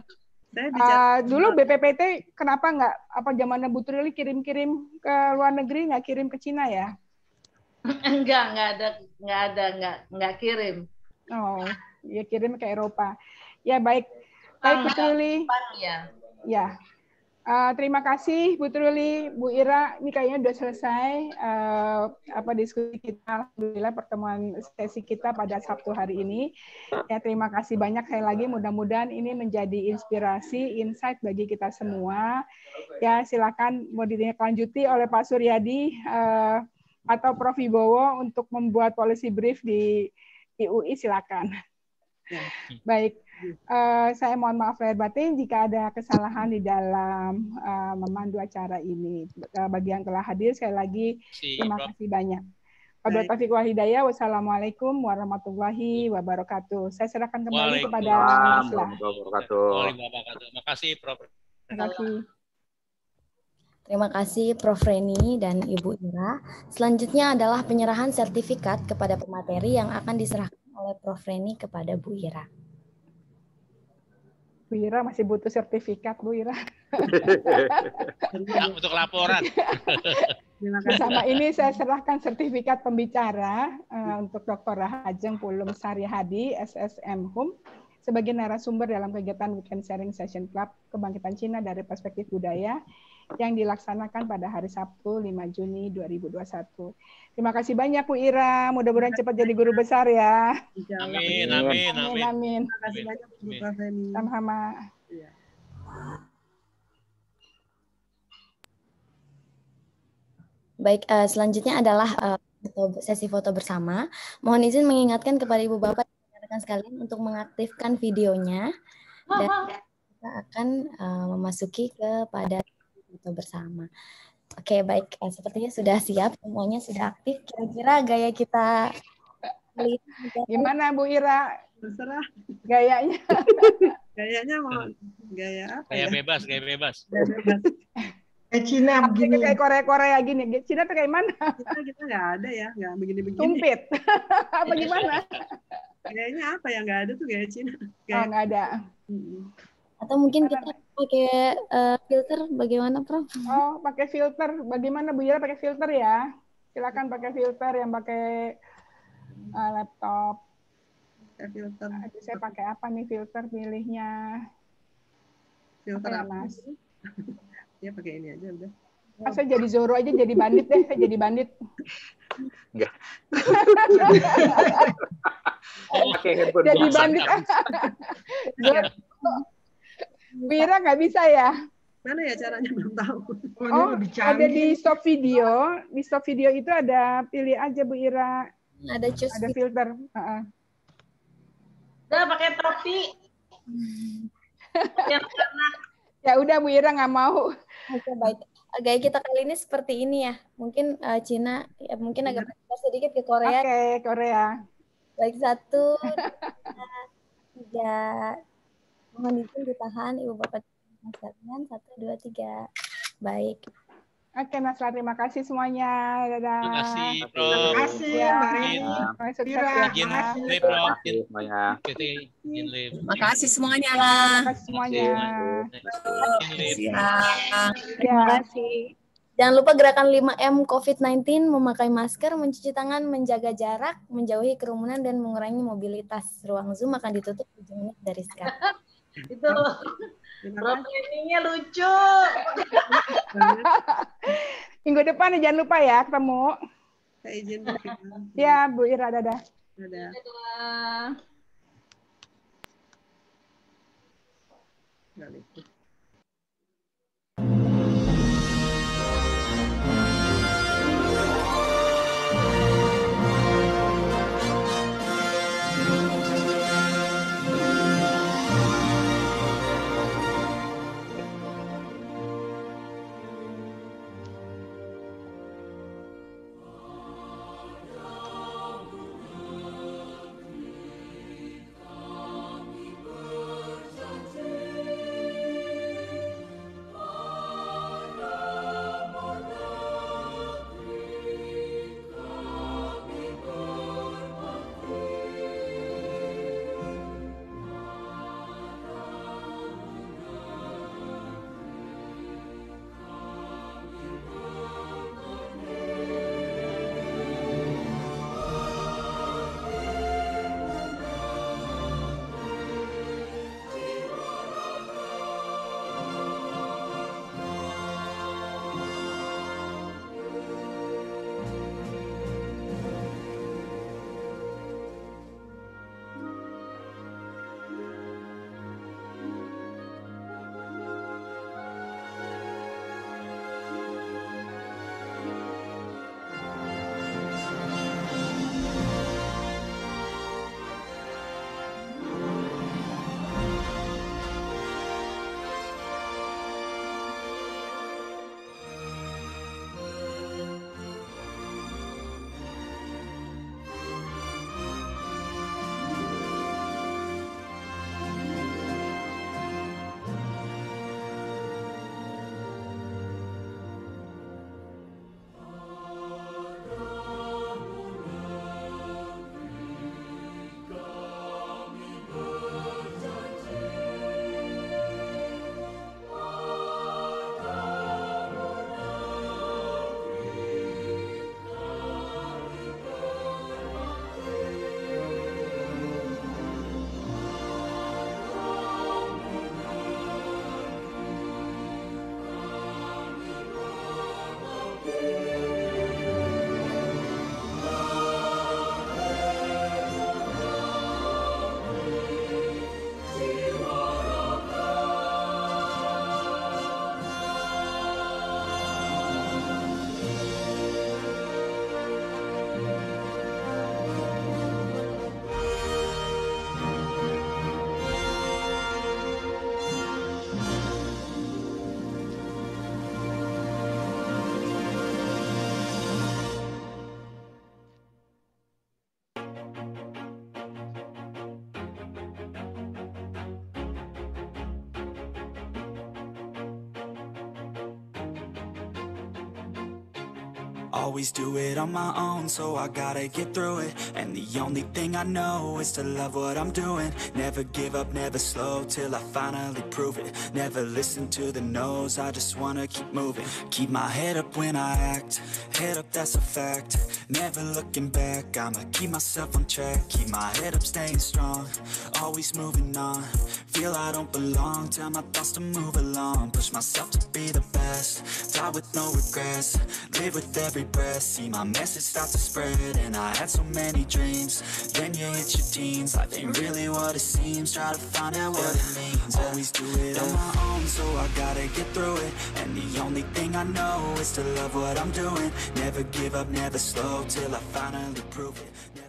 Dulu BPPT kenapa nggak zamannya Bu Truli kirim-kirim ke luar negeri, nggak kirim ke Cina ya? Enggak kirim. Oh, ya kirim ke Eropa. Ya baik Bu Truli. Ya. Terima kasih Bu Truli, Bu Ira. Ini kayaknya sudah selesai diskusi kita. Alhamdulillah pertemuan sesi kita pada Sabtu hari ini. Ya terima kasih banyak sekali lagi. Mudah-mudahan ini menjadi inspirasi, insight bagi kita semua. Ya silakan mau ditindaklanjuti oleh Pak Suryadi atau Prof Wibowo untuk membuat policy brief di UI, silakan. Baik. Saya mohon maaf lahir batin jika ada kesalahan di dalam memandu acara ini. Bagi yang telah hadir, sekali lagi terima kasih banyak. Wabillahi taufiq wal hidayah. Wassalamualaikum warahmatullahi wabarakatuh. Saya serahkan kembali kepada Nasla. Terima kasih, Prof. Terima kasih. Terima kasih Prof. Reni dan Ibu Ira. Selanjutnya adalah penyerahan sertifikat kepada pemateri yang akan diserahkan oleh Prof. Reni kepada Bu Ira. Bu Ira masih butuh sertifikat, Bu Ira. Untuk laporan. Bersama ini saya serahkan sertifikat pembicara untuk Dr. Rahajeng Pulung Saryahadi, SSM Hum, sebagai narasumber dalam kegiatan Weekend Sharing Session Club Kebangkitan Cina dari Perspektif Budaya yang dilaksanakan pada hari Sabtu 5 Juni 2021. Terima kasih banyak Bu Ira, mudah-mudahan cepat jadi guru besar ya. Amin. Terima kasih banyak Bu Prof. Sama-sama. Baik, selanjutnya adalah sesi foto bersama. Mohon izin mengingatkan kepada Ibu Bapak dan rekan sekalian untuk mengaktifkan videonya dan kita akan memasuki kepada foto bersama. Oke, baik. Sepertinya sudah siap, semuanya sudah aktif. Kira-kira gaya kita gimana Bu Ira? Terserah. Gayanya. Gayanya mau gaya apa Gaya ya? bebas, gaya bebas. Gaya bebas. Kayak Cina begini. Kayak Korea-Korea gini. Cina tuh kayak mana? Kita nggak ada ya, nggak begini-begini. Sumpit. Apa gimana? Gayanya apa yang nggak ada tuh gaya Cina. Oh, nggak ada. Atau mungkin kita pakai filter, bagaimana, Prof? Oh, pakai filter. Bagaimana Bu Ira pakai filter ya? Silakan pakai filter yang pakai laptop. Filter. Saya pakai apa nih filter pilihnya? Filter apa? Mas? Ya pakai ini aja udah. Saya jadi Zoro aja, jadi bandit deh. Saya jadi bandit. Enggak. Jadi bandit. Wira nggak bisa ya? Mana ya caranya, belum tahu. Oh, ada di stop video. Di stop video itu ada, pilih aja Bu Ira. Ada choose. Ada filter. Udah pakai topi. Ya udah Bu Ira nggak mau. Oke, baik. Gaya kita kali ini seperti ini ya. Mungkin Cina, ya mungkin agak sedikit ke Korea. Oke, Korea. Baik, 1, 2, 3. Mohon izin ditahan, Ibu Bapak sekalian. 1, 2, 3. Baik. Oke, Nasla, terima kasih semuanya. Dadah. Terima kasih, Prof. Terima kasih, Ya, Mbak Ira. Izin live, Prof. Izin live. Terima kasih semuanya. Terima kasih semuanya. Terima kasih. Jangan lupa gerakan 5M COVID-19, memakai masker, mencuci tangan, menjaga jarak, menjauhi kerumunan, dan mengurangi mobilitas. Ruang Zoom akan ditutup 7 menit dari sekarang. Itu programnya lucu. Minggu depan jangan lupa ya ketemu. Saya izin. Ya, Bu Ira, dadah. Dadah. Dadah. Always do it on my own, so I gotta get through it. And the only thing I know is to love what I'm doing. Never give up, never slow, till I finally prove it. Never listen to the no's, I just wanna keep moving. Keep my head up when I act, head up, that's a fact. Never looking back, I'ma keep myself on track. Keep my head up, staying strong, always moving on. Feel I don't belong, tell my thoughts to move along. Push myself to be the best, die with no regrets. Live with every breath, see my message start to spread. And I had so many dreams, then you hit your teens. Life ain't really what it seems, try to find out what it means. Always do it on my own, so I gotta get through it. And the only thing I know is to love what I'm doing. Never give up, never slow, till I finally prove it. Never...